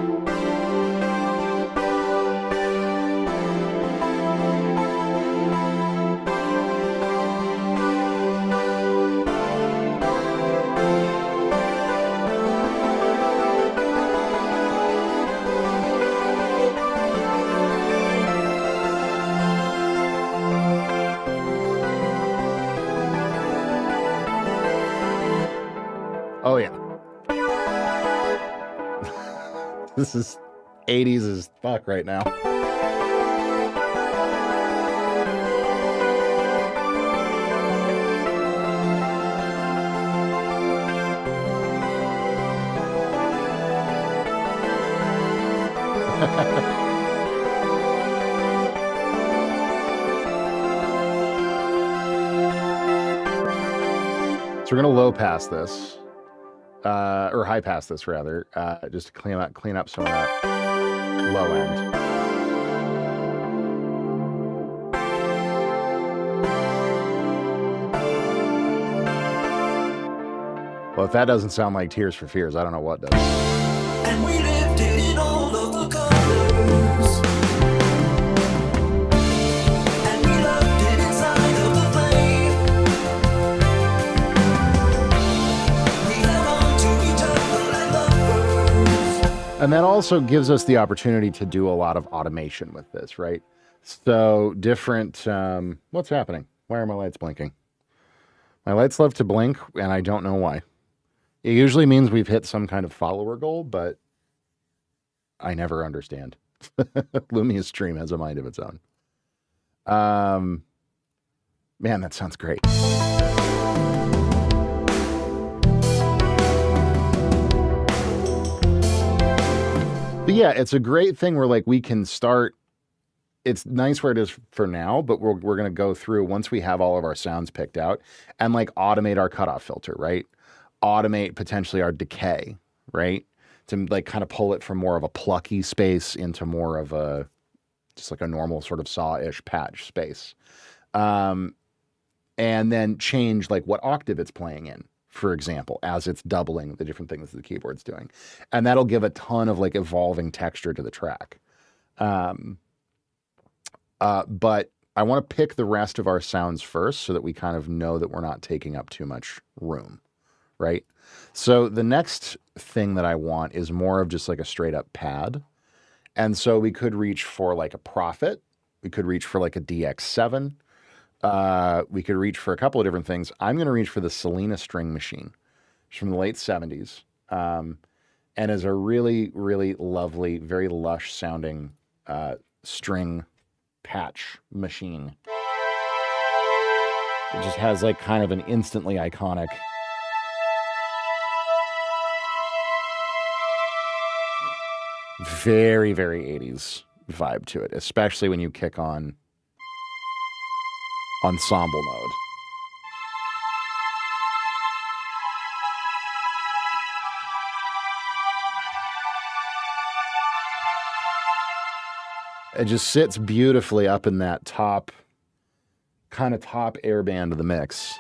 Oh, yeah. This is 80s as fuck right now. So we're going to low pass this. Or high pass this rather, just to clean up some of that low end. Well, if that doesn't sound like Tears for Fears, I don't know what does. And we lived in all of the colors, and we loved it inside of the flame. We held on to each other like lovers. And that also gives us the opportunity to do a lot of automation with this, right? So different, what's happening? Why are my lights blinking? My lights love to blink, and I don't know why. It usually means we've hit some kind of follower goal, but I never understand. Lumia's stream has a mind of its own. Man, that sounds great. But yeah, it's a great thing where like we can start. It's nice where it is for now, but we're going to go through once we have all of our sounds picked out and like automate our cutoff filter, right? Automate potentially our decay, right? To like kind of pull it from more of a plucky space into more of a just like a normal sort of saw-ish patch space. And then change like what octave it's playing in, for example, as it's doubling the different things that the keyboard's doing. And that'll give a ton of like evolving texture to the track. But I want to pick the rest of our sounds first so that we kind of know that we're not taking up too much room, right? So the next thing that I want is more of just like a straight up pad. And so we could reach for like a Prophet. We could reach for like a DX7. We could reach for a couple of different things. I'm going to reach for the Selena string machine. It's from the late 70s. And is a really, really lovely, very lush sounding string patch machine. It just has like kind of an instantly iconic very, very 80s vibe to it, especially when you kick on ensemble mode. It just sits beautifully up in that top air band of the mix.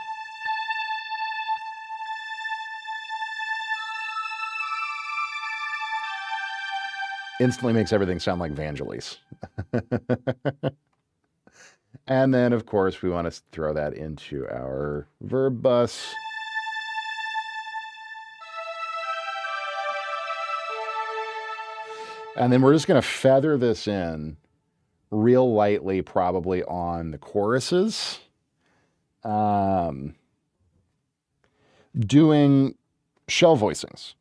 Instantly makes everything sound like Vangelis. And then, of course, we want to throw that into our verb bus. And then we're just going to feather this in real lightly, probably on the choruses. Doing shell voicings.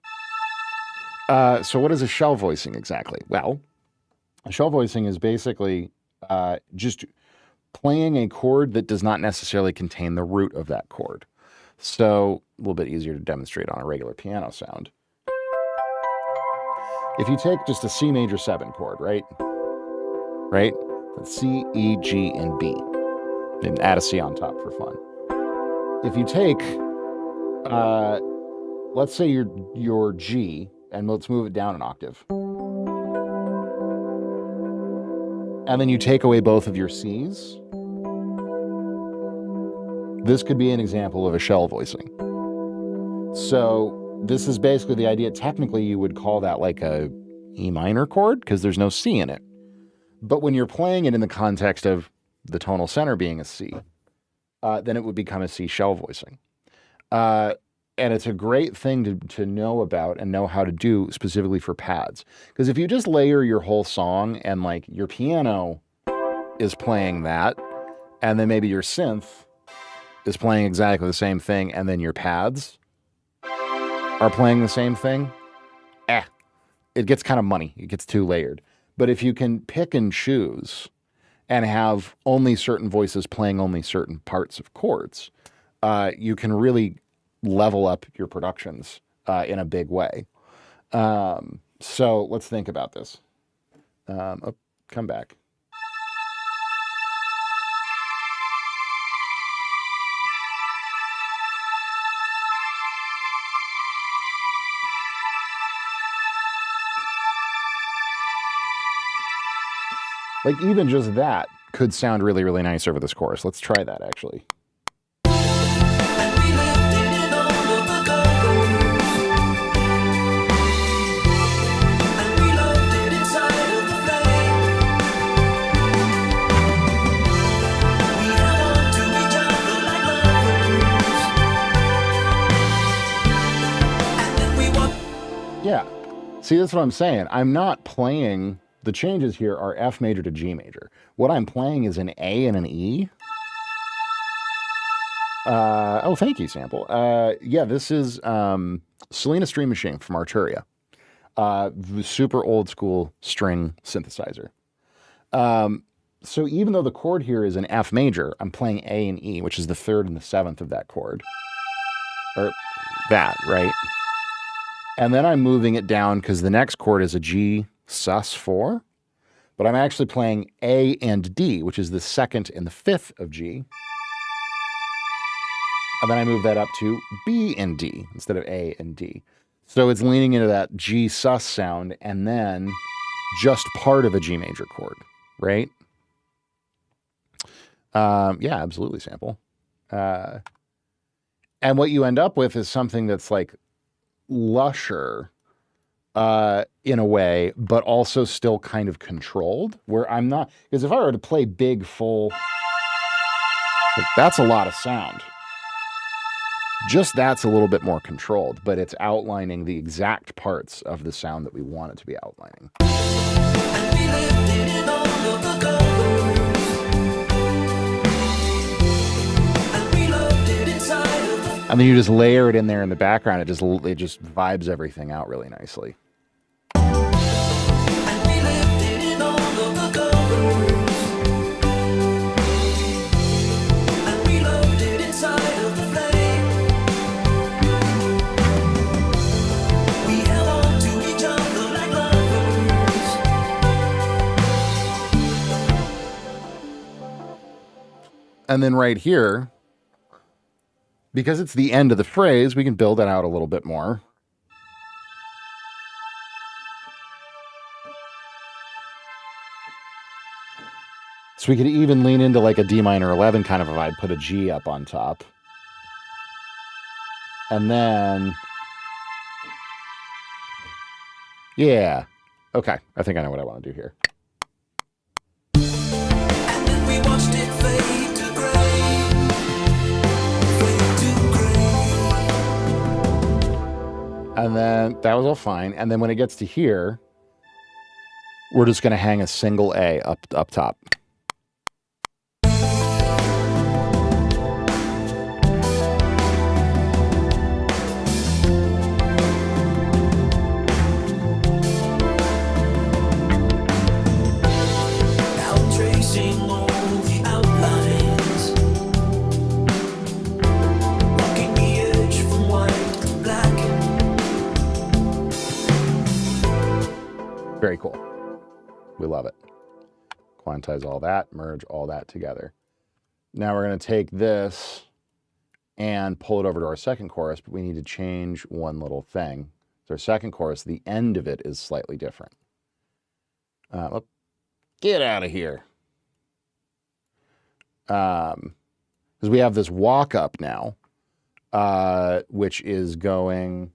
So what is a shell voicing exactly? Well, a shell voicing is basically just playing a chord that does not necessarily contain the root of that chord. So a little bit easier to demonstrate on a regular piano sound. If you take just a C major 7 chord, right? That's C, E, G, and B. And add a C on top for fun. If you take, let's say your G, and let's move it down an octave. And then you take away both of your C's. This could be an example of a shell voicing. So this is basically the idea. Technically, you would call that like a E minor chord because there's no C in it. But when you're playing it in the context of the tonal center being a C, then it would become a C shell voicing. And it's a great thing to know about and know how to do specifically for pads. Because if you just layer your whole song and like your piano is playing that, and then maybe your synth is playing exactly the same thing, and then your pads are playing the same thing, it gets kind of money. It gets too layered. But if you can pick and choose and have only certain voices playing only certain parts of chords, you can really level up your productions in a big way. So let's think about this. Come back. Like even just that could sound really, really nice over this chorus. Let's try that actually. And we lived in all of the goggles. And we loved it inside of the flame. We held on to each other like lovers. And then we walked. Yeah. See, that's what I'm saying. I'm not playing. The changes here are F major to G major. What I'm playing is an A and an E. Oh, thank you, Sample. Yeah, this is Selena String Machine from Arturia. Super old school string synthesizer. So even though the chord here is an F major, I'm playing A and E, which is the 3rd and the 7th of that chord. Or that, right? And then I'm moving it down because the next chord is a G sus4, but I'm actually playing A and D, which is the 2nd and the 5th of G. And then I move that up to B and D instead of A and D. So it's leaning into that G sus sound and then just part of a G major chord, right? Yeah, absolutely, Sample. And what you end up with is something that's like lusher in a way, but also still kind of controlled, where I'm not, because if I were to play big, full, that's a lot of sound. Just that's a little bit more controlled, but it's outlining the exact parts of the sound that we want it to be outlining. And we lived it in all of the colors. And we loved it inside of the And then you just layer it in there in the background. It just vibes everything out really nicely. and we lived it in all of the colors. And we loved it inside of the flame. We held on to each other like lovers. And then right here, because it's the end of the phrase, we can build it out a little bit more. So we could even lean into like a D minor 11 kind of a vibe, put a G up on top. And then, yeah. Okay, I think I know what I want to do here. And then we watched it fade to gray. Fade to gray. And then that was all fine. And then when it gets to here, we're just going to hang a single A up top. Now tracing all the outlines. Walking the edge from white to black. Very cool. We love it. Quantize all that, merge all that together. Now we're going to take this and pull it over to our second chorus, but we need to change one little thing. So our second chorus, the end of it is slightly different. Get out of here. Because we have this walk up now, which is going...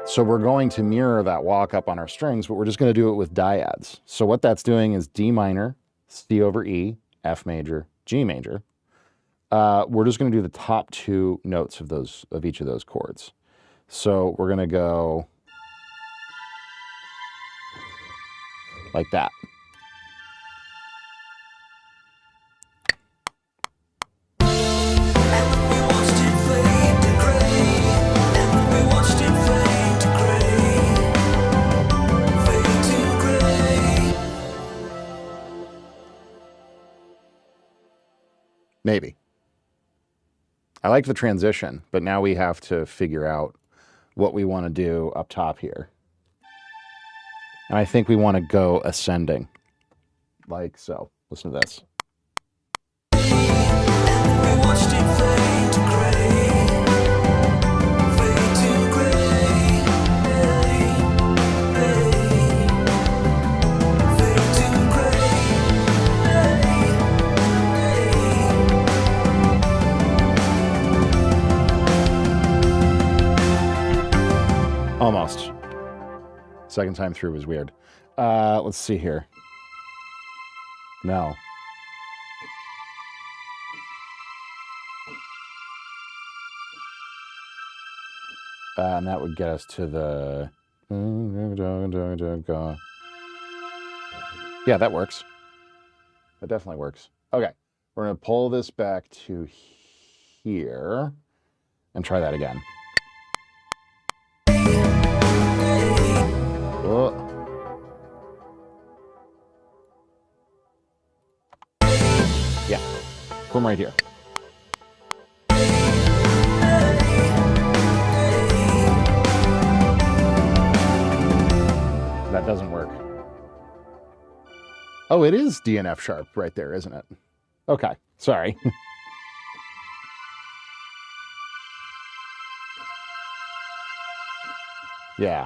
So we're going to mirror that walk up on our strings, but we're just going to do it with dyads. So what that's doing is D minor, C over E, F major, G major. We're just going to do the top two notes of each of those chords. So we're going to go like that. We watched it fade to gray. And we watched it fade to gray. Fade to gray. Maybe. I like the transition, but now we have to figure out what we want to do up top here. And I think we want to go ascending, like so. Listen to this. We watched it fade to gray. Fade to gray. Fade to gray. Almost. Second time through was weird. Let's see here. No. And that would get us to the... Yeah, that works. That definitely works. Okay. We're going to pull this back to here and try that again. Oh. Yeah. From right here. That doesn't work. Oh, it is D and F sharp right there, isn't it? Okay, sorry. Yeah.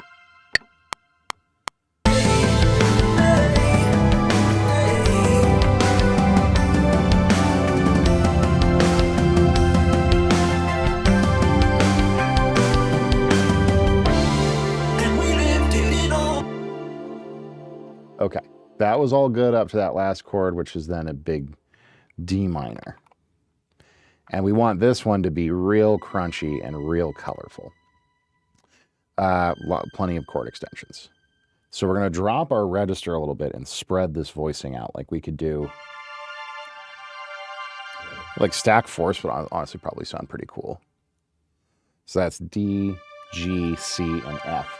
And we lived it in all. Okay. That was all good up to that last chord, which is then a big D minor. And we want this one to be real crunchy and real colorful. Plenty of chord extensions. So we're going to drop our register a little bit and spread this voicing out like we could do. Like Stack Force would honestly probably sound pretty cool. So that's D, G, C, and F.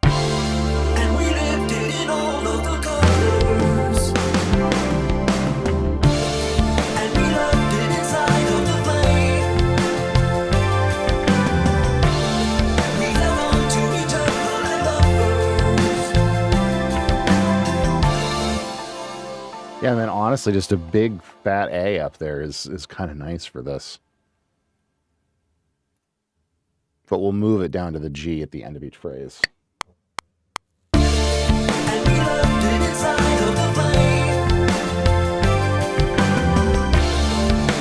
And we lived it in all of the colors. And we loved it inside of the flame. We held on to each other like lovers. Yeah, and then honestly, just a big fat A up there is kind of nice for this. But we'll move it down to the G at the end of each phrase. And we loved it inside of the flame.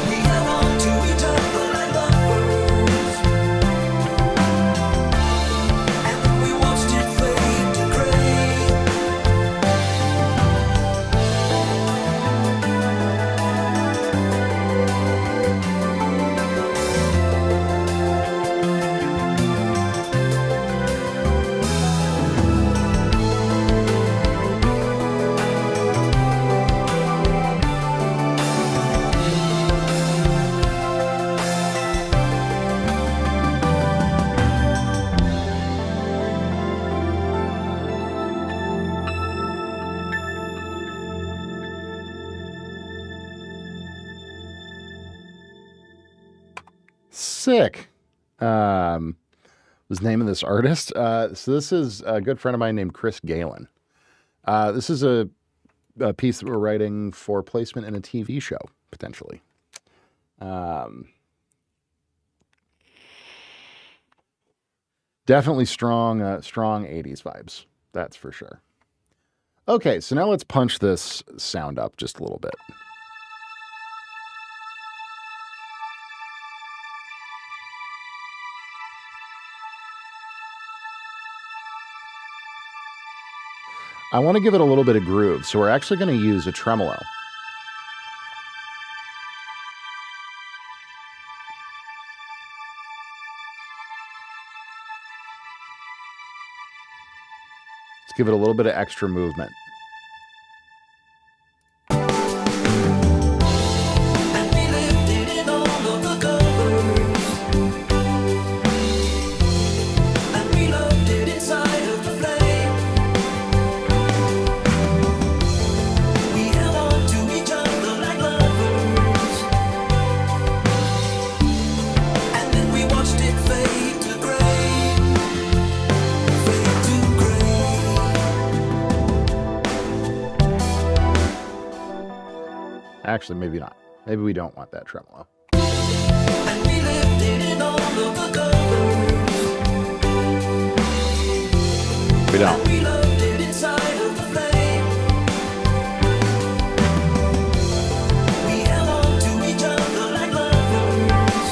We held on to each other like lovers. And then we watched it fade to gray. Sick. Was the name of this artist. So this is a good friend of mine named Chris Galen. This is a piece that we're writing for placement in a TV show, potentially. Definitely strong 80s vibes. That's for sure. Okay, so now let's punch this sound up just a little bit. I want to give it a little bit of groove, so we're actually going to use a tremolo. Let's give it a little bit of extra movement. And we lived it in all of the colors. And we loved it inside of the flame. We held on to each other like lovers. And then we watched it fade to gray. Fade to gray. Actually, maybe not. Maybe we don't want that tremolo. And we lived it in all of the colors. We don't. We loved it inside of the flame. We held on to each other like lovers.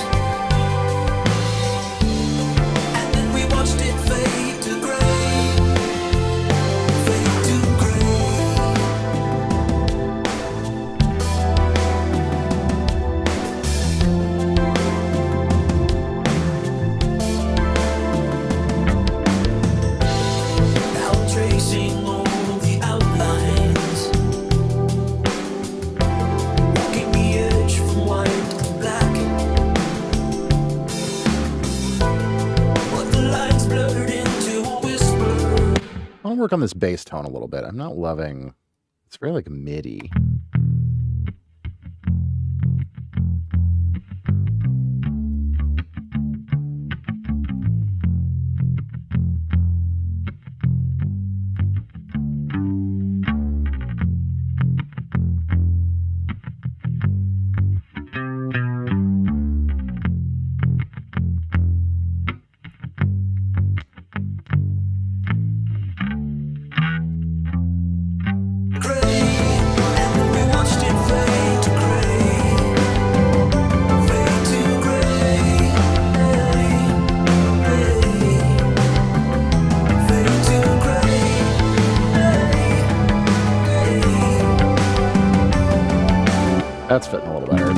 And then we watched it fade to gray. Fade to gray. Out tracing all the outlines, walking the edge from white to black. But the lines blurred into a whisper. I want to work on this bass tone a little bit. I'm not loving. It's very like MIDI. Gray, and then we That's fitting a little better.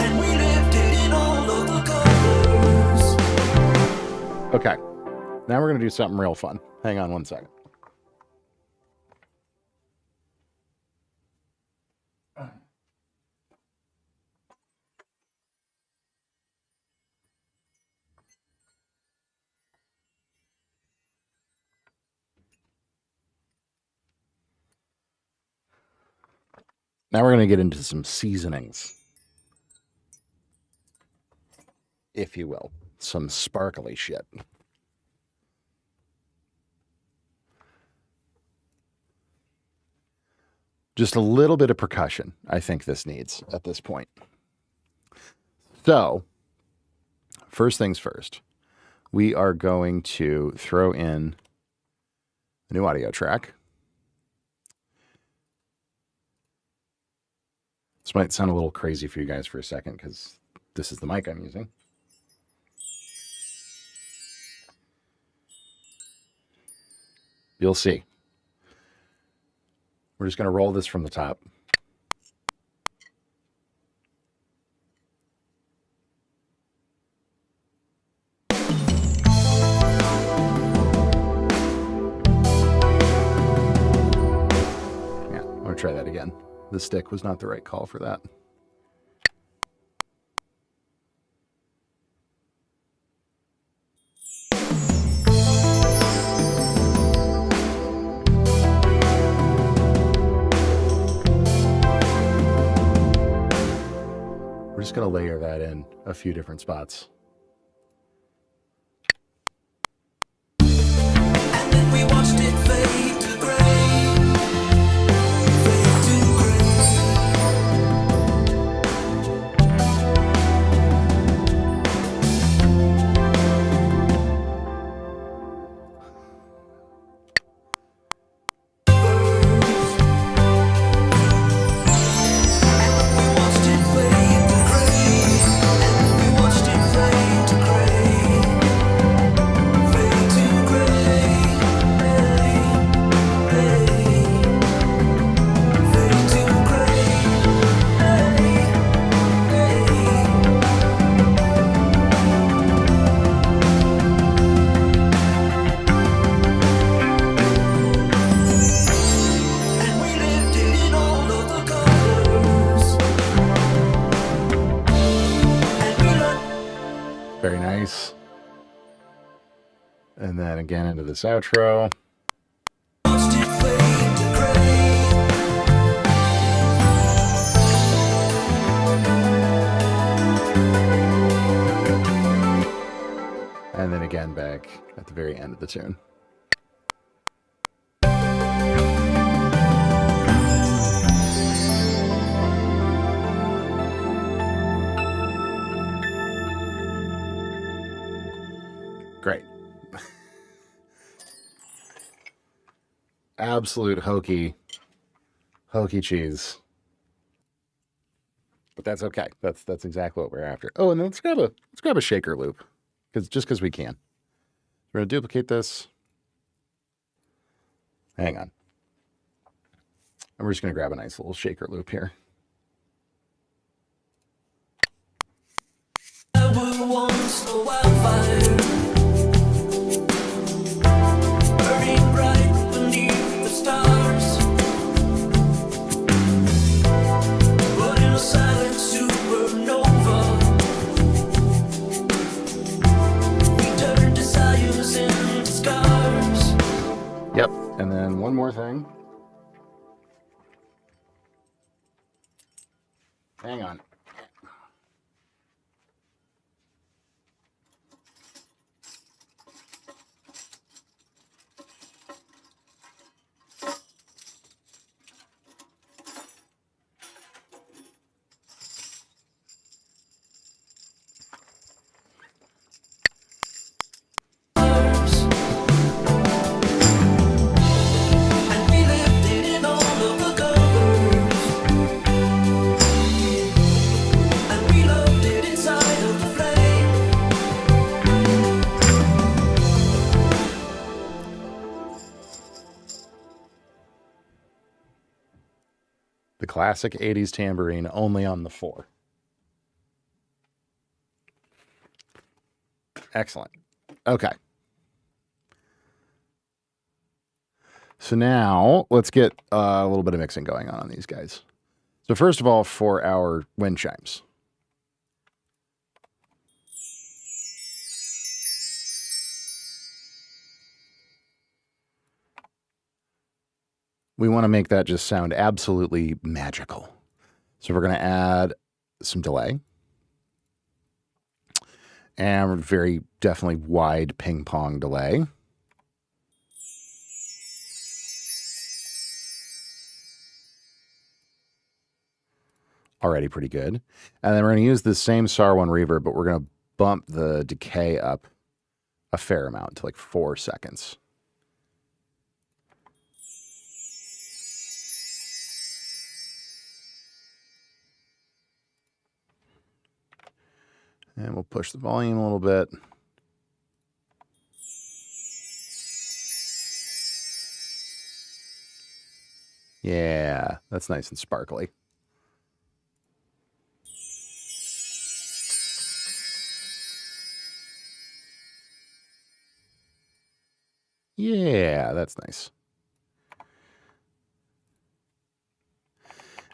And we lived it in all of the colors. Okay. Now we're going to do something real fun. Hang on one second. Now we're going to get into some seasonings, if you will. Some sparkly shit. Just a little bit of percussion, I think this needs at this point. So, first things first, we are going to throw in a new audio track. This might sound a little crazy for you guys for a second because this is the mic I'm using. You'll see. We're just going to roll this from the top. Yeah, I'm going to try that again. The stick was not the right call for that. We're just going to layer that in a few different spots. And then we watched it fade to gray. Fade to gray. Very nice. And then again into this outro. And then again back at the very end of the tune. Great. Absolute hokey cheese. But that's okay. That's exactly what we're after. Oh, and then let's grab a shaker loop. Because we can. We're gonna duplicate this. Hang on. And we're just gonna grab a nice little shaker loop here. Yep, and then one more thing. Hang on. classic 80s tambourine, only on the 4. Excellent. Okay. So now let's get a little bit of mixing going on these guys. So first of all, for our wind chimes. We want to make that just sound absolutely magical. So we're going to add some delay. And very definitely wide ping pong delay. Already pretty good. And then we're going to use the same SAR1 reverb, but we're going to bump the decay up a fair amount to like 4 seconds. And we'll push the volume a little bit. Yeah, that's nice and sparkly. Yeah, that's nice.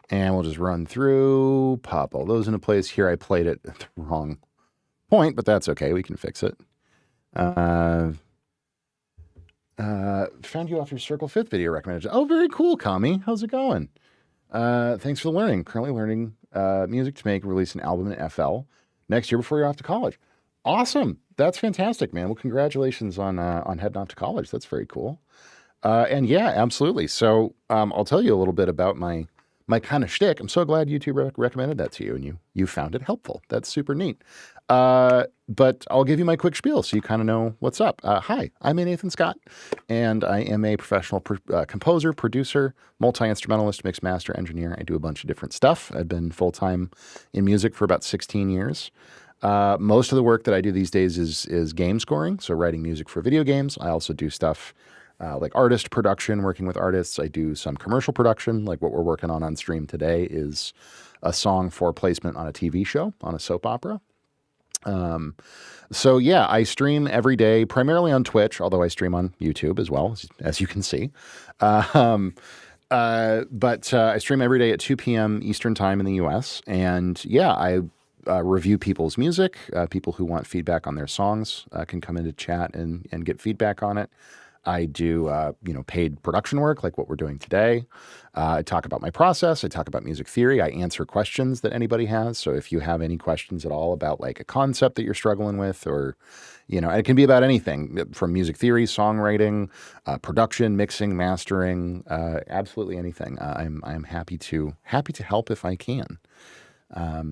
And we'll just run through, pop all those into place. Here I played it at the wrong point, but that's okay. We can fix it. Found you off your Circle Fifth video recommendation. Oh, very cool, Kami. How's it going? Thanks for learning. Currently learning music to make, release an album in FL next year before you're off to college. Awesome. That's fantastic, man. Well, congratulations on heading off to college. That's very cool. And yeah, absolutely. So I'll tell you a little bit about my kind of shtick. I'm so glad YouTube recommended that to you and you found it helpful. That's super neat. But I'll give you my quick spiel so you kind of know what's up. Hi, I'm Nathan Scott, and I am a professional composer, producer, multi-instrumentalist, mix master, engineer. I do a bunch of different stuff. I've been full-time in music for about 16 years. Most of the work that I do these days is game scoring, so writing music for video games. I also do stuff like artist production, working with artists. I do some commercial production, like what we're working on stream today is a song for placement on a TV show, on a soap opera. So yeah, I stream every day, primarily on Twitch, although I stream on YouTube as well, as you can see. But I stream every day at 2 p.m. Eastern time in the US. And yeah, I review people's music. People who want feedback on their songs can come into chat and get feedback on it. I do, paid production work like what we're doing today. I talk about my process. I talk about music theory. I answer questions that anybody has. So if you have any questions at all about like a concept that you're struggling with, or, it can be about anything from music theory, songwriting, production, mixing, mastering, absolutely anything. I'm happy to help if I can.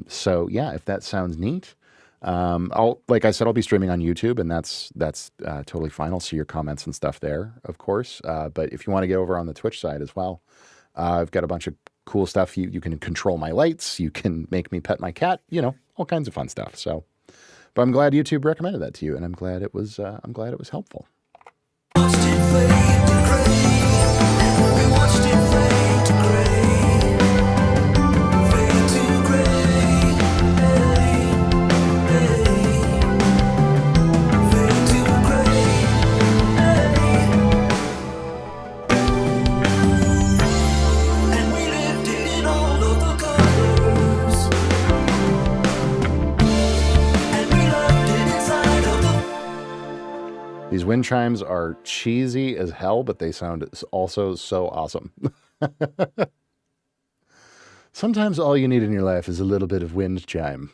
So yeah, if that sounds neat. Like I said, I'll be streaming on YouTube, and that's totally fine. I'll see your comments and stuff there, of course. But if you want to get over on the Twitch side as well, I've got a bunch of cool stuff. You can control my lights. You can make me pet my cat. All kinds of fun stuff. So, but I'm glad YouTube recommended that to you, and I'm glad it was helpful. Watched it fade to gray, and we watched it fade to gray, fade to gray, fade to gray, and we lived it in all of the colors, and we loved it inside of the. These wind chimes are cheesy as hell, but they sound also so awesome. Sometimes all you need in your life is a little bit of wind chime.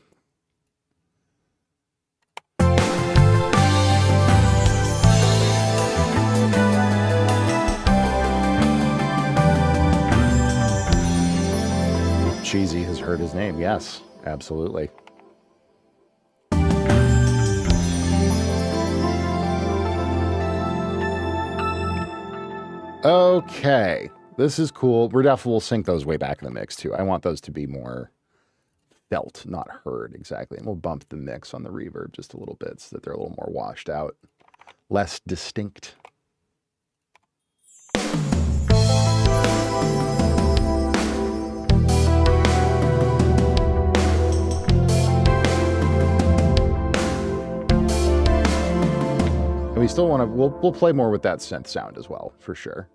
Cheesy has heard his name. Yes, absolutely. Okay, this is cool. We'll sync those way back in the mix too. I want those to be more felt, not heard exactly. And we'll bump the mix on the reverb just a little bit so that they're a little more washed out, less distinct. And we still want to, we'll play more with that synth sound as well, for sure.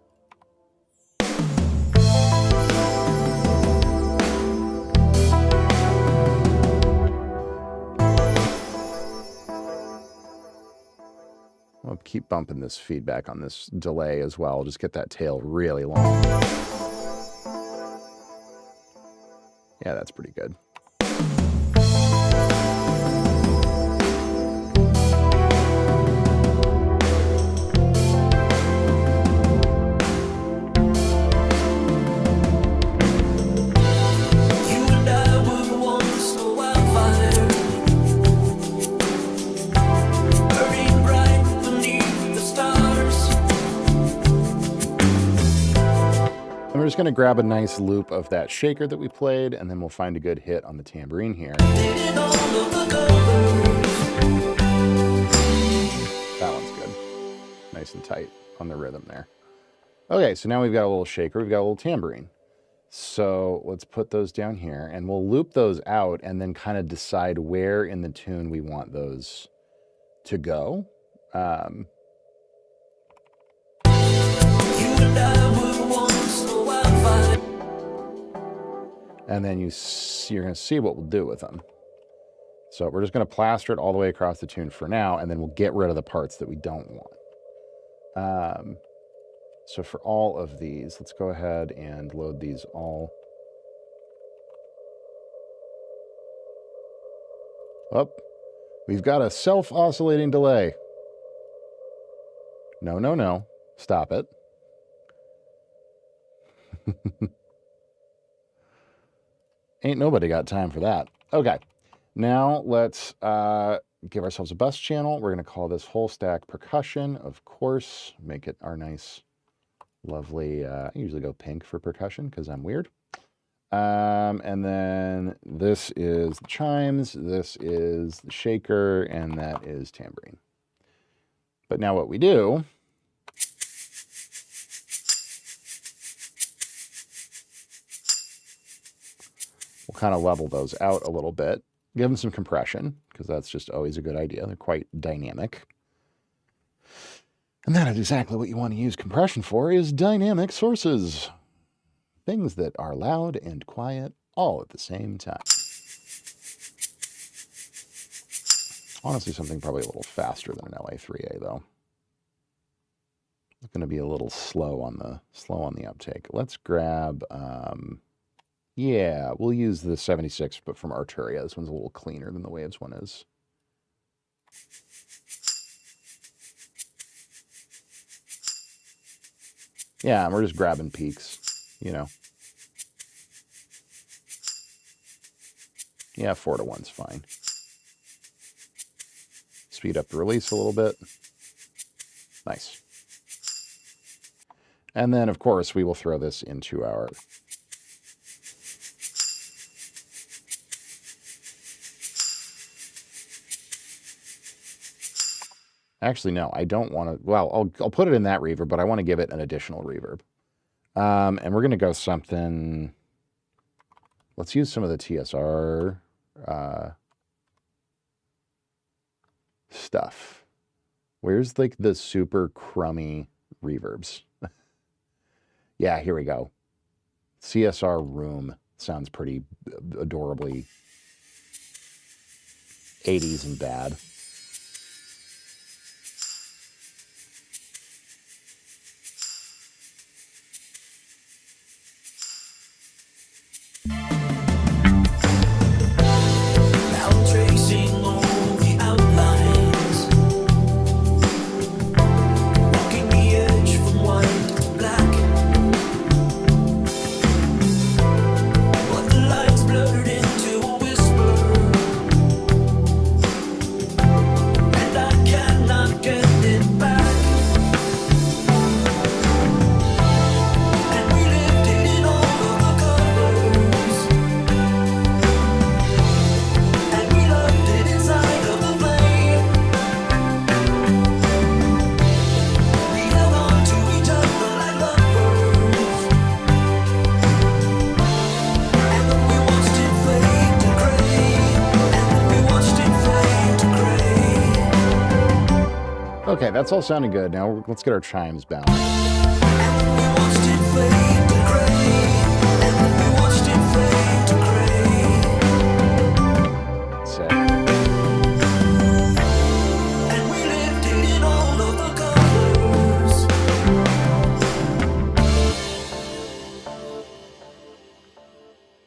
I'll keep bumping this feedback on this delay as well. Just get that tail really long. Yeah, that's pretty good. You and I were once a wildfire, burning bright beneath the stars. And we're just going to grab a nice loop of that shaker that we played, and then we'll find a good hit on the tambourine here. Living all of the colors. That one's good. Nice and tight on the rhythm there. Okay, so now we've got a little shaker, we've got a little tambourine. So let's put those down here, and we'll loop those out and then kind of decide where in the tune we want those to go. You and I were once a wildfire. And then you're going to see what we'll do with them. So we're just going to plaster it all the way across the tune for now, and then we'll get rid of the parts that we don't want. So for all of these, let's go ahead and load these all up. We've got a self-oscillating delay. No, no, no. Stop it. Ain't nobody got time for that. Okay. Now let's give ourselves a bus channel. We're going to call this whole stack percussion, of course. Make it our nice, lovely, I usually go pink for percussion because I'm weird. And then this is the chimes, this is the shaker, and that is tambourine. But now what we do, we'll kind of level those out a little bit. Give them some compression, because that's just always a good idea. They're quite dynamic. And that is exactly what you want to use compression for, is dynamic sources. Things that are loud and quiet all at the same time. Honestly, something probably a little faster than an LA3A, though. It's going to be a little slow on the uptake. Let's grab... yeah, we'll use the 76, but from Arturia. This one's a little cleaner than the Waves one is. Yeah, and we're just grabbing peaks, you know. Yeah, 4-to-1's fine. Speed up the release a little bit. Nice. And then, of course, we will throw this into our... Actually, no, I don't want to... Well, I'll put it in that reverb, but I want to give it an additional reverb. And we're going to go something... Let's use some of the TSR stuff. Where's, like, the super crummy reverbs? Yeah, here we go. CSR Room sounds pretty adorably 80s and bad. Now I'm tracing all the outlines, walking the edge from white to black. But the lines blurred into a whisper. that's all sounding good. Now let's get our chimes balanced. We watched it fade to gray. And we watched it fade to gray. Sick. And we lived in all of the colors.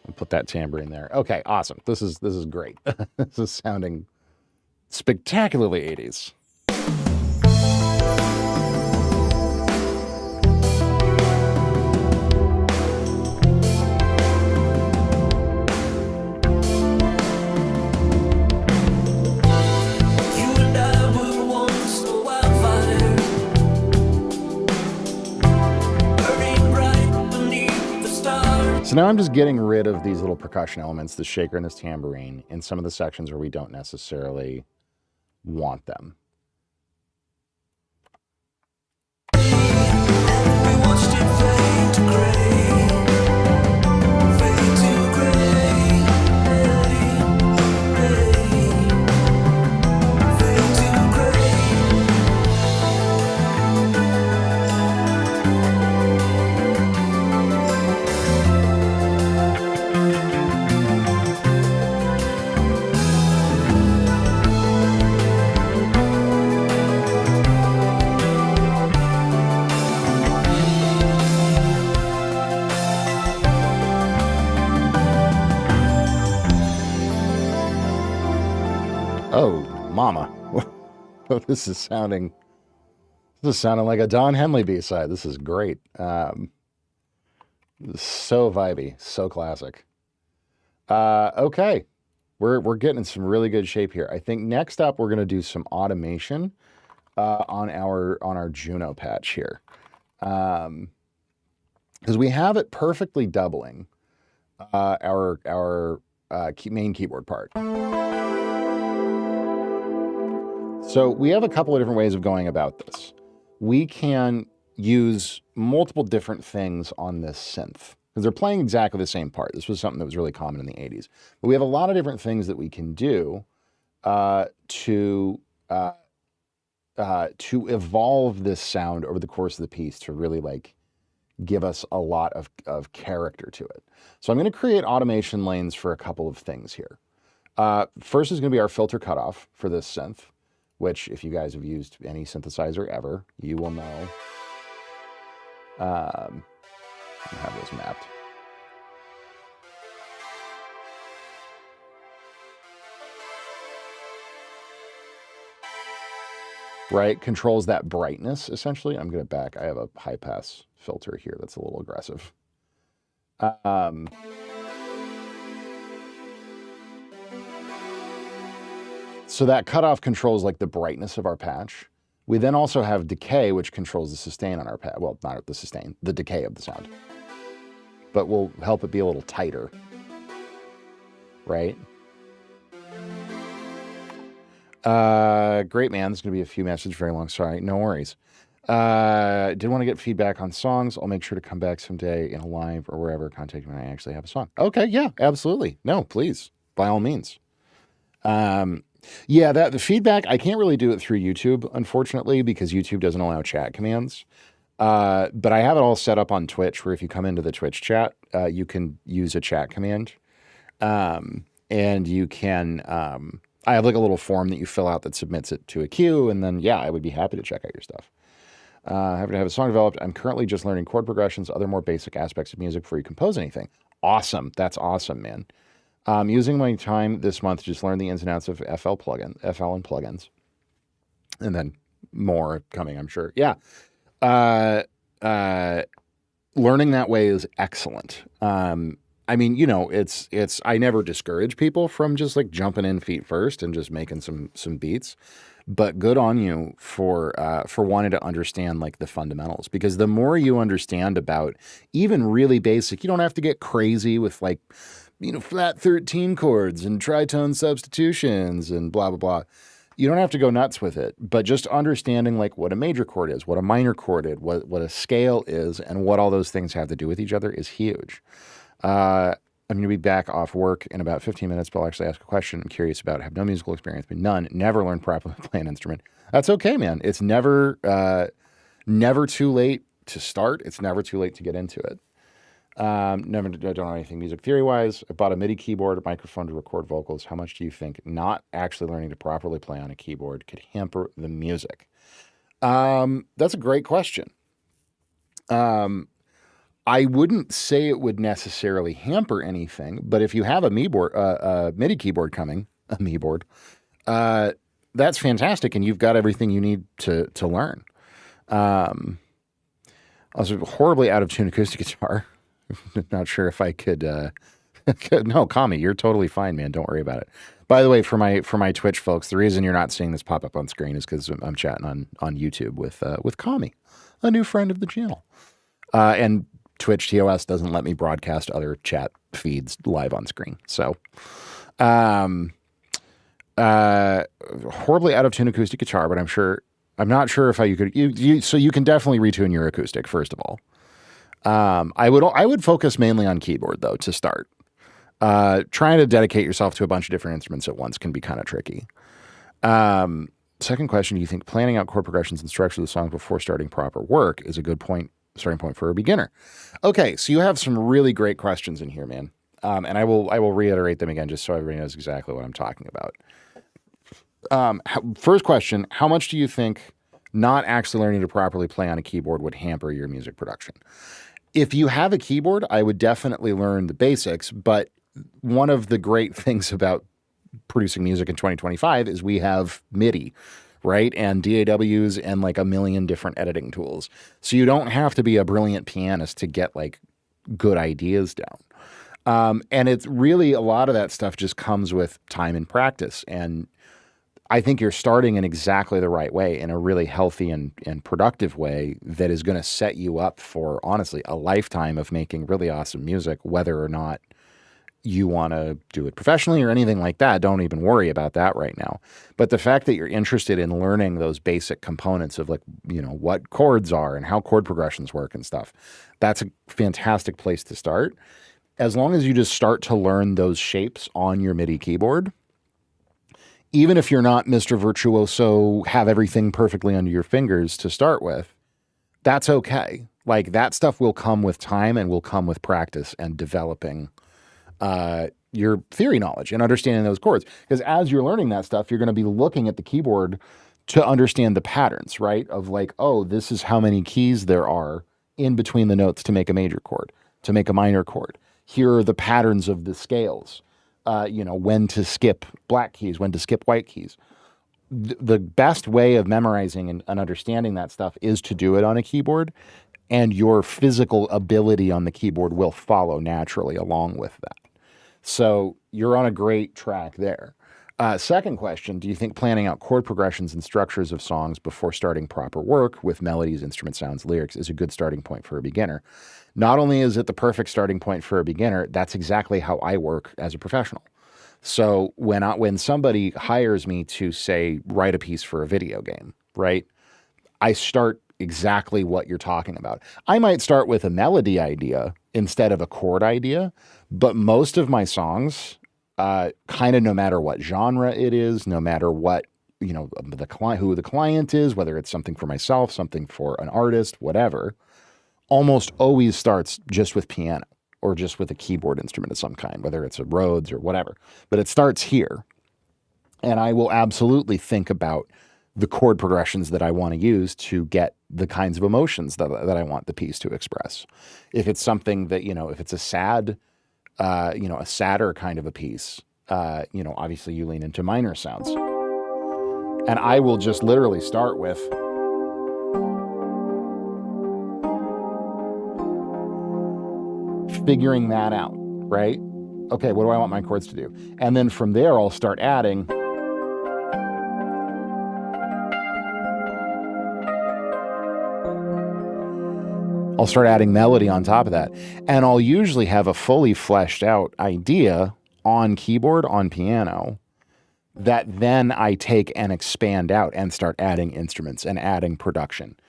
I'll put that tambourine there. Okay, awesome. This is great. This is sounding spectacularly 80s. You and I were once a wildfire, burning bright beneath the stars. So now I'm just getting rid of these little percussion elements, the shaker and this tambourine, in some of the sections where we don't necessarily want them. We watched it fade to gray. Fade to gray. Fade to gray. Oh, mama. This is sounding like a Don Henley B-side. This is great. So vibey, so classic. Okay. We're getting in some really good shape here. I think next up we're gonna do some automation on our Juno patch here. Because we have it perfectly doubling our main keyboard part. So we have a couple of different ways of going about this. We can use multiple different things on this synth because they're playing exactly the same part. This was something that was really common in the 80s. But we have a lot of different things that we can do to evolve this sound over the course of the piece to really like give us a lot of character to it. So I'm going to create automation lanes for a couple of things here. First is going to be our filter cutoff for this synth, which if you guys have used any synthesizer ever, you will know. I have those mapped. Right, controls that brightness, essentially. I'm going to back. I have a high pass filter here that's a little aggressive. So that cutoff controls like the brightness of our patch. We then also have decay, which controls the sustain on our patch. Well, not the sustain, the decay of the sound. But will help it be a little tighter. Right? Great, man. There's going to be a few messages, very long. Sorry, no worries. Did want to get feedback on songs. I'll make sure to come back someday in a live or wherever. Contact me when I actually have a song. Okay, yeah, absolutely. No, please, by all means. Yeah, the feedback, I can't really do it through YouTube, unfortunately, because YouTube doesn't allow chat commands. But I have it all set up on Twitch, where if you come into the Twitch chat, you can use a chat command. And you can, I have like a little form that you fill out that submits it to a queue, and then, yeah, I would be happy to check out your stuff. Happy to have a song developed. I'm currently just learning chord progressions, other more basic aspects of music before you compose anything. Awesome. That's awesome, man. Using my time this month to just learn the ins and outs of FL and plugins. And then more coming, I'm sure. Yeah. Learning that way is excellent. I mean, you know, I never discourage people from just like jumping in feet first and just making some beats, but good on you for wanting to understand like the fundamentals, because the more you understand about even really basic, you don't have to get crazy with like, you know, flat 13 chords and tritone substitutions and blah, blah, blah. You don't have to go nuts with it, but just understanding like what a major chord is, what a minor chord is, what a scale is, and what all those things have to do with each other is huge. I'm going to be back off work in about 15 minutes, but I'll actually ask a question. I'm curious about. Have no musical experience, but none. Never learned properly to play an instrument. That's okay, man. It's never too late to start. It's never too late to get into it. I don't know anything music theory wise. I bought a MIDI keyboard, a microphone to record vocals. How much do you think not actually learning to properly play on a keyboard could hamper the music? That's a great question. I wouldn't say it would necessarily hamper anything, but if you have a MIDI keyboard coming, that's fantastic, and you've got everything you need to learn. I was horribly out of tune acoustic guitar. Not sure if I could. No, Kami, you're totally fine, man. Don't worry about it. By the way, for my Twitch folks, the reason you're not seeing this pop up on screen is because I'm chatting on YouTube with Kami, a new friend of the channel, and Twitch TOS doesn't let me broadcast other chat feeds live on screen. So, horribly out of tune acoustic guitar, but I'm not sure if how you could. So you can definitely retune your acoustic first of all. I would focus mainly on keyboard though to start. Trying to dedicate yourself to a bunch of different instruments at once can be kind of tricky. Second question: do you think planning out chord progressions and structure of the song before starting proper work is a good starting point for a beginner? Okay, so you have some really great questions in here, man. And I will reiterate them again just so everybody knows exactly what I'm talking about. First question: how much do you think not actually learning to properly play on a keyboard would hamper your music production? If you have a keyboard, I would definitely learn the basics, but one of the great things about producing music in 2025 is we have MIDI, right? And DAWs and like a million different editing tools. So you don't have to be a brilliant pianist to get like good ideas down. And it's really a lot of that stuff just comes with time and practice. And I think you're starting in exactly the right way, in a really healthy and productive way that is going to set you up for, honestly, a lifetime of making really awesome music, whether or not you want to do it professionally or anything like that. Don't even worry about that right now. But the fact that you're interested in learning those basic components of, like, you know, what chords are and how chord progressions work and stuff, that's a fantastic place to start. As long as you just start to learn those shapes on your MIDI keyboard, even if you're not Mr. Virtuoso, have everything perfectly under your fingers to start with, that's okay. Like, that stuff will come with time and will come with practice and developing your theory knowledge and understanding those chords. Because as you're learning that stuff, you're going to be looking at the keyboard to understand the patterns, right? Of like, oh, this is how many keys there are in between the notes to make a major chord, to make a minor chord. Here are the patterns of the scales. When to skip black keys, when to skip white keys. The best way of memorizing and understanding that stuff is to do it on a keyboard, and your physical ability on the keyboard will follow naturally along with that. So you're on a great track there. Second question: do you think planning out chord progressions and structures of songs before starting proper work with melodies, instrument sounds, lyrics is a good starting point for a beginner? Not only is it the perfect starting point for a beginner, that's exactly how I work as a professional. So when somebody hires me to, say, write a piece for a video game, right, I start exactly what you're talking about. I might start with a melody idea instead of a chord idea, but most of my songs, kind of no matter what genre it is, no matter what, you know, who the client is, whether it's something for myself, something for an artist, whatever, almost always starts just with piano or just with a keyboard instrument of some kind, whether it's a Rhodes or whatever. But it starts here. And I will absolutely think about the chord progressions that I want to use to get the kinds of emotions that I want the piece to express. If it's something that, you know, if it's a sadder kind of a piece, obviously you lean into minor sounds. And I will just literally start with figuring that out, right? Okay, what do I want my chords to do? And then from there, I'll start adding melody on top of that. And I'll usually have a fully fleshed out idea on keyboard, on piano, that then I take and expand out and start adding instruments and adding production.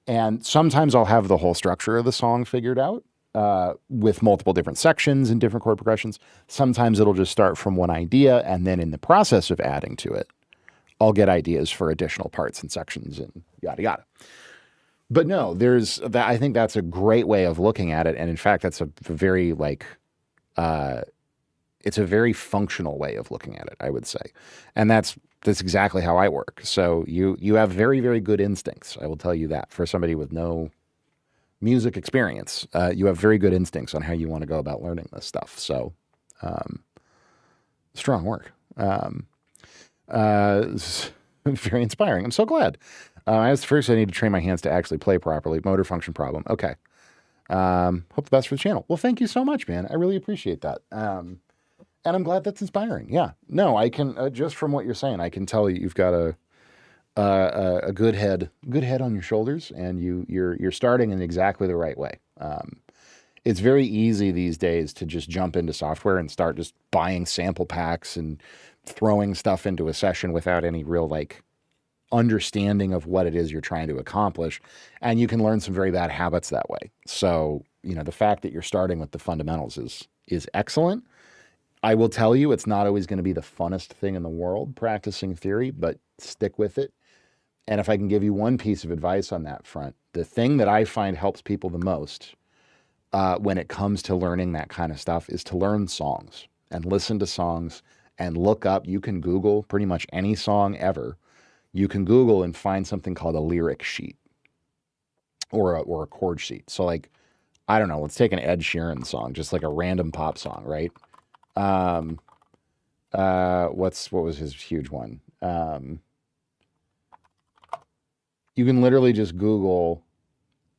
And sometimes I'll have the whole structure of the song figured out. with multiple different sections and different chord progressions. Sometimes it'll just start from one idea, and then in the process of adding to it, I'll get ideas for additional parts and sections and yada yada. But no, there's that. I think that's a great way of looking at it, and in fact, that's a very it's a very functional way of looking at it, I would say, and that's exactly how I work. So you have very, very good instincts. I will tell you that for somebody with no music experience, you have very good instincts on how you want to go about learning this stuff. So, strong work. Very inspiring. I'm so glad. First, I need to train my hands to actually play properly. Motor function problem. Okay. Hope the best for the channel. Well, thank you so much, man. I really appreciate that. And I'm glad that's inspiring. Yeah. No, I can, just from what you're saying, I can tell you've got a good head on your shoulders, and you're starting in exactly the right way. It's very easy these days to just jump into software and start just buying sample packs and throwing stuff into a session without any real understanding of what it is you're trying to accomplish. And you can learn some very bad habits that way. So, the fact that you're starting with the fundamentals is excellent. I will tell you, it's not always going to be the funnest thing in the world, practicing theory, but stick with it. And if I can give you one piece of advice on that front, the thing that I find helps people the most when it comes to learning that kind of stuff is to learn songs and listen to songs and look up. You can Google pretty much any song ever. You can Google and find something called a lyric sheet or a chord sheet. So I don't know, let's take an Ed Sheeran song, just like a random pop song, right? What was his huge one? You can literally just Google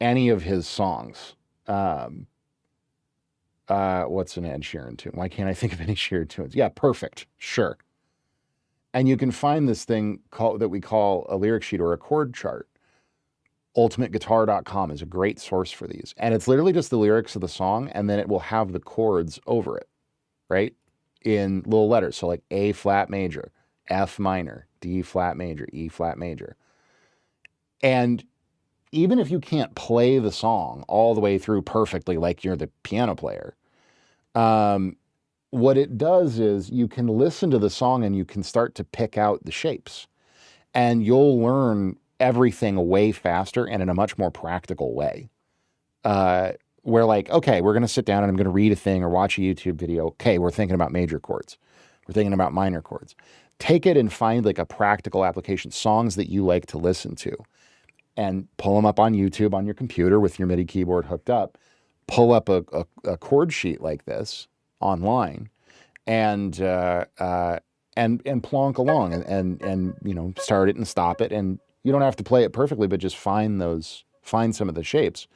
any of his songs. What's an Ed Sheeran tune? Why can't I think of any Sheeran tunes? Yeah, Perfect. Sure. And you can find this thing that we call a lyric sheet or a chord chart. UltimateGuitar.com is a great source for these. And it's literally just the lyrics of the song, and then it will have the chords over it, right? In little letters. So like A flat major, F minor, D flat major, E flat major. And even if you can't play the song all the way through perfectly like you're the piano player, what it does is you can listen to the song and you can start to pick out the shapes. And you'll learn everything way faster and in a much more practical way. Where okay, we're going to sit down and I'm going to read a thing or watch a YouTube video. Okay, we're thinking about major chords. We're thinking about minor chords. Take it and find a practical application, songs that you like to listen to, and pull them up on YouTube on your computer with your MIDI keyboard hooked up. Pull up a chord sheet like this online and plonk along and start it and stop it. And you don't have to play it perfectly, but just find some of the shapes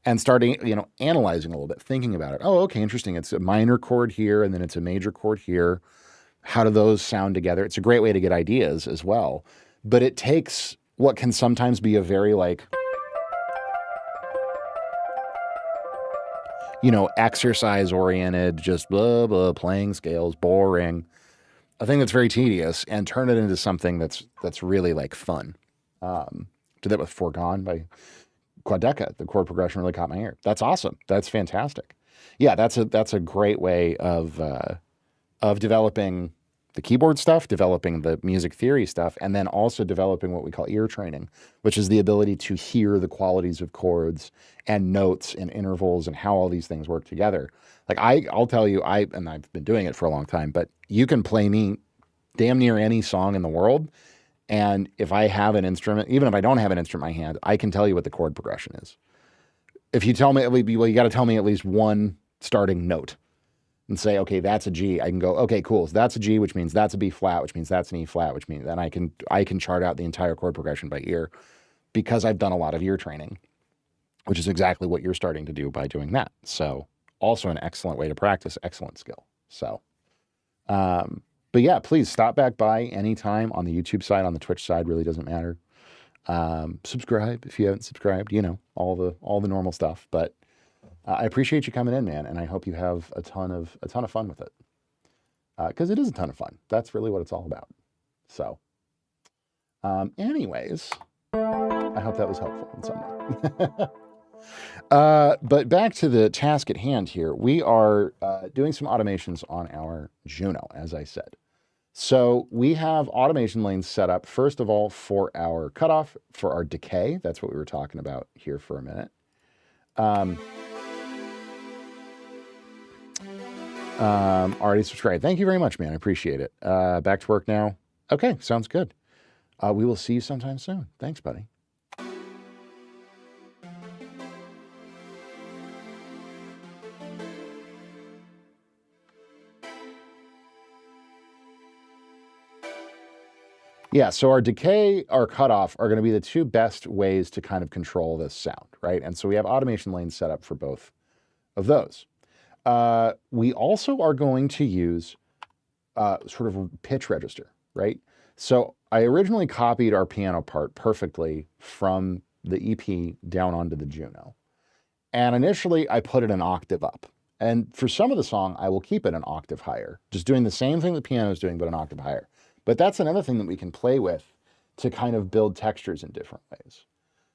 and starting, analyzing a little bit, thinking about it. Oh, okay, interesting. It's a minor chord here, and then it's a major chord here. How do those sound together? It's a great way to get ideas as well. But it takes what can sometimes be a very exercise oriented, just blah, blah, playing scales, boring. A thing that's very tedious, and turn it into something that's really fun. Did that with Foregone by Quadeca. The chord progression really caught my ear. That's awesome. That's fantastic. Yeah, that's a great way of developing the keyboard stuff, developing the music theory stuff, and then also developing what we call ear training, which is the ability to hear the qualities of chords and notes and intervals and how all these things work together. I'll tell you, and I've been doing it for a long time, but you can play me damn near any song in the world, and if I have an instrument, even if I don't have an instrument in my hand, I can tell you what the chord progression is. If you tell me, well, you got to tell me at least one starting note. And say, okay, that's a G. I can go, okay, cool. So that's a G, which means that's a B flat, which means that's an E flat, which means then I can chart out the entire chord progression by ear because I've done a lot of ear training, which is exactly what you're starting to do by doing that. So also an excellent way to practice, excellent skill. So, but yeah, please stop back by anytime on the YouTube side, on the Twitch side, really doesn't matter. Subscribe if you haven't subscribed, all the normal stuff, but I appreciate you coming in, man, and I hope you have a ton of fun with it. Because it is a ton of fun. That's really what it's all about. So, anyways, I hope that was helpful in some way. But back to the task at hand here. We are doing some automations on our Juno, as I said. So we have automation lanes set up, first of all, for our cutoff, for our decay. That's what we were talking about here for a minute. Already subscribed. Thank you very much, man. I appreciate it. Back to work now. Okay, sounds good. We will see you sometime soon. Thanks, buddy. Yeah, so our decay, our cutoff are going to be the two best ways to kind of control this sound, right? And so we have automation lanes set up for both of those. We also are going to use sort of pitch register, right? So I originally copied our piano part perfectly from the EP down onto the Juno. And initially I put it an octave up. And for some of the song, I will keep it an octave higher, just doing the same thing the piano is doing, but an octave higher. But that's another thing that we can play with to kind of build textures in different ways.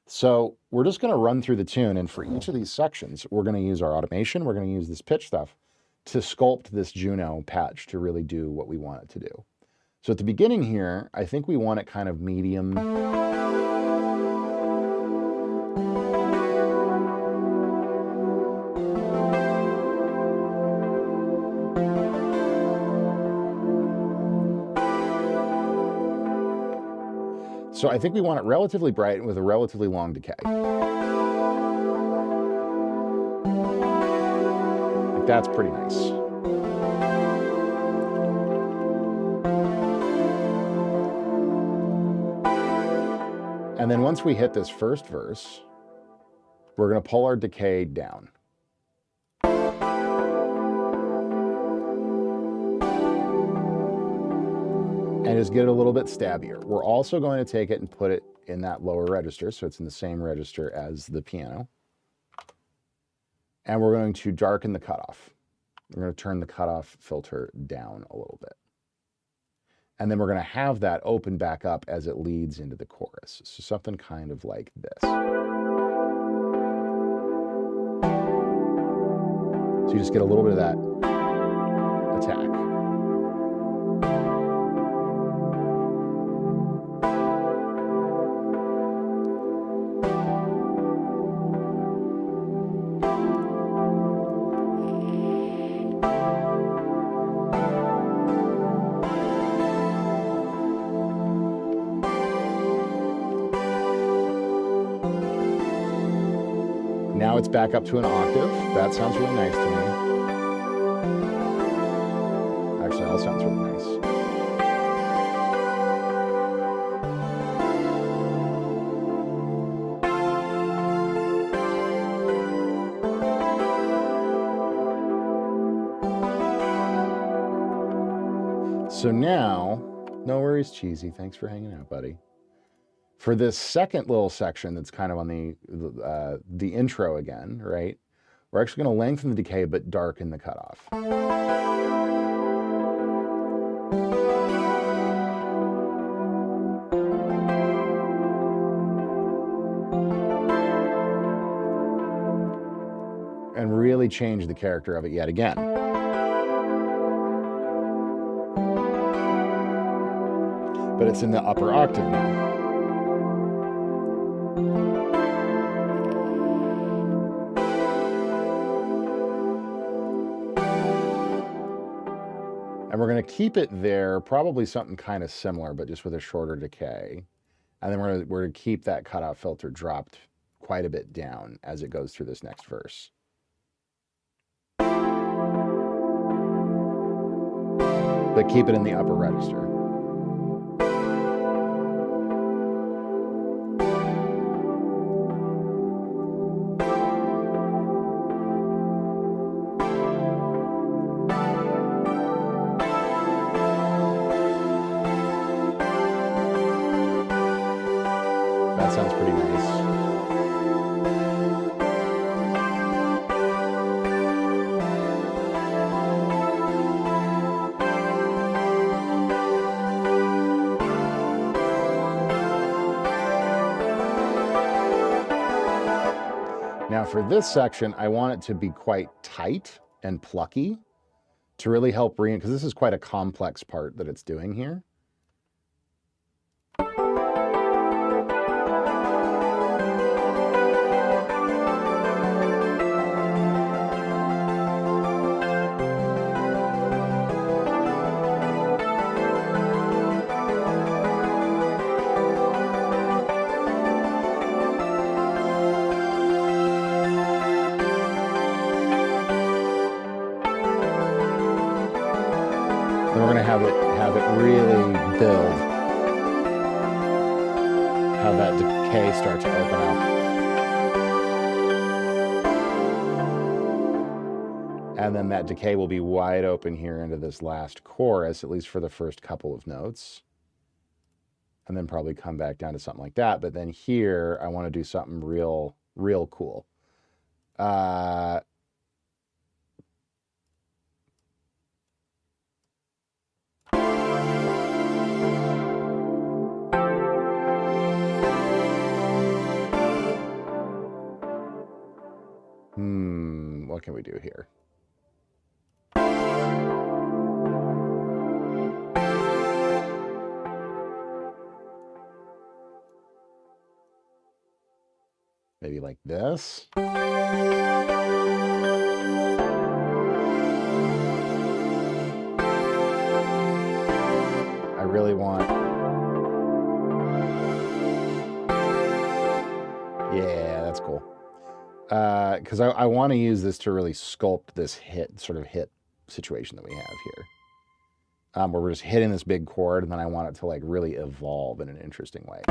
So we're just going to run through the tune, and for each of these sections, we're going to use our automation, we're going to use this pitch stuff to sculpt this Juno patch to really do what we want it to do. So at the beginning here, I think we want it kind of medium. So I think we want it relatively bright with a relatively long decay. Like that's pretty nice. And then once we hit this first verse, we're going to pull our decay down. And just get it a little bit stabbier. We're also going to take it and put it in that lower register, so it's in the same register as the piano. And we're going to darken the cutoff. We're going to turn the cutoff filter down a little bit. And then we're going to have that open back up as it leads into the chorus. So something kind of like this. So you just get a little bit of that attack. Now it's back up to an octave. That sounds really nice to me. Actually, that sounds really nice. So now, no worries, Cheesy. Thanks for hanging out, buddy. For this second little section that's kind of on the intro again, right? We're actually going to lengthen the decay but darken the cutoff. And really change the character of it yet again. But it's in the upper octave now. And we're going to keep it there, probably something kind of similar, but just with a shorter decay. And then we're going to keep that cutoff filter dropped quite a bit down as it goes through this next verse. But keep it in the upper register. That sounds pretty nice. Now for this section, I want it to be quite tight and plucky to really help because this is quite a complex part that it's doing here. Then we're going to have it really build. Have that decay start to open up. And then that decay will be wide open here into this last chorus, at least for the first couple of notes. And then probably come back down to something like that. But then here, I want to do something real cool. What can we do here? Maybe like this. I really want... Yeah, that's cool. Because I want to use this to really sculpt this sort of hit situation that we have here. Where we're just hitting this big chord, and then I want it to like really evolve in an interesting way.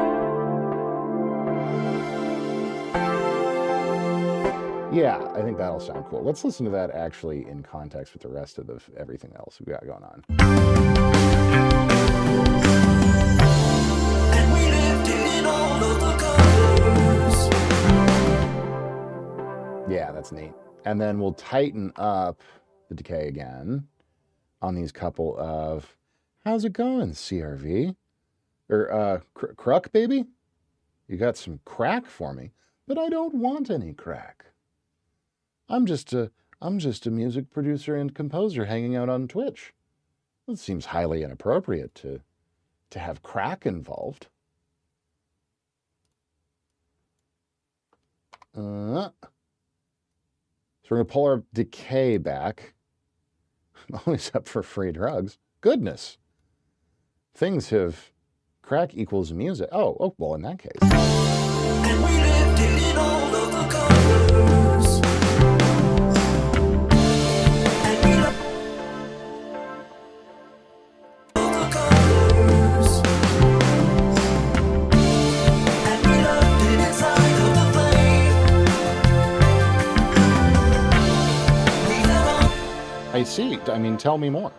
Yeah, I think that'll sound cool. Let's listen to that actually in context with the rest of everything else we got going on. And we lived in all of the colors. Yeah, that's neat. And then we'll tighten up the decay again on these couple of, how's it going, CRV? Or, Cruck, baby? You got some crack for me, but I don't want any crack. I'm just a music producer and composer hanging out on Twitch. It seems highly inappropriate to have crack involved. So we're going to pull our decay back. Always up for free drugs. Goodness. Things have... Crack equals music. Oh, well, in that case. And we lived in all of the colors. And we loved all the colors. And we loved it inside of the flame. We have all I see. I mean, tell me more.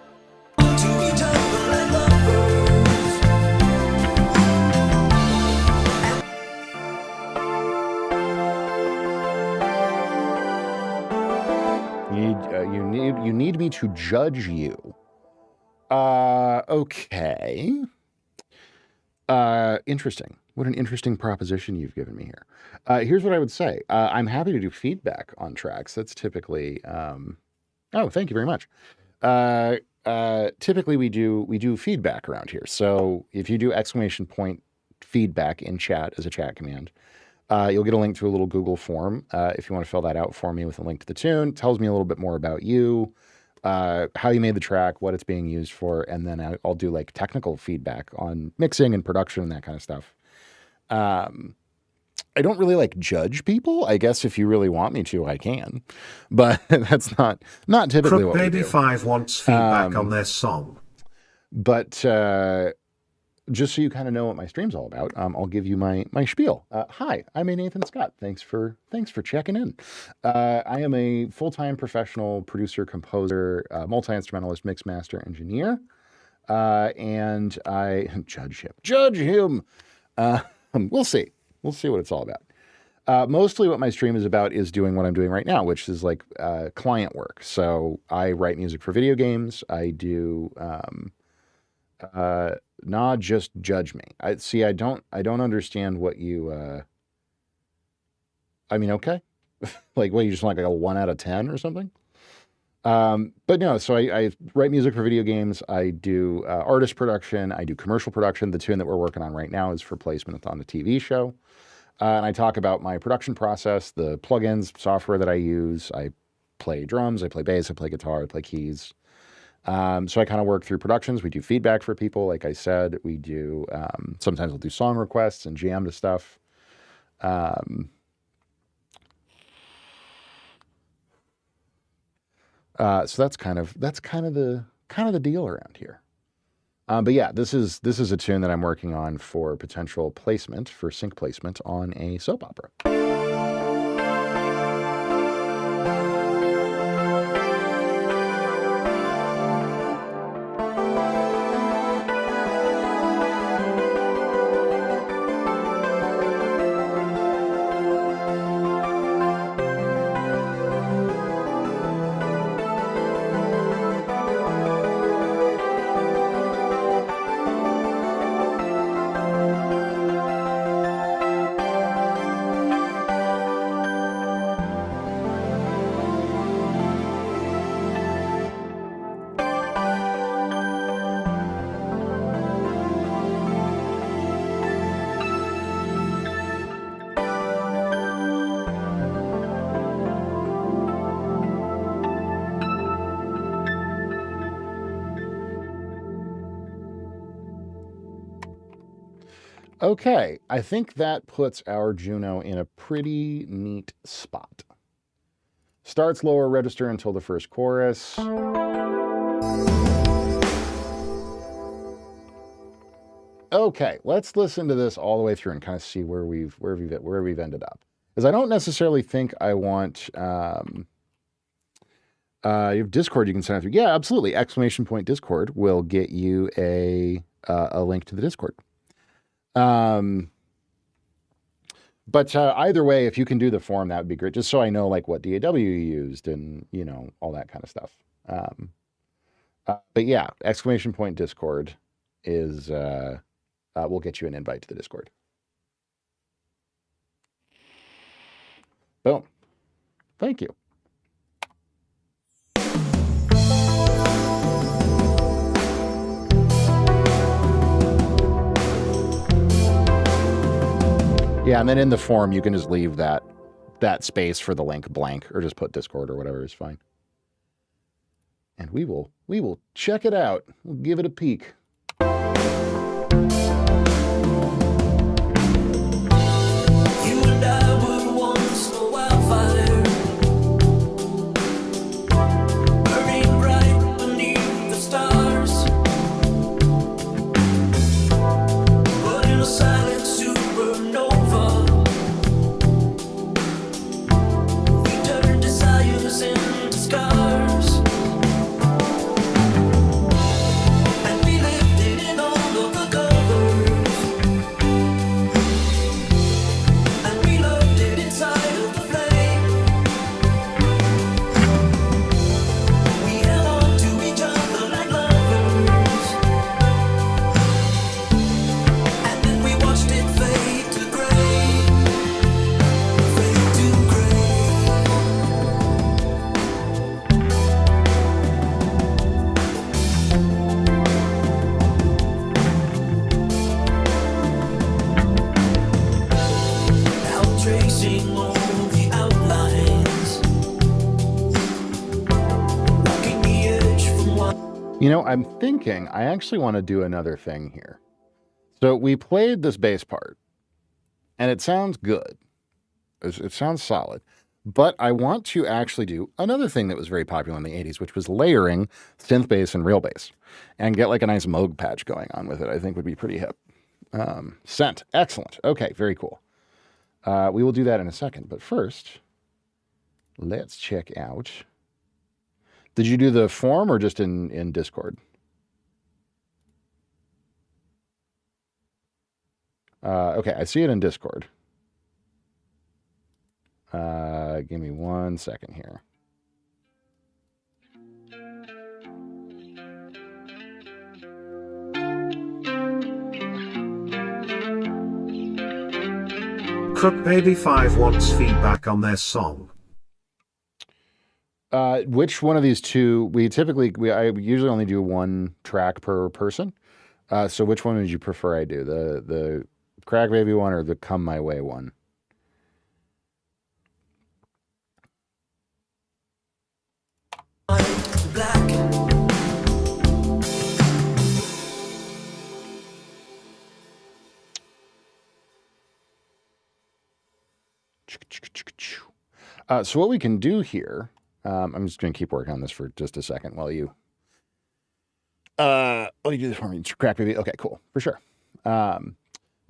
to each other and lovers. You need me to judge you. Okay. Interesting. What an interesting proposition you've given me here. Here's what I would say. I'm happy to do feedback on tracks. That's typically... Oh, thank you very much. Typically we do feedback around here. So if you do ! feedback in chat as a chat command, you'll get a link to a little Google form if you want to fill that out for me with a link to the tune. It tells me a little bit more about you, how you made the track, what it's being used for, and then I'll do like technical feedback on mixing and production and that kind of stuff. I don't really like judge people. I guess if you really want me to, I can, but that's not typically Crook what we Baby do. 5 wants feedback on their song. But just so you kind of know what my stream's all about, I'll give you my spiel. Hi, I'm Nathan Scott. Thanks for checking in. I am a full-time professional producer, composer, multi-instrumentalist, mix master, engineer, and I judge him. We'll see what it's all about. Mostly what my stream is about is doing what I'm doing right now, which is like client work. So I write music for video games. I do just judge me. I don't understand what you I mean, okay. Like, what, you just want like a 1 out of 10 or something? But no, so I write music for video games. I do artist production. I do commercial production. The tune that we're working on right now is for placement on the TV show. And I talk about my production process, the plugins, software that I use. I play drums, I play bass, I play guitar, I play keys. So I kind of work through productions. We do feedback for people. Like I said, we do, sometimes we'll do song requests and jam to stuff. So that's kind of the deal around here. But yeah, this is a tune that I'm working on for potential placement, for sync placement on a soap opera. Okay, I think that puts our Juno in a pretty neat spot. Starts lower register until the first chorus. Okay, let's listen to this all the way through and kind of see where we've ended up. Because I don't necessarily think I want you have Discord you can sign up through. Yeah, absolutely. !Discord will get you a link to the Discord. But either way, if you can do the form, that would be great. Just so I know like what DAW you used and, you know, all that kind of stuff. But yeah, !Discord is, will get you an invite to the Discord. Boom. Thank you. Yeah, and then in the form, you can just leave that space for the link blank, or just put Discord or whatever is fine. And we will check it out. We'll give it a peek. You and I were once a wildfire, burning bright beneath the stars. But in a silent supernova, we turned desires into scars. And we lived it in all of the covers. And we loved it inside of the flame. We held on to each other like lovers. And then we watched it fade to gray. Fade to gray. Now tracing all the outlines, walking the edge from one. You know, I'm thinking I actually want to do another thing here. So we played this bass part, and it sounds good. It sounds solid. But I want to actually do another thing that was very popular in the 80s, which was layering synth bass and real bass, and get like a nice Moog patch going on with it. I think would be pretty hip. Scent. Excellent. Okay, very cool. We will do that in a second. But first, let's check out. Did you do the form or just in Discord? Okay, I see it in Discord. Give me 1 second here. Cook Baby 5 wants feedback on their song. Which one of these two? I usually only do one track per person. So which one would you prefer I do? The Crack Baby one or the Come My Way one? Black. So what we can do here, I'm just going to keep working on this for just a second while you do this for me. Crack Baby. Okay, cool. For sure.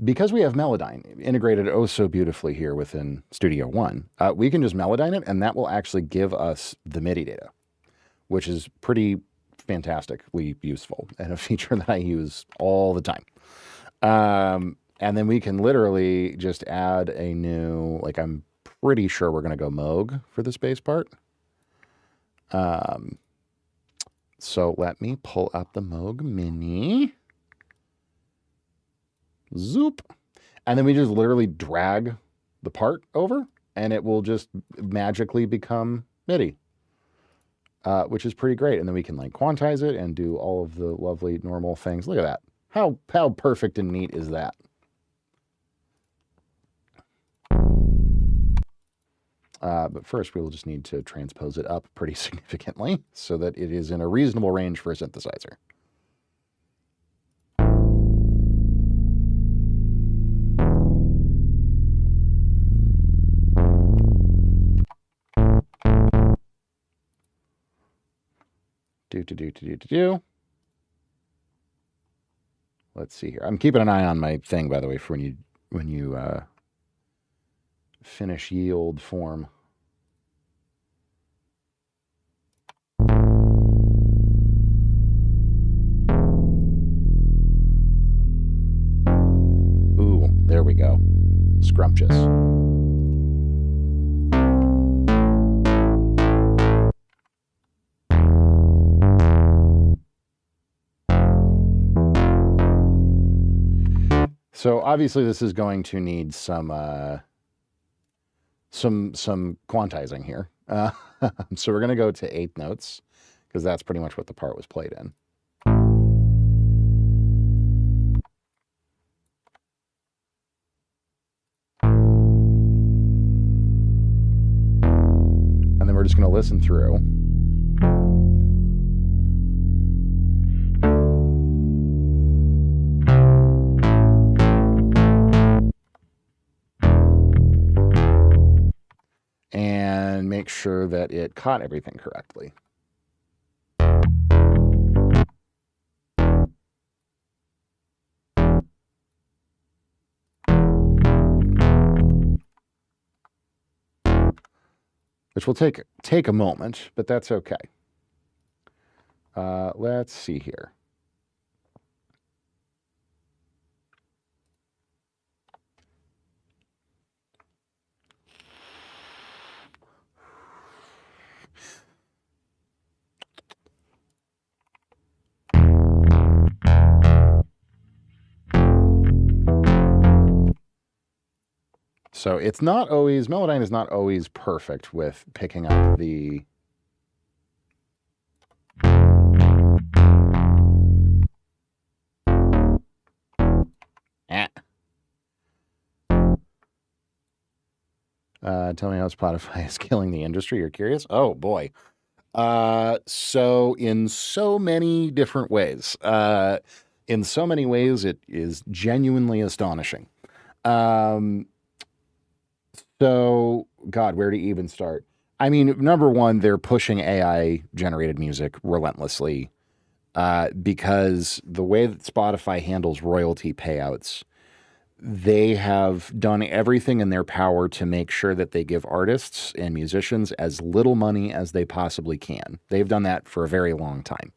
Because we have Melodyne integrated oh so beautifully here within Studio One, we can just Melodyne it, and that will actually give us the MIDI data, which is pretty fantastically useful and a feature that I use all the time. And then we can literally just add a new, like I'm pretty sure we're going to go Moog for this bass part. So let me pull up the Moog Mini. Zoop. And then we just literally drag the part over and it will just magically become MIDI, which is pretty great. And then we can like quantize it and do all of the lovely normal things. Look at that. How perfect and neat is that? But first, we will just need to transpose it up pretty significantly so that it is in a reasonable range for a synthesizer. Do. Let's see here. I'm keeping an eye on my thing, by the way, for when you finish yield form. Ooh, there we go. Scrumptious. So obviously this is going to need some quantizing here. So we're going to go to 8th notes because that's pretty much what the part was played in. And then we're just going to listen through. And make sure that it caught everything correctly. Which will take a moment, but that's okay. Let's see here. So it's not always, Melodyne is not always perfect with picking up the tell me how Spotify is killing the industry. You're curious? Oh boy. So in so many different ways, it is genuinely astonishing. So, God, where to even start? I mean, number one, they're pushing AI-generated music relentlessly because the way that Spotify handles royalty payouts, they have done everything in their power to make sure that they give artists and musicians as little money as they possibly can. They've done that for a very long time.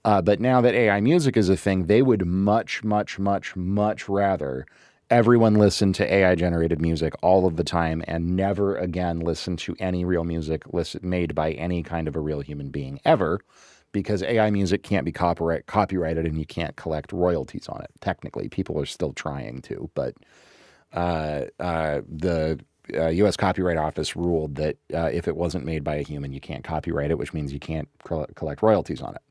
But now that AI music is a thing, they would much, much, much, much rather everyone listen to AI-generated music all of the time and never again listen to any real music made by any kind of a real human being ever, because AI music can't be copyrighted and you can't collect royalties on it. Technically, people are still trying to, but the U.S. Copyright Office ruled that if it wasn't made by a human, you can't copyright it, which means you can't collect royalties on it.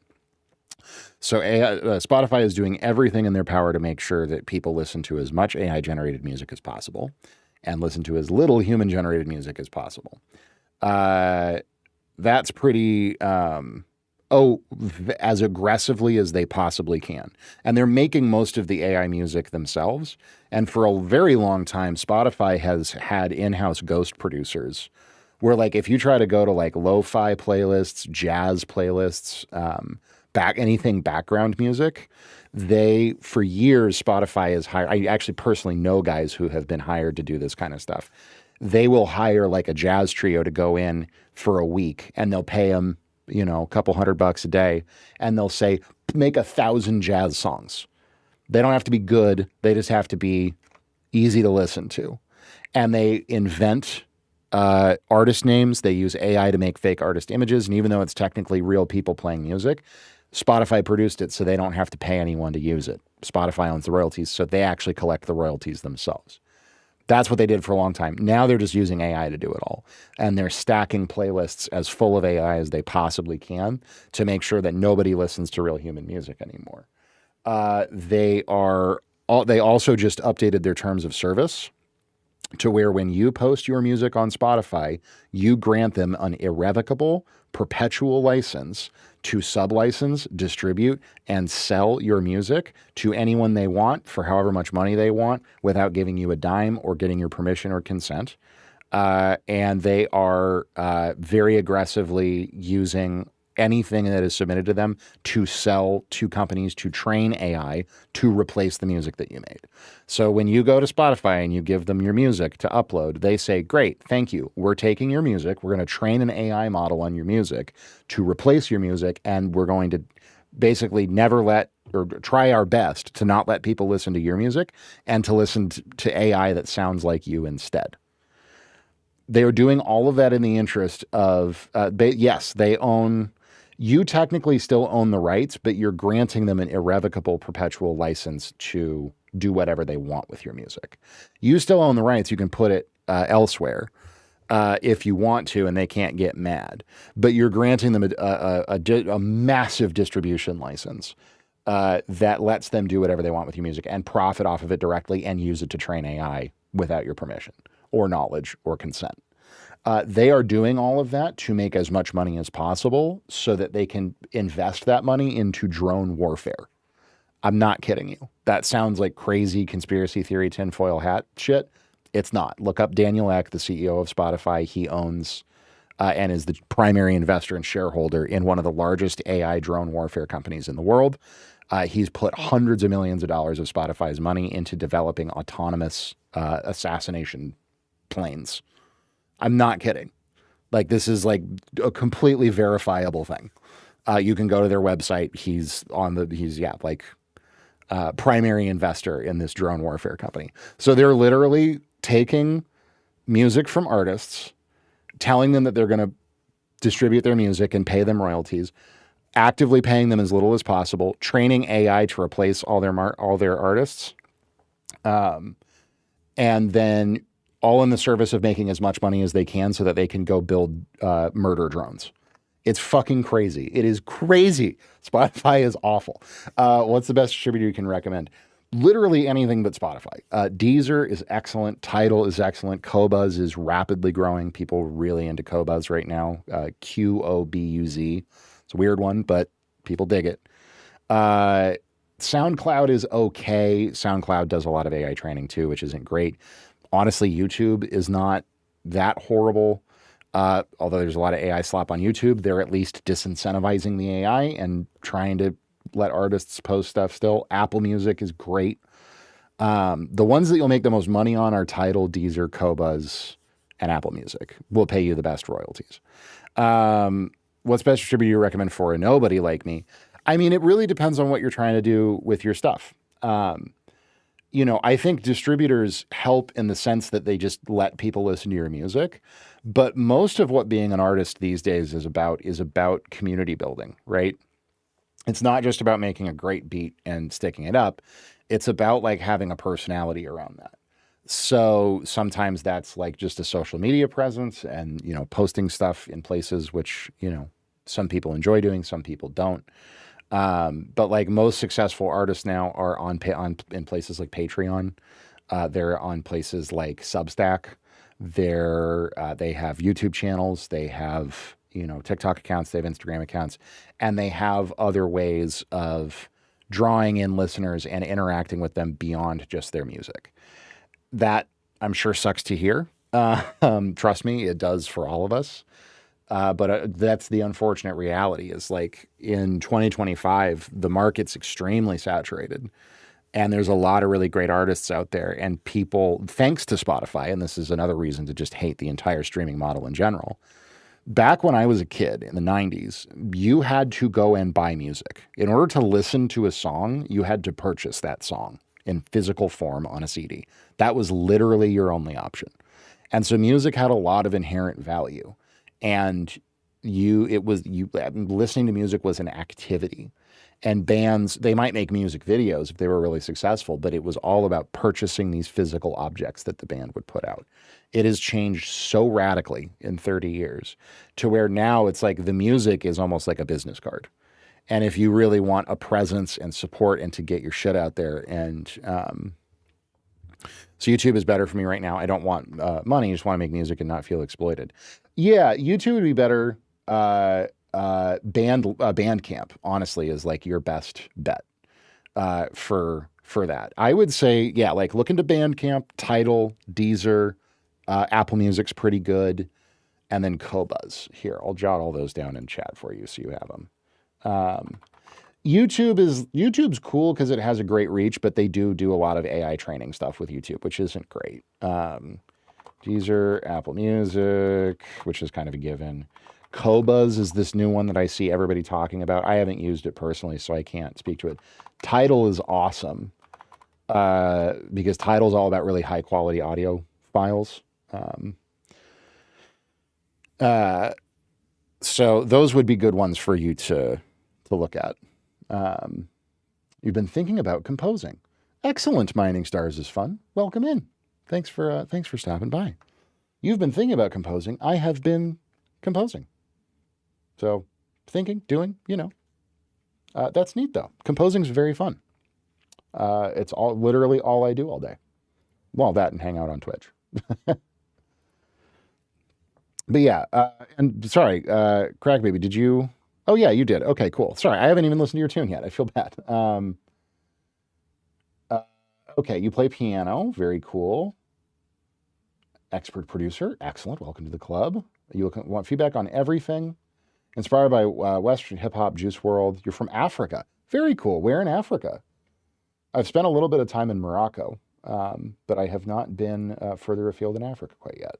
So Spotify is doing everything in their power to make sure that people listen to as much AI-generated music as possible and listen to as little human-generated music as possible. That's pretty, as aggressively as they possibly can. And they're making most of the AI music themselves. And for a very long time, Spotify has had in-house ghost producers where, like, if you try to go to like lo-fi playlists, jazz playlists, anything background music, for years, Spotify has hired, I actually personally know guys who have been hired to do this kind of stuff. They will hire like a jazz trio to go in for a week and they'll pay them, a couple $100 a day. And they'll say, make 1,000 jazz songs. They don't have to be good. They just have to be easy to listen to. And they invent artist names. They use AI to make fake artist images. And even though it's technically real people playing music, Spotify produced it so they don't have to pay anyone to use it. Spotify owns the royalties, so they actually collect the royalties themselves. That's what they did for a long time. Now they're just using AI to do it all. And they're stacking playlists as full of AI as they possibly can to make sure that nobody listens to real human music anymore. They also just updated their terms of service to where when you post your music on Spotify, you grant them an irrevocable, perpetual license to sublicense, distribute, and sell your music to anyone they want for however much money they want without giving you a dime or getting your permission or consent. And they are very aggressively using anything that is submitted to them to sell to companies to train AI to replace the music that you made. So when you go to Spotify and you give them your music to upload, they say, great, thank you. We're taking your music. We're going to train an AI model on your music to replace your music. And we're going to basically never let or try our best to not let people listen to your music and to listen to AI that sounds like you instead. They are doing all of that in the interest of, you technically still own the rights, but you're granting them an irrevocable perpetual license to do whatever they want with your music. You still own the rights. You can put it elsewhere if you want to, and they can't get mad. But you're granting them a massive distribution license that lets them do whatever they want with your music and profit off of it directly and use it to train AI without your permission or knowledge or consent. They are doing all of that to make as much money as possible so that they can invest that money into drone warfare. I'm not kidding you. That sounds like crazy conspiracy theory tinfoil hat shit. It's not. Look up Daniel Ek, the CEO of Spotify. He owns and is the primary investor and shareholder in one of the largest AI drone warfare companies in the world. He's put hundreds of millions of dollars of Spotify's money into developing autonomous assassination planes. I'm not kidding. Like, this is like a completely verifiable thing. You can go to their website. He's primary investor in this drone warfare company. So they're literally taking music from artists, telling them that they're going to distribute their music and pay them royalties, actively paying them as little as possible, training AI to replace all their artists, and then all in the service of making as much money as they can so that they can go build murder drones. It's fucking crazy. It is crazy. Spotify is awful. What's the best distributor you can recommend? Literally anything but Spotify. Deezer is excellent. Tidal is excellent. Qobuz is rapidly growing. People are really into Qobuz right now. Qobuz. It's a weird one, but people dig it. SoundCloud is okay. SoundCloud does a lot of AI training too, which isn't great. Honestly, YouTube is not that horrible. Although there's a lot of AI slop on YouTube, they're at least disincentivizing the AI and trying to let artists post stuff still. Apple Music is great. The ones that you'll make the most money on are Tidal, Deezer, Qobuz, and Apple Music. Will pay you the best royalties. What's best distributor you recommend for a nobody like me? I mean, it really depends on what you're trying to do with your stuff. I think distributors help in the sense that they just let people listen to your music. But most of what being an artist these days is about community building, right? It's not just about making a great beat and sticking it up. It's about like having a personality around that. So sometimes that's like just a social media presence and, you know, posting stuff in places which, you know, some people enjoy doing, some people don't. But like most successful artists now are in places like Patreon. They're on places like Substack. They have YouTube channels. They have, you know, TikTok accounts. They have Instagram accounts, and they have other ways of drawing in listeners and interacting with them beyond just their music. That I'm sure sucks to hear. Trust me, it does for all of us. But that's the unfortunate reality is like in 2025, the market's extremely saturated and there's a lot of really great artists out there and people, thanks to Spotify, and this is another reason to just hate the entire streaming model in general. Back when I was a kid in the 90s, you had to go and buy music. In order to listen to a song, you had to purchase that song in physical form on a CD. That was literally your only option. And so music had a lot of inherent value. And listening to music was an activity. And bands, they might make music videos if they were really successful, but it was all about purchasing these physical objects that the band would put out. It has changed so radically in 30 years to where now it's like the music is almost like a business card. And if you really want a presence and support and to get your shit out there, and so YouTube is better for me right now. I don't want money. I just want to make music and not feel exploited. Yeah, YouTube would be better. Bandcamp, honestly, is like your best bet for that. I would say, yeah, like look into Bandcamp, Tidal, Deezer, Apple Music's pretty good, and then Qobuz. Here, I'll jot all those down in chat for you so you have them. YouTube's cool because it has a great reach, but they do a lot of AI training stuff with YouTube, which isn't great. Deezer, Apple Music, which is kind of a given. Qobuz is this new one that I see everybody talking about. I haven't used it personally, so I can't speak to it. Tidal is awesome because Tidal's all about really high quality audio files. So those would be good ones for you to look at. You've been thinking about composing. Excellent. Mining Stars is fun. Welcome in. Thanks for stopping by. You've been thinking about composing. I have been composing. So thinking, doing, you know, that's neat though. Composing is very fun. It's literally all I do all day. Well, that and hang out on Twitch. But yeah, and sorry, Crack Baby, did you? Oh yeah, you did. Okay, cool. Sorry, I haven't even listened to your tune yet. I feel bad. Okay, you play piano. Very cool. Expert producer. Excellent. Welcome to the club. You want feedback on everything. Inspired by Western hip hop, Juice WRLD. You're from Africa. Very cool. Where in Africa? I've spent a little bit of time in Morocco, but I have not been further afield in Africa quite yet.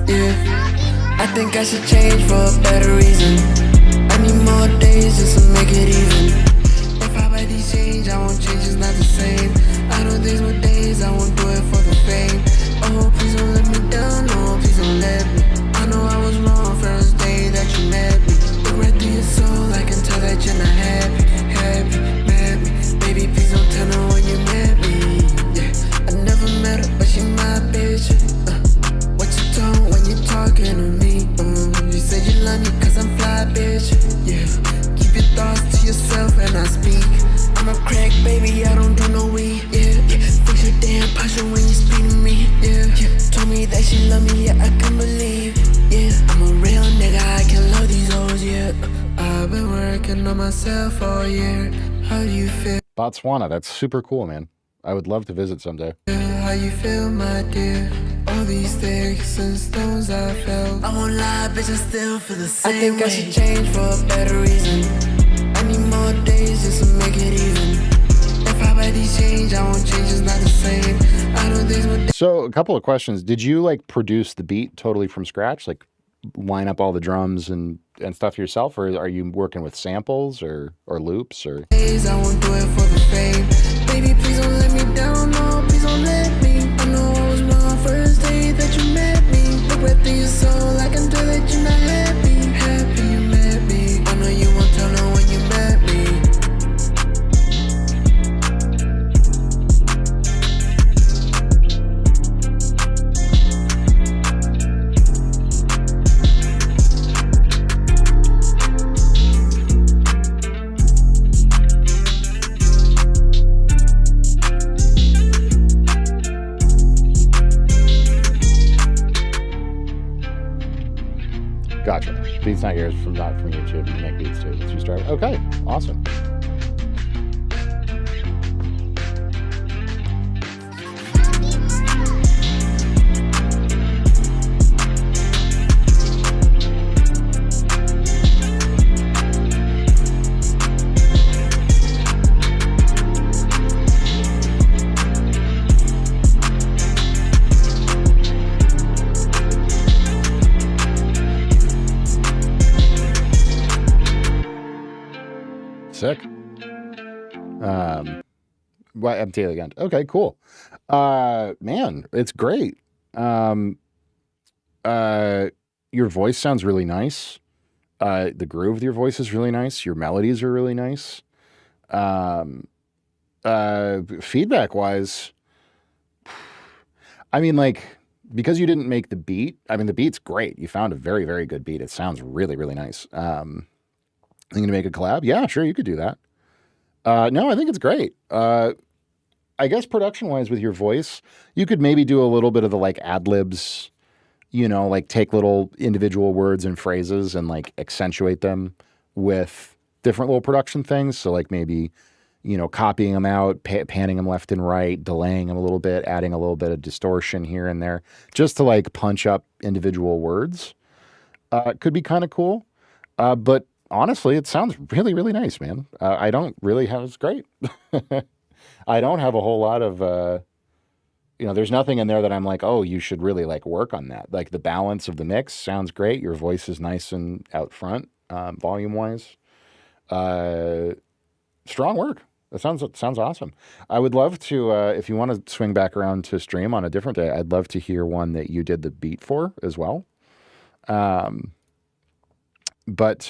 Yeah, I think I should change for a better reason. I need more days just to make it even. If I buy these change, I won't change, it's not the same. I know there's more days, I won't do it for the fame. Oh, please don't let me down, no, please don't let me. I know I was wrong first day that you met me. Look right through your soul, I can tell that you're not happy, mad me. Baby, please don't tell her when you met me. Yeah, I never met her, but she my bitch. What you tone when you talking to me? You said you love me cause I'm fly, bitch. Yeah, keep your thoughts to yourself and I speak. I'm a crack baby, I don't do no weed. Yeah, fix your damn posture when you speak to me. Yeah, told me that she love me, yeah, I can believe. Yeah, I'm a real nigga, I can love these hoes, yeah. I've been working on myself all year. How do you feel? Botswana, that's super cool, man. I would love to visit someday. How you feel, my dear? All these sticks and stones I felt. I won't lie, bitch, I still feel the same. I think I should change for a better reason. I need more days just to make it even. If I buy these change, I won't change, it's not the same. I know there's more. So a couple of questions. Did you like produce the beat totally from scratch? Like line up all the drums and stuff yourself? Or are you working with samples or loops or? Days, I won't do it for the fame. Baby, please don't let me down, no, please don't let me. I know I was wrong first day that you met me. Look right through your soul, I can tell that you're not happy, you met me. beat's not yours, not from YouTube. You make beats too. It's your start. Okay, awesome. Sick. I'm Taylor again. Okay, cool. Man, it's great. Your voice sounds really nice. The groove of your voice is really nice. Your melodies are really nice. Feedback wise, I mean, like, because you didn't make the beat, I mean, the beat's great. You found a very, very good beat. It sounds really, really nice. Thinking to make a collab? Yeah, sure, you could do that. No, I think it's great. I guess production-wise with your voice, you could maybe do a little bit of the like ad-libs, like take little individual words and phrases and like accentuate them with different little production things. So like maybe, copying them out, panning them left and right, delaying them a little bit, adding a little bit of distortion here and there, just to like punch up individual words. Could be kind of cool. But honestly, it sounds really, really nice, man. I don't really have, it's great. I don't have a whole lot of, there's nothing in there that I'm like, oh, you should really like work on that. Like the balance of the mix sounds great. Your voice is nice and out front, volume wise. Strong work. That sounds awesome. I would love to, if you want to swing back around to stream on a different day, I'd love to hear one that you did the beat for as well. But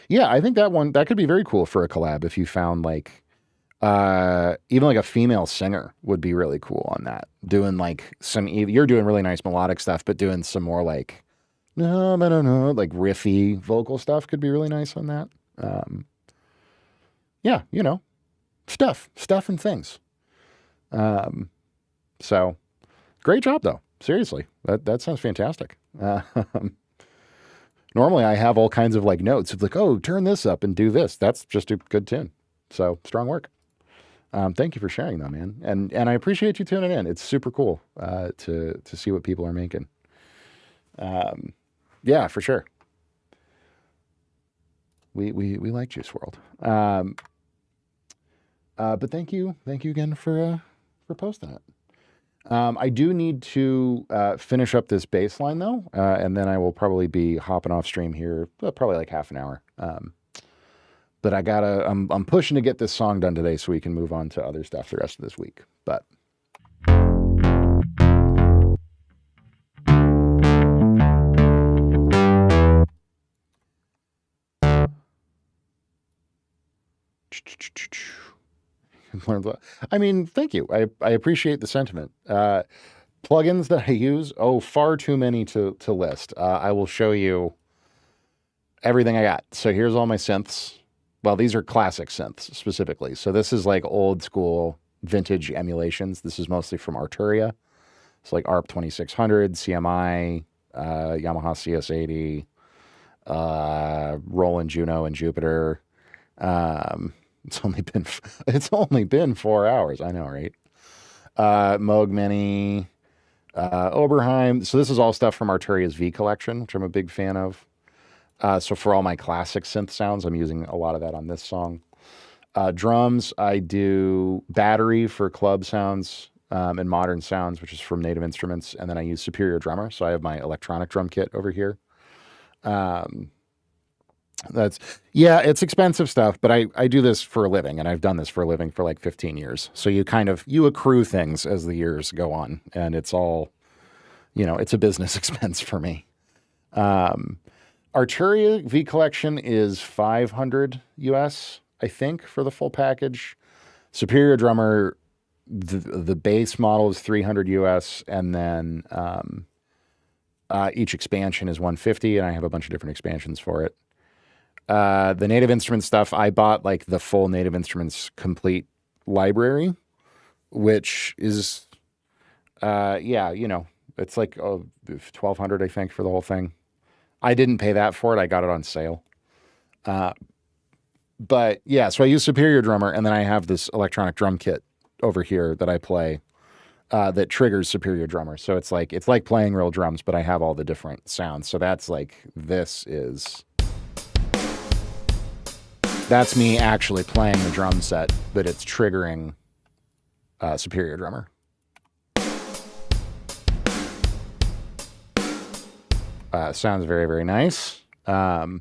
yeah, I think that could be very cool for a collab if you found like even like a female singer would be really cool on that. Doing like you're doing really nice melodic stuff, but doing some more like like riffy vocal stuff could be really nice on that. Yeah, stuff and things. So great job though. Seriously, that sounds fantastic. Normally I have all kinds of like notes of like, oh, turn this up and do this. That's just a good tune. So strong work. Thank you for sharing though, man. And I appreciate you tuning in. It's super cool to see what people are making. Yeah, for sure. We like Juice WRLD. But thank you again for posting it. I do need to finish up this bass line though, and then I will probably be hopping off stream here, probably like half an hour. But I'm pushing to get this song done today so we can move on to other stuff the rest of this week. But I mean, thank you. I appreciate the sentiment. Plugins that I use, far too many to list. I will show you everything I got. So here's all my synths. Well, these are classic synths specifically. So this is like old school vintage emulations. This is mostly from Arturia. It's like ARP 2600, CMI, Yamaha CS80, Roland Juno and Jupiter. It's only been 4 hours. I know, right? Moog Mini, Oberheim. So this is all stuff from Arturia's V collection, which I'm a big fan of. So for all my classic synth sounds, I'm using a lot of that on this song. Drums, I do Battery for club sounds and modern sounds, which is from Native Instruments. And then I use Superior Drummer. So I have my electronic drum kit over here. It's expensive stuff, but I do this for a living, and I've done this for a living for like 15 years. So you accrue things as the years go on, and it's all, it's a business expense for me. Arturia V collection is $500 US, I think, for the full package. Superior Drummer, the base model is $300 US, and then each expansion is $150, and I have a bunch of different expansions for it. The Native Instruments stuff, I bought like the full Native Instruments complete library, which is, it's like $1,200, I think, for the whole thing. I didn't pay that for it. I got it on sale. But yeah, so I use Superior Drummer, and then I have this electronic drum kit over here that I play that triggers Superior Drummer. So it's like playing real drums, but I have all the different sounds. So that's me actually playing the drum set, but it's triggering Superior Drummer. Sounds very, very nice. So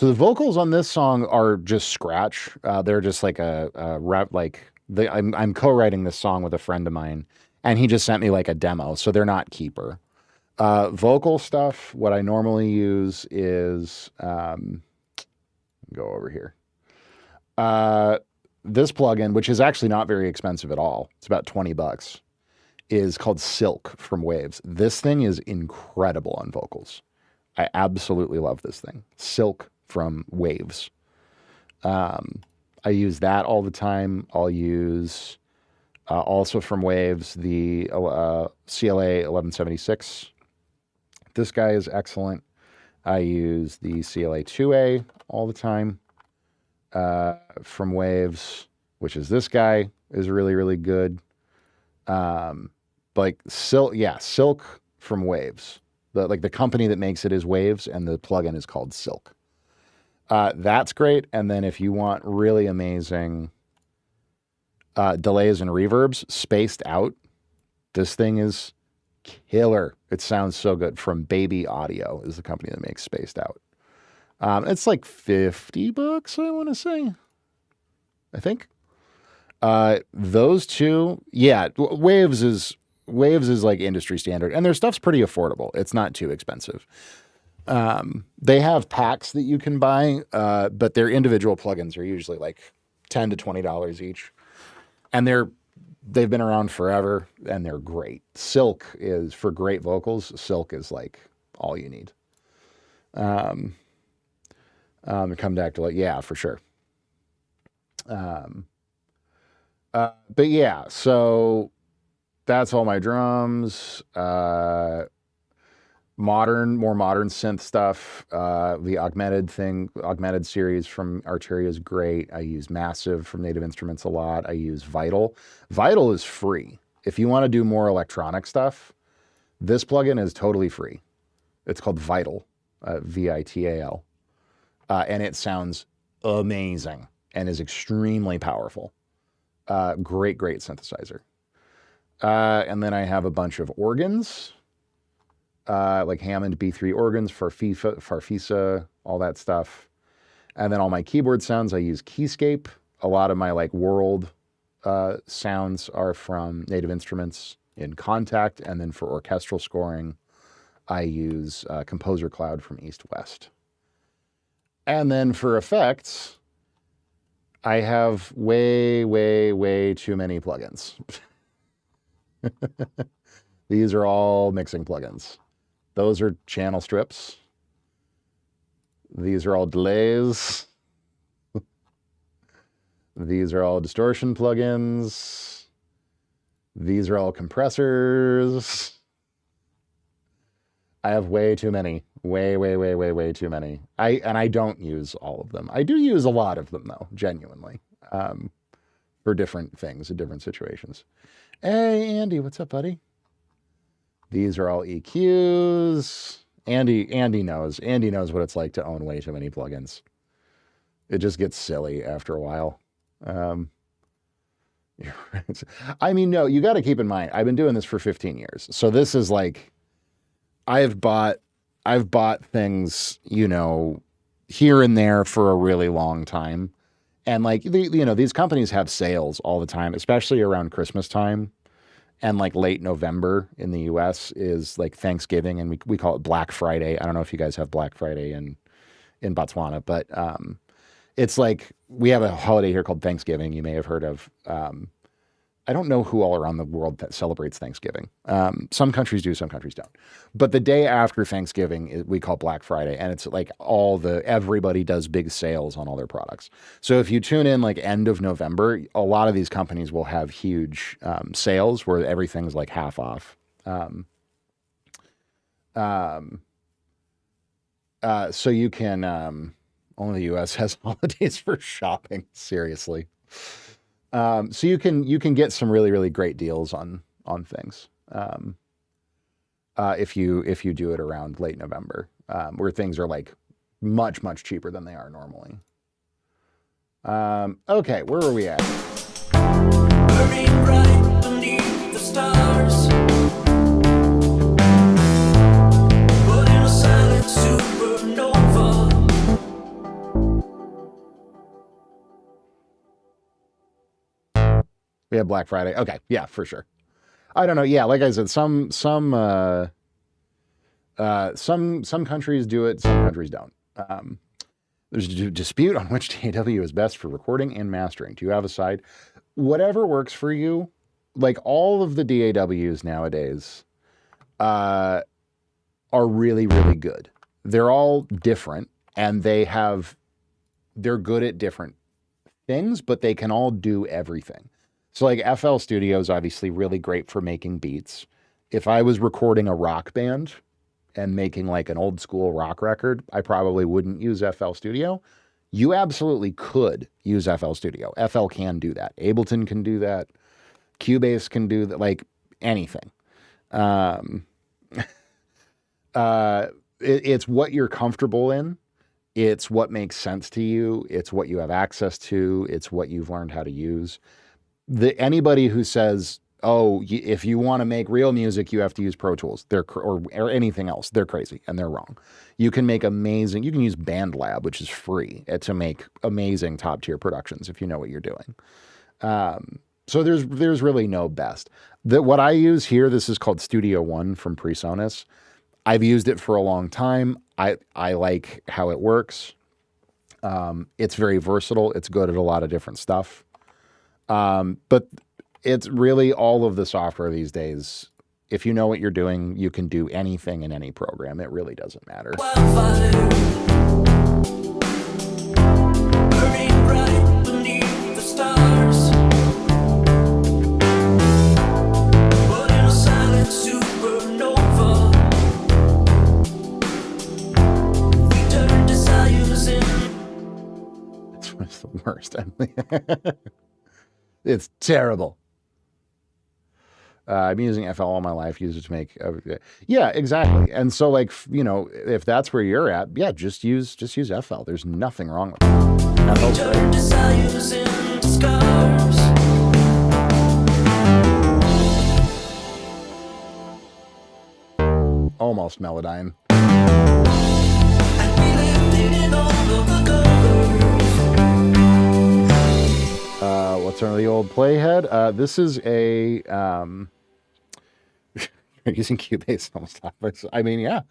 the vocals on this song are just scratch. They're just like a rap. I'm co-writing this song with a friend of mine, and he just sent me like a demo. So they're not Keeper. Vocal stuff. What I normally use is go over here. This plugin, which is actually not very expensive at all. It's about $20. Is called Silk from Waves. This thing is incredible on vocals. I absolutely love this thing. Silk from Waves. I use that all the time. I'll use also from Waves the CLA 1176. This guy is excellent. I use the CLA 2A all the time from Waves, which is this guy, is really, really good. Silk from Waves. The company that makes it is Waves, and the plugin is called Silk. That's great. And then if you want really amazing delays and reverbs spaced out, this thing is killer. It sounds so good. From Baby Audio is the company that makes Spaced Out. It's like $50, I want to say. I think. Those two, yeah, Waves is like industry standard, and their stuff's pretty affordable. It's not too expensive. They have packs that you can buy, but their individual plugins are usually like $10 to $20 each, and they've been around forever, and they're great. Silk is for great vocals. Silk is like all you need. Come back to yeah, for sure. But yeah, so that's all my drums. More modern synth stuff. The augmented series from Arturia is great. I use Massive from Native Instruments a lot. I use Vital. Vital is free. If you want to do more electronic stuff, this plugin is totally free. It's called Vital, Vital. And it sounds amazing and is extremely powerful. Great synthesizer. And then I have a bunch of organs, like Hammond B3 organs, Farfisa, all that stuff. And then all my keyboard sounds, I use Keyscape. A lot of my like world sounds are from Native Instruments in Contact. And then for orchestral scoring, I use Composer Cloud from East West. And then for effects, I have way too many plugins. These are all mixing plugins. Those are channel strips. These are all delays. These are all distortion plugins. These are all compressors. I have way too many. Way too many. I don't use all of them. I do use a lot of them though, genuinely, for different things in different situations. Hey, Andy, what's up, buddy? These are all EQs. Andy knows what it's like to own way too many plugins. It just gets silly after a while. I mean, no, you got to keep in mind, I've been doing this for 15 years. So this is like, I've bought things, here and there for a really long time. And like, these companies have sales all the time, especially around Christmas time. And like late November in the US is like Thanksgiving, and we call it Black Friday. I don't know if you guys have Black Friday in Botswana, but it's like we have a holiday here called Thanksgiving. You may have heard of. I don't know who all around the world that celebrates Thanksgiving. Some countries do, some countries don't. But the day after Thanksgiving, we call Black Friday, and it's like everybody does big sales on all their products. So if you tune in like end of November, a lot of these companies will have huge sales where everything's like half off. So you can only the U.S. has holidays for shopping. Seriously. So you can get some really, really great deals on things if you do it around late November, where things are like much, much cheaper than they are normally. Okay, where are we at? Burning bright beneath the stars. But in a silent supernova. We have Black Friday. Okay, yeah, for sure. I don't know. Yeah, like I said, some countries do it, some countries don't. There's a dispute on which DAW is best for recording and mastering. Do you have a side? Whatever works for you. Like all of the DAWs nowadays are really, really good. They're all different and they're good at different things, but they can all do everything. So like FL Studio is obviously really great for making beats. If I was recording a rock band and making like an old school rock record, I probably wouldn't use FL Studio. You absolutely could use FL Studio. FL can do that. Ableton can do that. Cubase can do that, like anything. It's what you're comfortable in. It's what makes sense to you. It's what you have access to. It's what you've learned how to use. Anybody who says, oh, if you want to make real music, you have to use Pro Tools, or anything else, they're crazy and they're wrong. You can make amazing, you can use BandLab, which is free, to make amazing top tier productions if you know what you're doing. So there's really no best. What I use here, this is called Studio One from PreSonus. I've used it for a long time. I like how it works. It's very versatile. It's good at a lot of different stuff. But it's really all of the software these days. If you know what you're doing, you can do anything in any program. It really doesn't matter. Wildfire. Burning bright beneath the stars. But in a silent supernova. We turn desires in. It's the worst. It's terrible. I'm using FL all my life, used it to make, yeah, exactly. And so like, if that's where you're at, yeah, just use FL. There's nothing wrong with it. FL's great. Desires into scars. Almost Melodyne. And we lived in all of the colors. What's on the old playhead? This is a, you're using Cubase almost. I mean, yeah,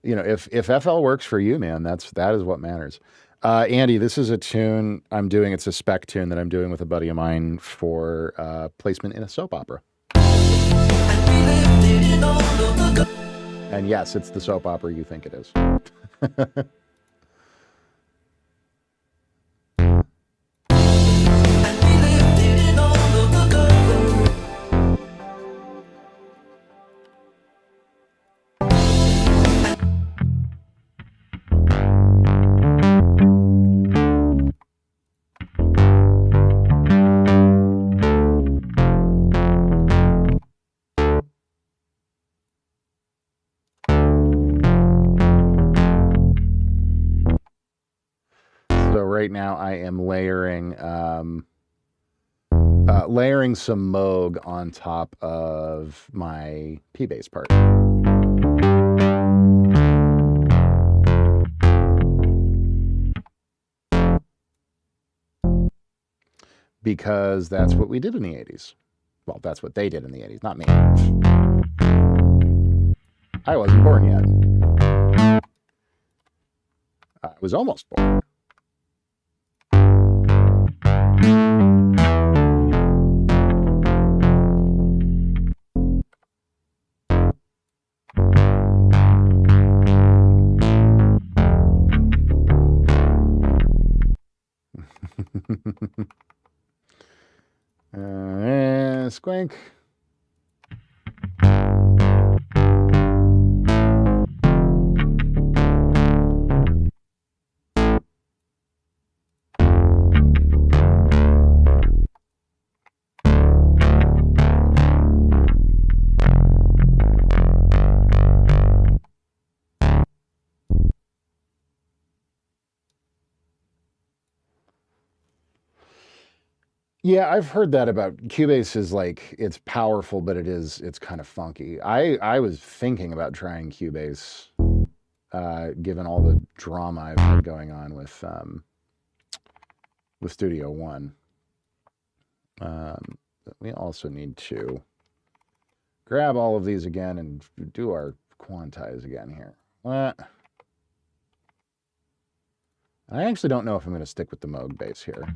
if FL works for you, man, that is what matters. Andy, this is a tune I'm doing. It's a spec tune that I'm doing with a buddy of mine for placement in a soap opera. And yes, it's the soap opera you think it is. Right now I am layering some Moog on top of my P-Bass part. Because that's what we did in the 80s. Well, that's what they did in the 80s, not me. I wasn't born yet. I was almost born. Squink. Yeah, I've heard that about Cubase is like it's powerful, but it's kind of funky. I was thinking about trying Cubase, given all the drama I've had going on with Studio One. We also need to grab all of these again and do our quantize again here. I actually don't know if I'm going to stick with the Moog bass here.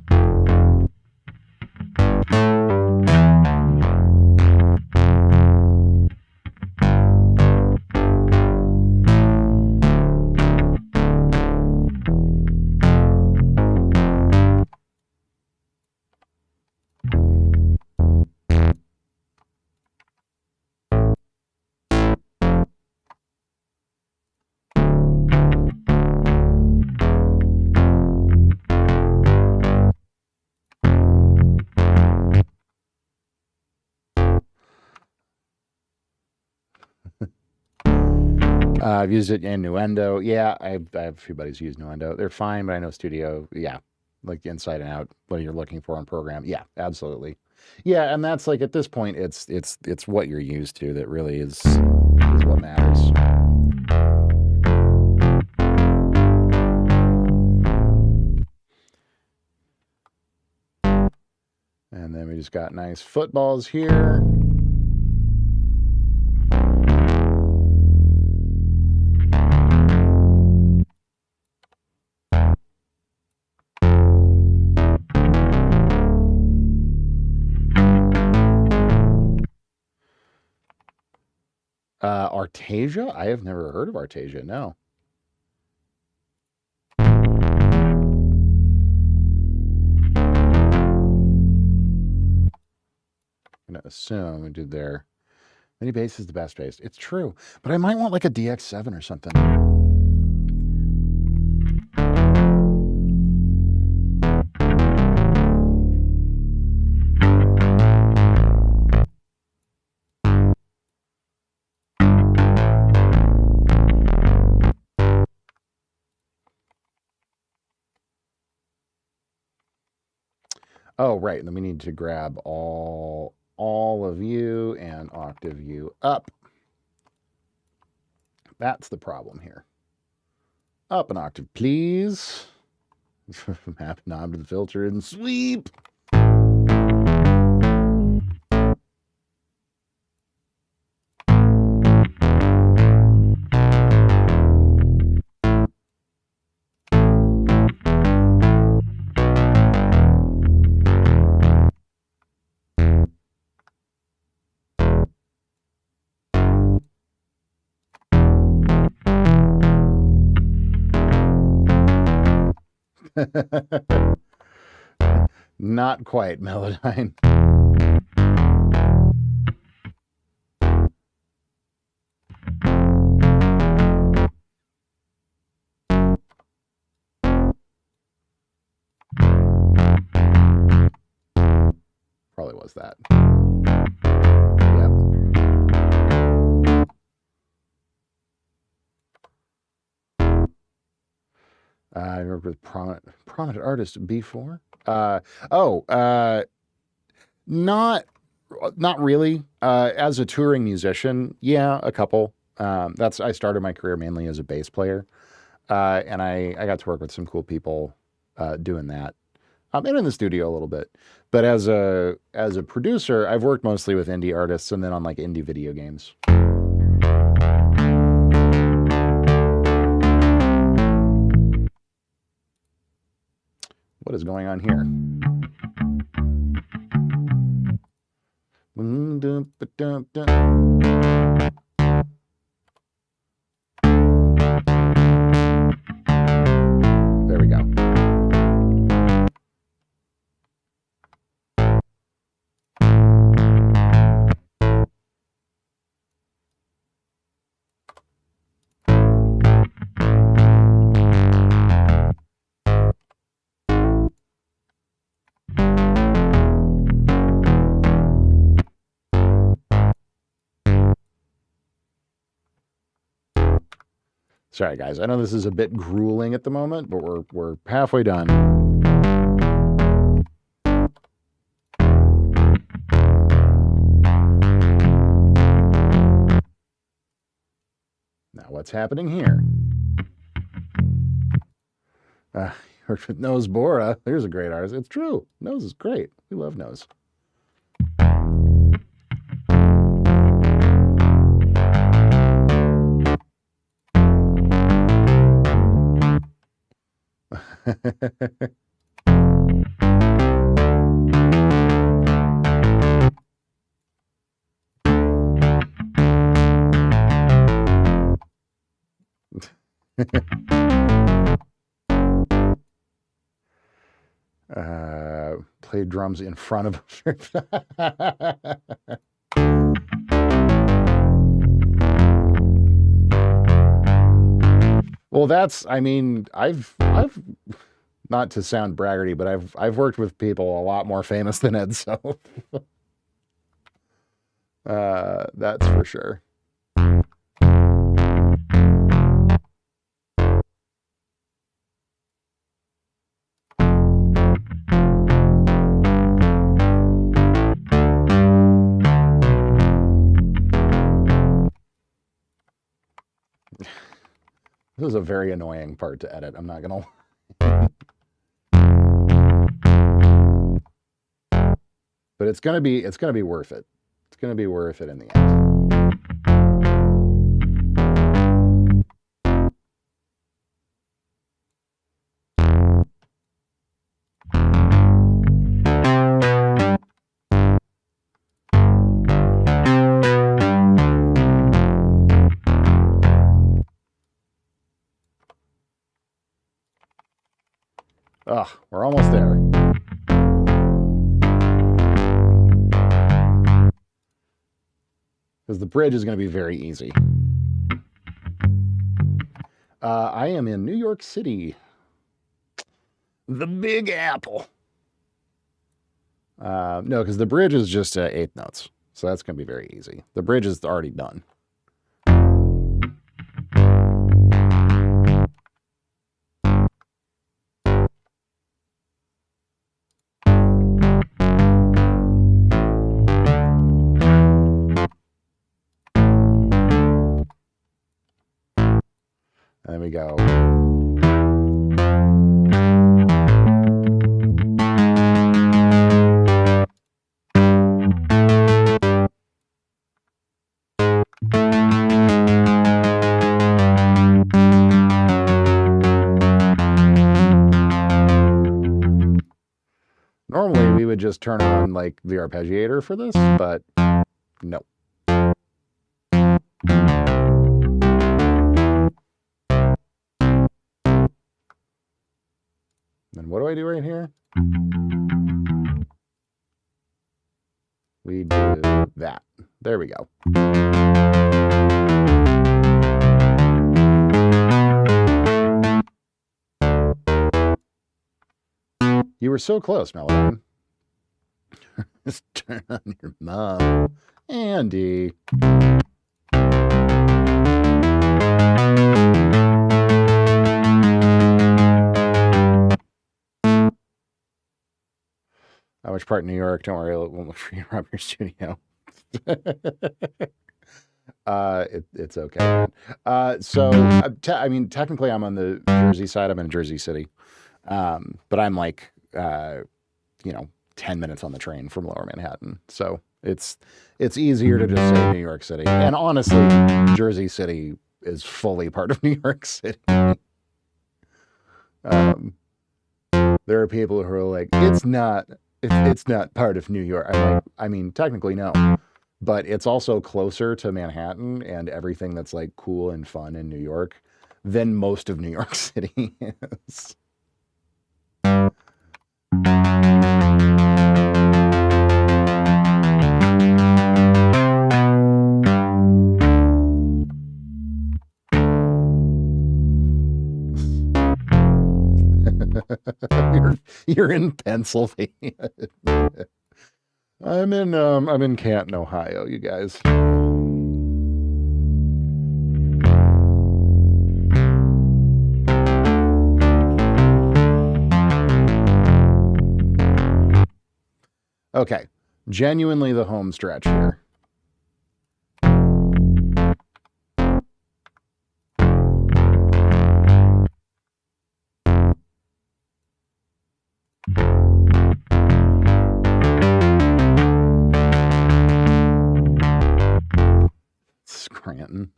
I've used it in Nuendo. Yeah, I have a few buddies who use Nuendo. They're fine, but I know Studio, yeah, like inside and out, what you're looking for on program. Yeah, absolutely. Yeah, and that's like at this point, it's what you're used to that really is what matters. And then we just got nice footballs here. Artesia? I have never heard of Artesia, no. I'm going to assume we did there. Mini bass is the best bass. It's true. But I might want like a DX7 or something. Oh, right. And then we need to grab all of you and octave you up. That's the problem here. Up an octave, please. Map knob to the filter and sweep. Not quite, Melodyne. Probably was that. Yep. I remember with prominent artist B4. Not really. As a touring musician, yeah, a couple. I started my career mainly as a bass player, and I got to work with some cool people doing that. And in the studio a little bit. But as a producer, I've worked mostly with indie artists and then on like indie video games. What is going on here? There we go. Sorry, guys. I know this is a bit grueling at the moment, but we're halfway done. what's happening here? Worked with Nose Bora. There's a great artist. It's true. Nose is great. We love Nose. Played drums in front of Well, that's, I mean, I've not to sound braggarty, but I've worked with people a lot more famous than Ed Soph. That's for sure. This is a very annoying part to edit. I'm not gonna lie. But it's gonna be worth it. It's gonna be worth it in the end. Ugh, we're almost there. Because the bridge is going to be very easy. I am in New York City. The Big Apple. No, because the bridge is just 8 notes. So that's going to be very easy. The bridge is already done. There we go. Normally we would just turn on like the arpeggiator for this, but no. And what do I do right here? We do that. There we go. You were so close, Melody. Just turn on your mom. Andy. Which part in New York? Don't worry, it won't look for you around your studio. It's okay. I mean, technically, I'm on the Jersey side. I'm in Jersey City, but I'm like, 10 minutes on the train from Lower Manhattan. So it's easier to just say New York City. And honestly, Jersey City is fully part of New York City. There are people who are like, it's not part of New York. I'm like, I mean, technically no, but it's also closer to Manhattan and everything that's like cool and fun in New York than most of New York City is. You're in Pennsylvania. I'm in Canton, Ohio, you guys. Okay, genuinely the home stretch here. Stanton.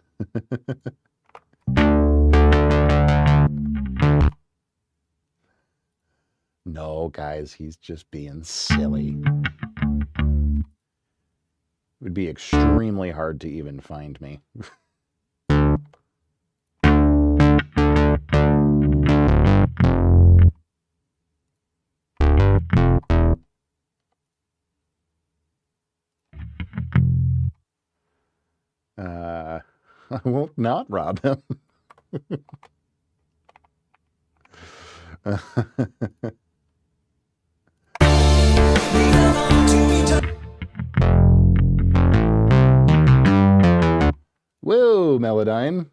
No, guys, he's just being silly. It would be extremely hard to even find me. I won't not rob him. Whoa, Melodyne.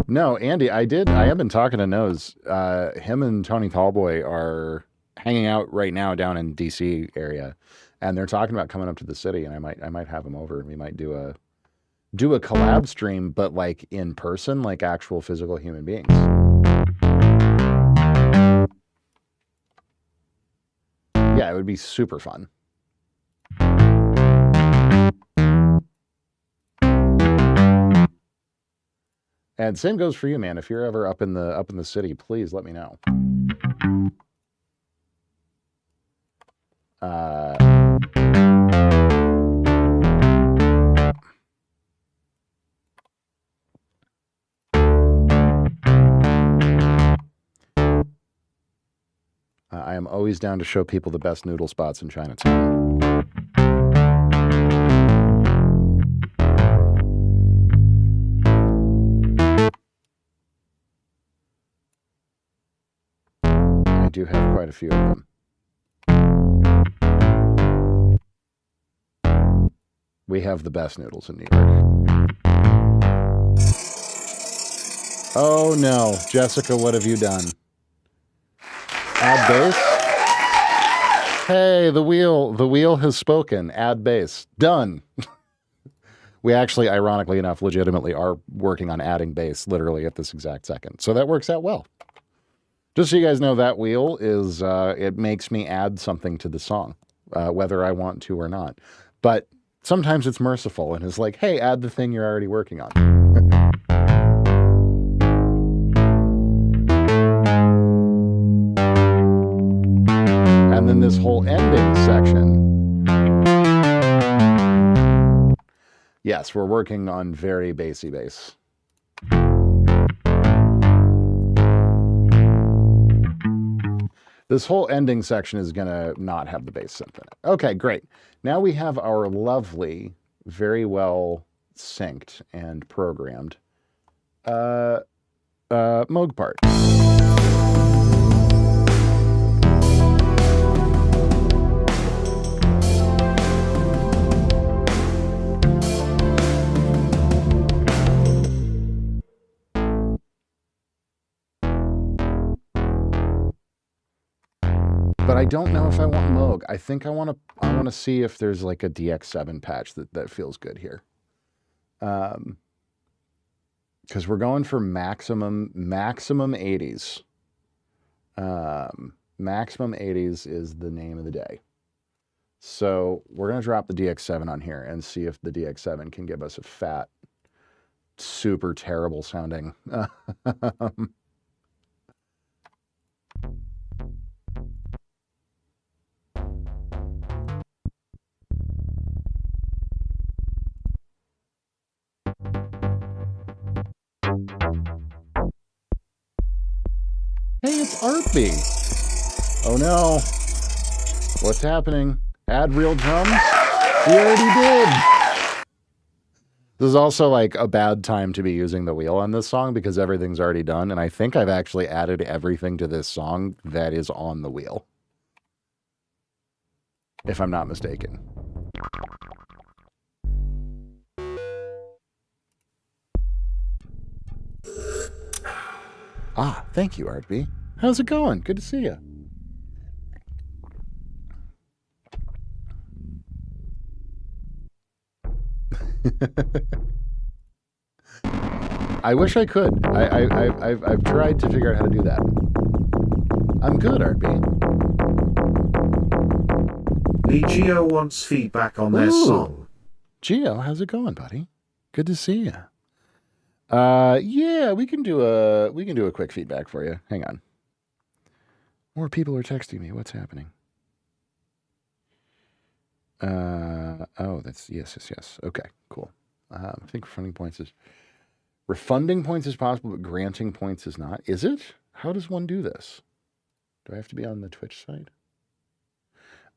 No, Andy, I have been talking to Nose. Him and Tony Tallboy are hanging out right now down in DC area, and they're talking about coming up to the city, and I might have him over. We might do a collab stream, but like in person, like actual physical human beings. Yeah, it would be super fun. And same goes for you, man. If you're ever up in the city, please let me know. I am always down to show people the best noodle spots in Chinatown. I do have quite a few of them. We have the best noodles in New York. Oh no, Jessica, what have you done? Add bass? Hey, the wheel has spoken. Add bass. Done. We actually, ironically enough, legitimately are working on adding bass literally at this exact second. So that works out well. Just so you guys know, that wheel is, it makes me add something to the song, whether I want to or not. But sometimes it's merciful and is like, hey, add the thing you're already working on. And then this whole ending section. Yes, we're working on very bassy bass. This whole ending section is going to not have the bass synth in it. Okay, great. Now we have our lovely, very well synced and programmed Moog part. But I don't know if I want Moog. I think I want to see if there's like a DX7 patch that feels good here. Because we're going for maximum 80s. Maximum 80s is the name of the day. So we're going to drop the DX7 on here and see if the DX7 can give us a fat, super terrible sounding. Hey, it's Artby. Oh no. What's happening? Add real drums? We already did. This is also like a bad time to be using the wheel on this song because everything's already done. And I think I've actually added everything to this song that is on the wheel. If I'm not mistaken. Ah, thank you, Artby. How's it going? Good to see you. I wish I could. I've tried to figure out how to do that. I'm good, Artby. BGO wants feedback on their Ooh. song. Gio, how's it going, buddy? Good to see you. Yeah, we can do a quick feedback for you. Hang on. More people are texting me. What's happening? Oh, that's yes. Okay, cool. I think refunding points is possible, but granting points is not. Is it? How does one do this? Do I have to be on the Twitch side?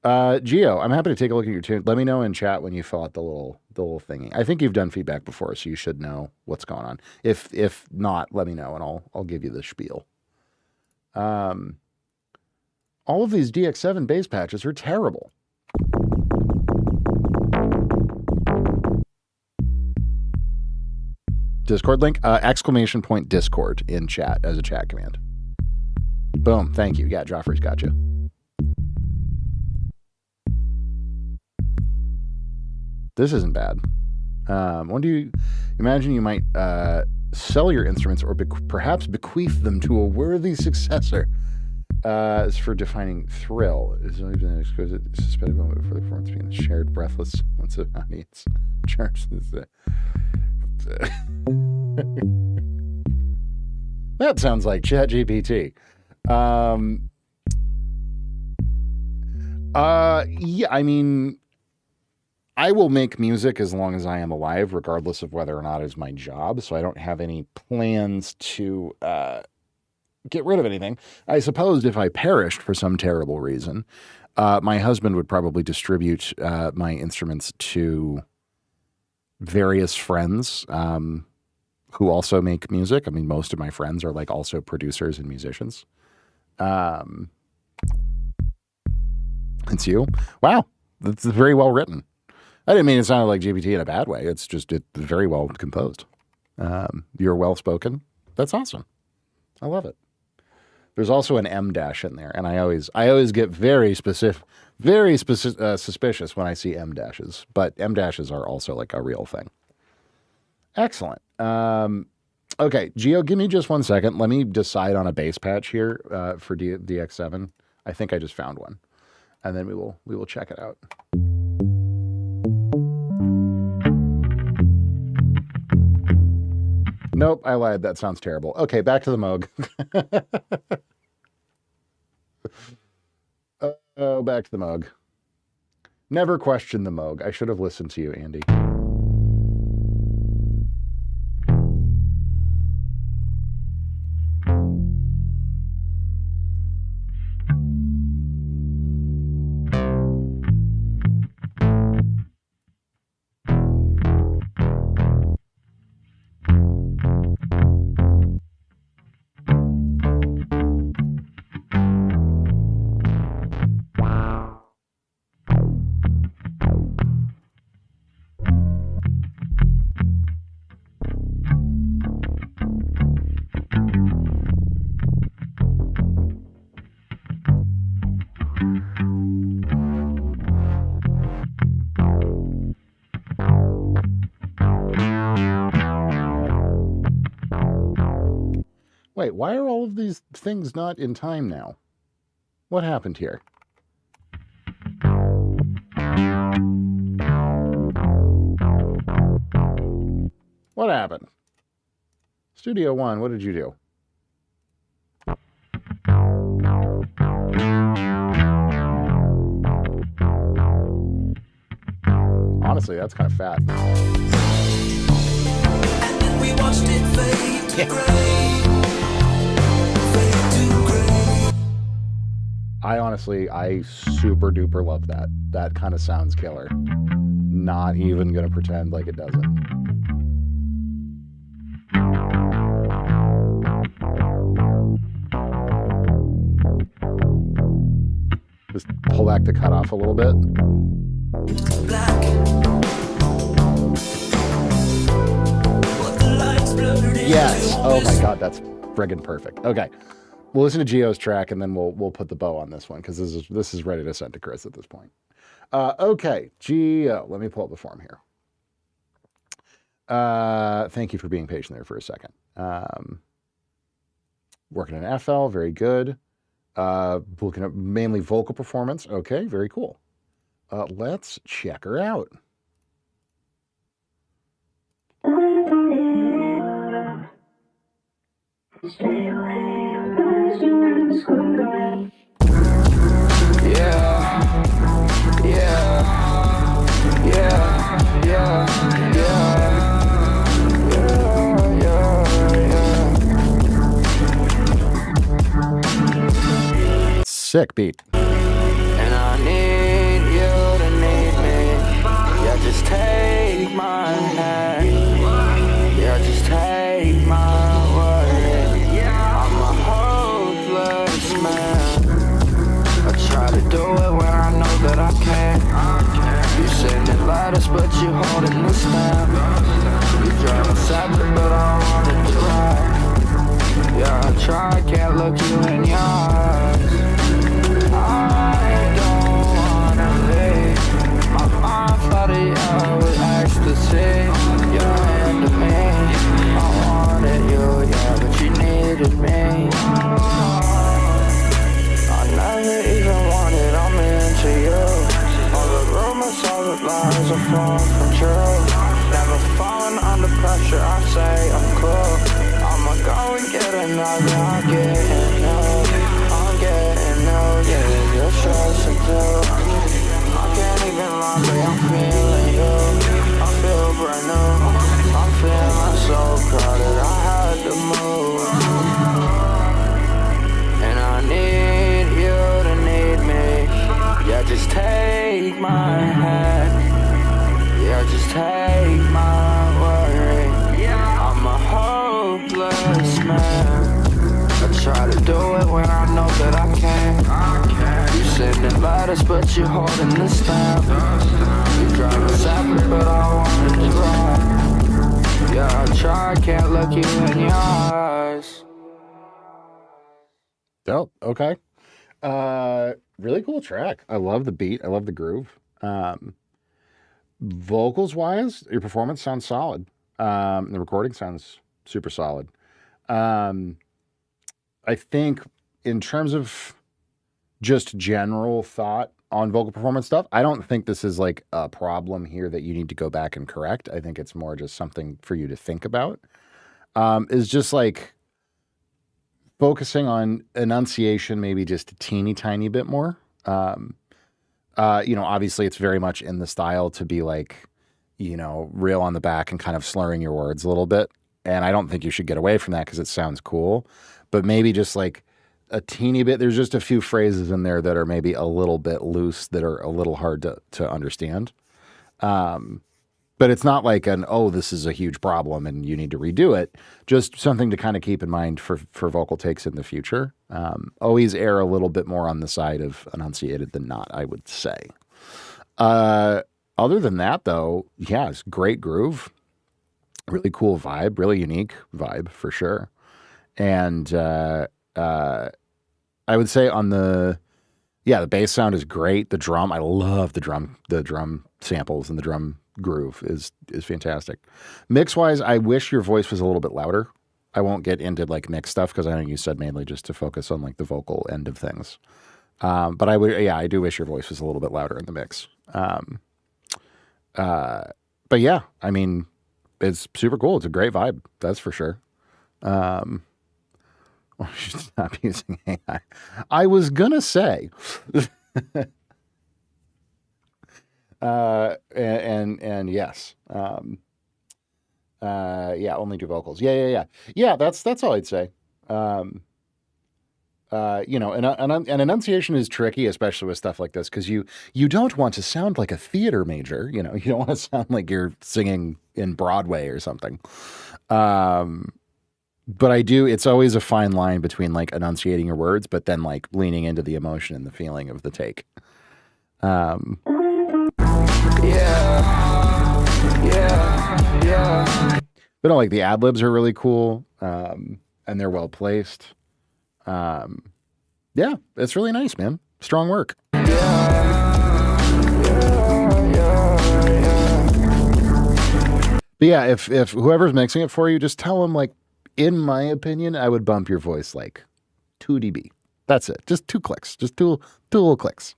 Gio, I'm happy to take a look at your tune. Let me know in chat when you fill out the little thingy. I think you've done feedback before, so you should know what's going on. If not, let me know and I'll give you the spiel. All of these DX7 base patches are terrible. Discord link, exclamation point Discord in chat as a chat command. Boom. Thank you. Yeah, Joffrey's got you. This isn't bad. When do you imagine you might sell your instruments or perhaps bequeath them to a worthy successor? As for defining thrill, is only been an exquisite suspended moment before the performance being shared breathless once an audience charts this. That sounds like ChatGPT. Yeah, I mean, I will make music as long as I am alive, regardless of whether or not it's my job. So I don't have any plans to get rid of anything. I suppose if I perished for some terrible reason, my husband would probably distribute my instruments to various friends who also make music. I mean, most of my friends are like also producers and musicians. It's you. Wow. That's very well written. I didn't mean it sounded like GPT in a bad way. It's very well composed. You're well spoken. That's awesome. I love it. There's also an M dash in there, and I always get very suspicious when I see M dashes. But M dashes are also like a real thing. Excellent. Okay, Gio, give me just 1 second. Let me decide on a bass patch here for DX7. I think I just found one, and then we will check it out. Nope, I lied. That sounds terrible. Okay, back to the Moog. Oh, back to the Moog. Never question the Moog. I should have listened to you, Andy. Wait, why are all of these things not in time now? What happened here? What happened? Studio One, what did you do? Honestly, that's kind of fat. And then we watched it fade to gray. I super duper love that. That kind of sounds killer. Not even gonna pretend like it doesn't. Just pull back the cutoff a little bit. Black. What the lights blurred Yes. into Oh my this god, that's friggin' perfect. Okay. We'll listen to Gio's track and then we'll put the bow on this one because this is ready to send to Chris at this point. Okay, Gio, let me pull up the form here. Thank you for being patient there for a second. Working in FL, very good. Looking at mainly vocal performance. Okay, very cool. Let's check her out. Sick beat. And I need you to need me. Yeah, just take my hand. Yeah, just take my word. I'm a hopeless man. I try to do it when I know that I can't. You sending letters, but you holding the stamp. You driving separate, but I wanted to ride. Yeah, I try, can't look you in your eyes. I don't wanna leave. My mind flooded out with ecstasy. You're into me. I wanted you, yeah, but you needed me. I never even wanted, I'm into you. All the rumors, all the lies are far from true. Never falling under pressure, I say I'm cool. I'ma go and get another, I'm getting new. I'm getting new, yeah, you're stressing too. I can't even lie, but I'm feeling you. I feel brand new. I'm feeling so crowded, I had to move. And I need you to need me. Yeah, just take my hand. Yeah, just take my worry. I'm a hopeless man. I try to do it when I know that I can't. You sending letters, but you holding the stamp. You driving separate, but I wanted to ride. Yeah, I try, can't look you in your eyes. Dope. Okay. Really cool track. I love the beat. I love the groove. Vocals wise, your performance sounds solid. The recording sounds super solid. I think in terms of just general thought on vocal performance stuff, I don't think this is like a problem here that you need to go back and correct. I think it's more just something for you to think about. Is just like focusing on enunciation, maybe just a teeny tiny bit more. Obviously it's very much in the style to be like, real on the back and kind of slurring your words a little bit. And I don't think you should get away from that because it sounds cool, but maybe just like a teeny bit, there's just a few phrases in there that are maybe a little bit loose that are a little hard to understand. But it's not like this is a huge problem and you need to redo it. Just something to kind of keep in mind for vocal takes in the future. Always err a little bit more on the side of enunciated than not, I would say. Other than that, though, yeah, it's great groove. Really cool vibe, really unique vibe for sure. And I would say on the bass sound is great. The drum, I love the drum samples and the drum groove is fantastic. Mix wise, I wish your voice was a little bit louder. I won't get into like mix stuff because I know you said mainly just to focus on like the vocal end of things. But I do wish your voice was a little bit louder in the mix. But yeah, I mean, it's super cool. It's a great vibe. That's for sure. I should stop using AI. I was gonna say, and yes, only do vocals. Yeah. That's all I'd say. And enunciation is tricky, especially with stuff like this, because you don't want to sound like a theater major. You don't want to sound like you're singing in Broadway or something. But it's always a fine line between like enunciating your words, but then like leaning into the emotion and the feeling of the take. Yeah. But like the ad libs are really cool. And they're well placed. Yeah, it's really nice, man. Strong work. But yeah, if whoever's mixing it for you, just tell them like, in my opinion, I would bump your voice like 2 dB. That's it. Just 2 clicks. Just two little clicks.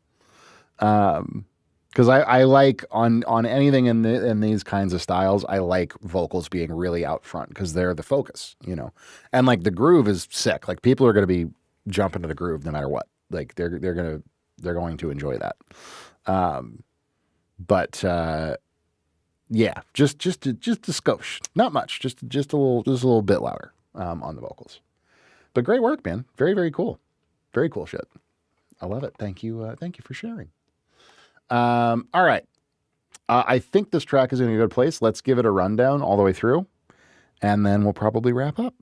Because I like on anything in these kinds of styles, I like vocals being really out front because they're the focus, you know. And like the groove is sick. Like people are going to be jumping to the groove no matter what. Like they're going to enjoy that. But yeah, just a skosh, not much, just a little bit louder on the vocals. But great work, man. Very, very cool. Very cool shit. I love it. Thank you for sharing. All right. I think this track is in a good place. Let's give it a rundown all the way through, and then we'll probably wrap up.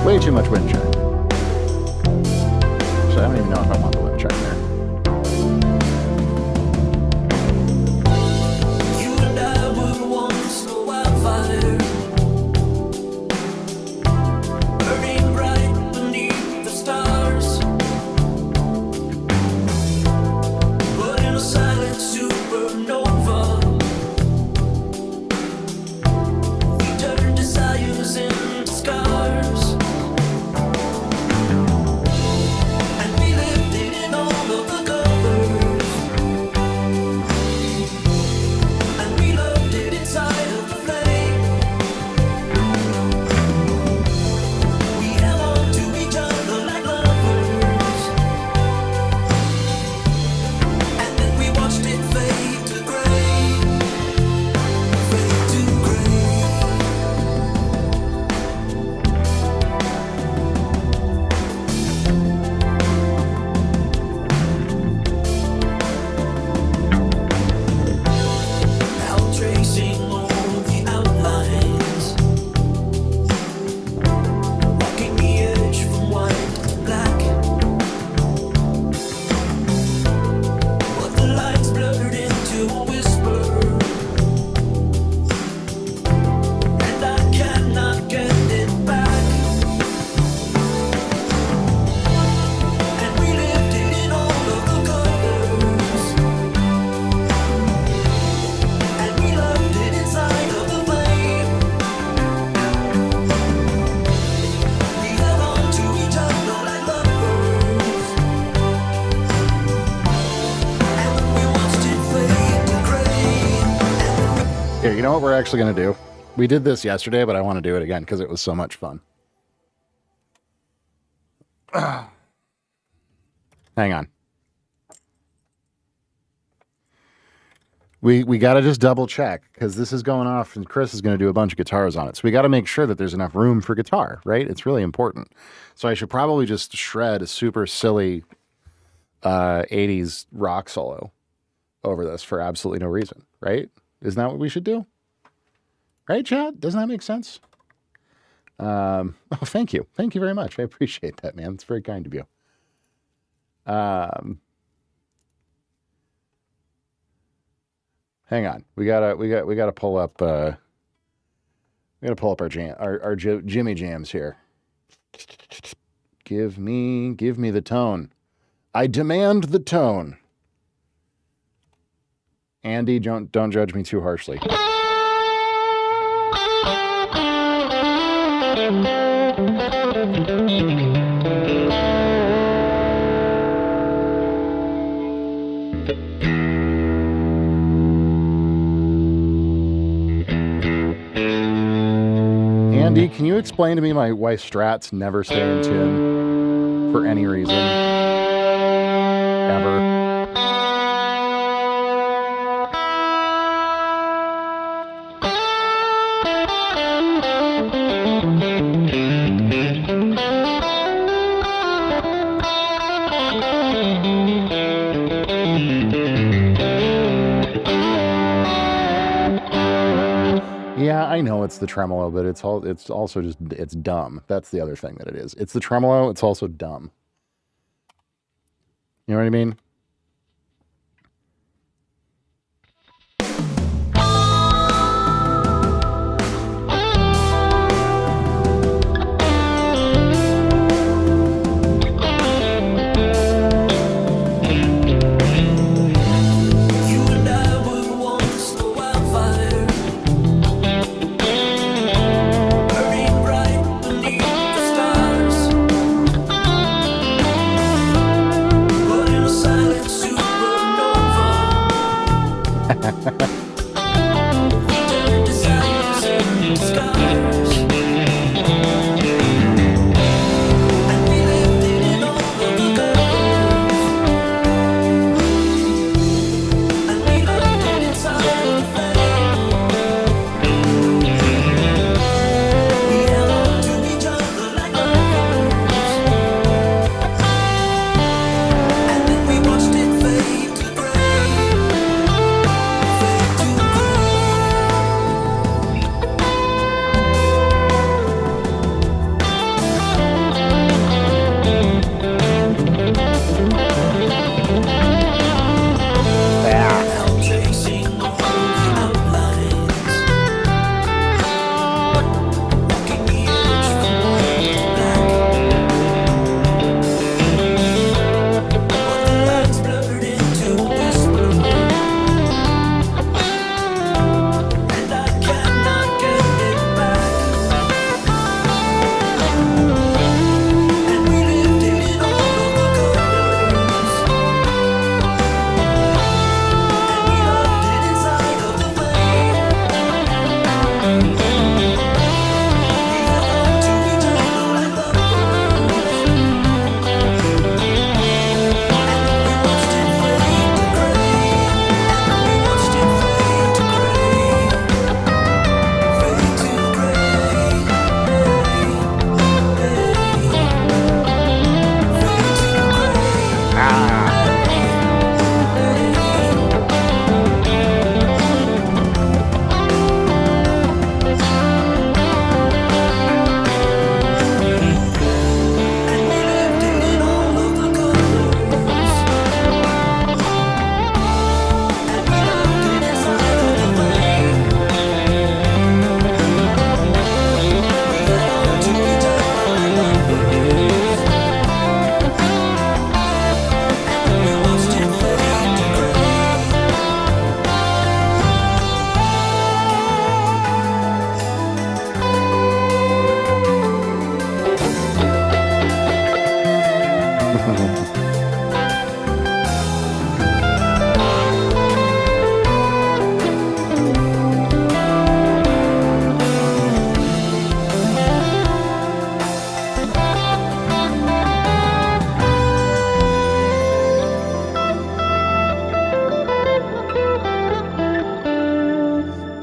Way too much wind chime. So I don't even know if I want the wind chime there. You and I were once a wildfire, burning bright beneath the stars. But in a silent supernova, we turned desires into scars. And we lived it in all of the covers. And we loved it inside of the flame. We held on to each other like lovers. And then we watched it fade to gray. Fade to gray. Now tracing all the outlines, walking the edge from white to black. But the lines blurred into a whisper, and I cannot get it back. And we lived it in all of the colors. And we loved it inside of the flame. We held on to each other like lovers. And when we watched it fade to gray. Here, you know what we're actually going to do? We did this yesterday, but I want to do it again because it was so much fun. Hang on. We got to just double check because this is going off and Chris is going to do a bunch of guitars on it. So we got to make sure that there's enough room for guitar, right? It's really important. So I should probably just shred a super silly 80s rock solo over this for absolutely no reason, right? Isn't that what we should do? Right, Chad? Doesn't that make sense? Oh, thank you. Thank you very much. I appreciate that, man. It's very kind of you. Hang on. We gotta pull up our Jimmy jams here. Give me the tone. I demand the tone. Andy, don't judge me too harshly. Andy, can you explain to me why Strats never stay in tune for any reason? Ever. Yeah, I know it's the tremolo, but it's also just it's dumb. That's the other thing that it is. It's the tremolo, it's also dumb. You know what I mean? You and I were once a wildfire, burning bright beneath the stars.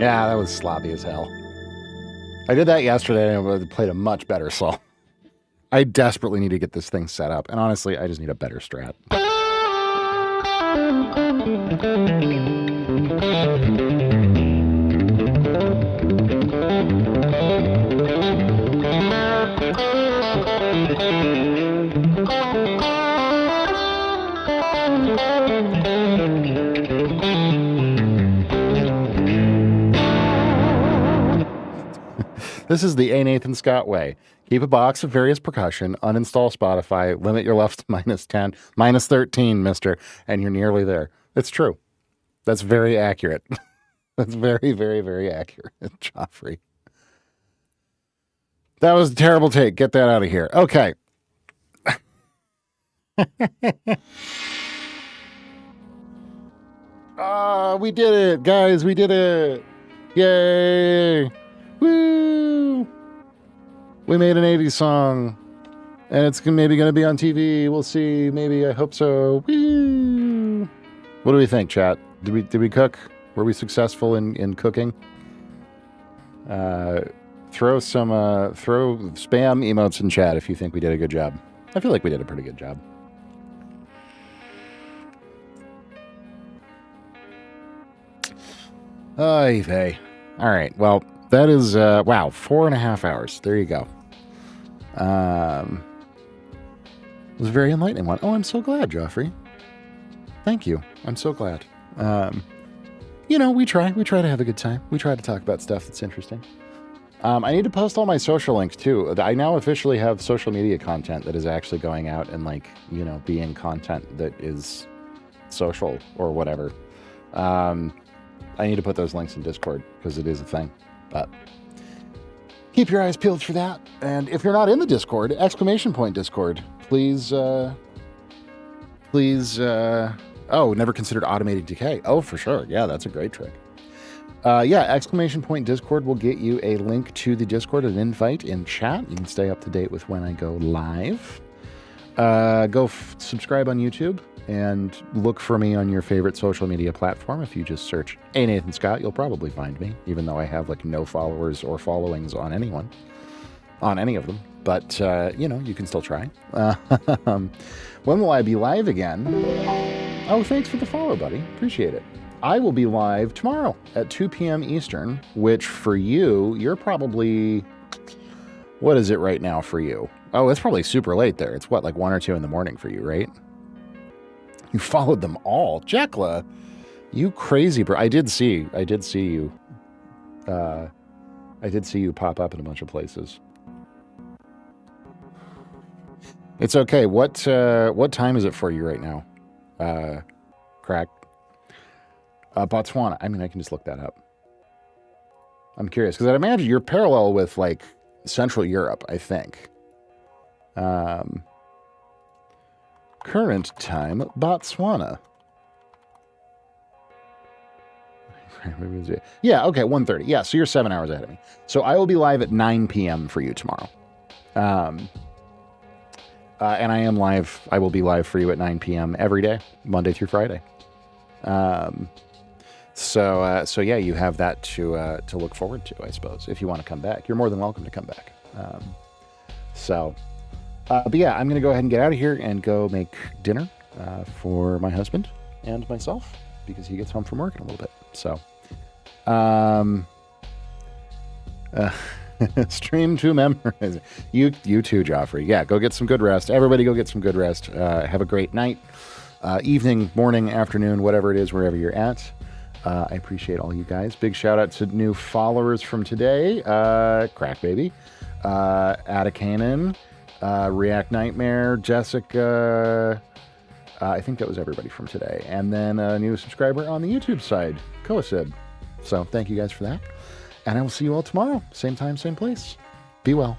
Yeah, that was sloppy as hell. I did that yesterday and I played a much better song. I desperately need to get this thing set up. And honestly, I just need a better strat. This is the A. Nathan Scott way. Keep a box of various percussion, uninstall Spotify, limit your left to -10, -13, mister, and you're nearly there. It's true. That's very accurate. That's very, very, very accurate, Joffrey. That was a terrible take. Get that out of here. Okay. We did it, guys. We did it. Yay. Woo! We made an 80s song, and it's maybe going to be on TV. We'll see. Maybe. I hope so. Woo! What do we think, chat? Did we cook? Were we successful in cooking? Throw spam emotes in chat if you think we did a good job. I feel like we did a pretty good job. Oy vey. All right. Well, that is, wow, 4.5 hours. There you go. It was a very enlightening one. Oh, I'm so glad, Joffrey. Thank you. I'm so glad. You know, we try to have a good time. We try to talk about stuff that's interesting. I need to post all my social links too. I now officially have social media content that is actually going out and, like, you know, being content that is social or whatever. I need to put those links in Discord because it is a thing. But keep your eyes peeled for that. And if you're not in the Discord, ! Discord, please, oh, never considered automating decay. Oh, for sure. Yeah, that's a great trick. Yeah, ! Discord will get you a link to the Discord, an invite in chat. You can stay up to date with when I go live. Go subscribe on YouTube and look for me on your favorite social media platform. If you just search A. Nathan Scott, you'll probably find me, even though I have like no followers or followings on any of them. But, you know, you can still try. When will I be live again? Oh, thanks for the follow, buddy. Appreciate it. I will be live tomorrow at 2 p.m. Eastern, which for you, you're probably... What is it right now for you? Oh, it's probably super late there. It's what, like 1 or 2 in the morning for you, right? You followed them all. Jekla, you crazy bro. I did see you. I did see you pop up in a bunch of places. It's okay. What time is it for you right now? Crack. Botswana. I mean, I can just look that up. I'm curious because I'd imagine you're parallel with like Central Europe, I think. Current time, Botswana. Yeah, okay, 1:30. Yeah, so you're 7 hours ahead of me. So I will be live at 9 p.m. for you tomorrow. And I am live. I will be live for you at 9 p.m. every day, Monday through Friday. So yeah, you have that to look forward to, I suppose. If you want to come back, you're more than welcome to come back. But yeah, I'm going to go ahead and get out of here and go make dinner for my husband and myself because he gets home from work in a little bit. So, stream to memorize. You too, Joffrey. Yeah, go get some good rest. Everybody go get some good rest. Have a great night, evening, morning, afternoon, whatever it is, wherever you're at. I appreciate all you guys. Big shout out to new followers from today. Crack Baby, Atakanen, React Nightmare, Jessica. I think that was everybody from today. And then a new subscriber on the YouTube side, Koasid. So thank you guys for that. And I will see you all tomorrow. Same time, same place. Be well.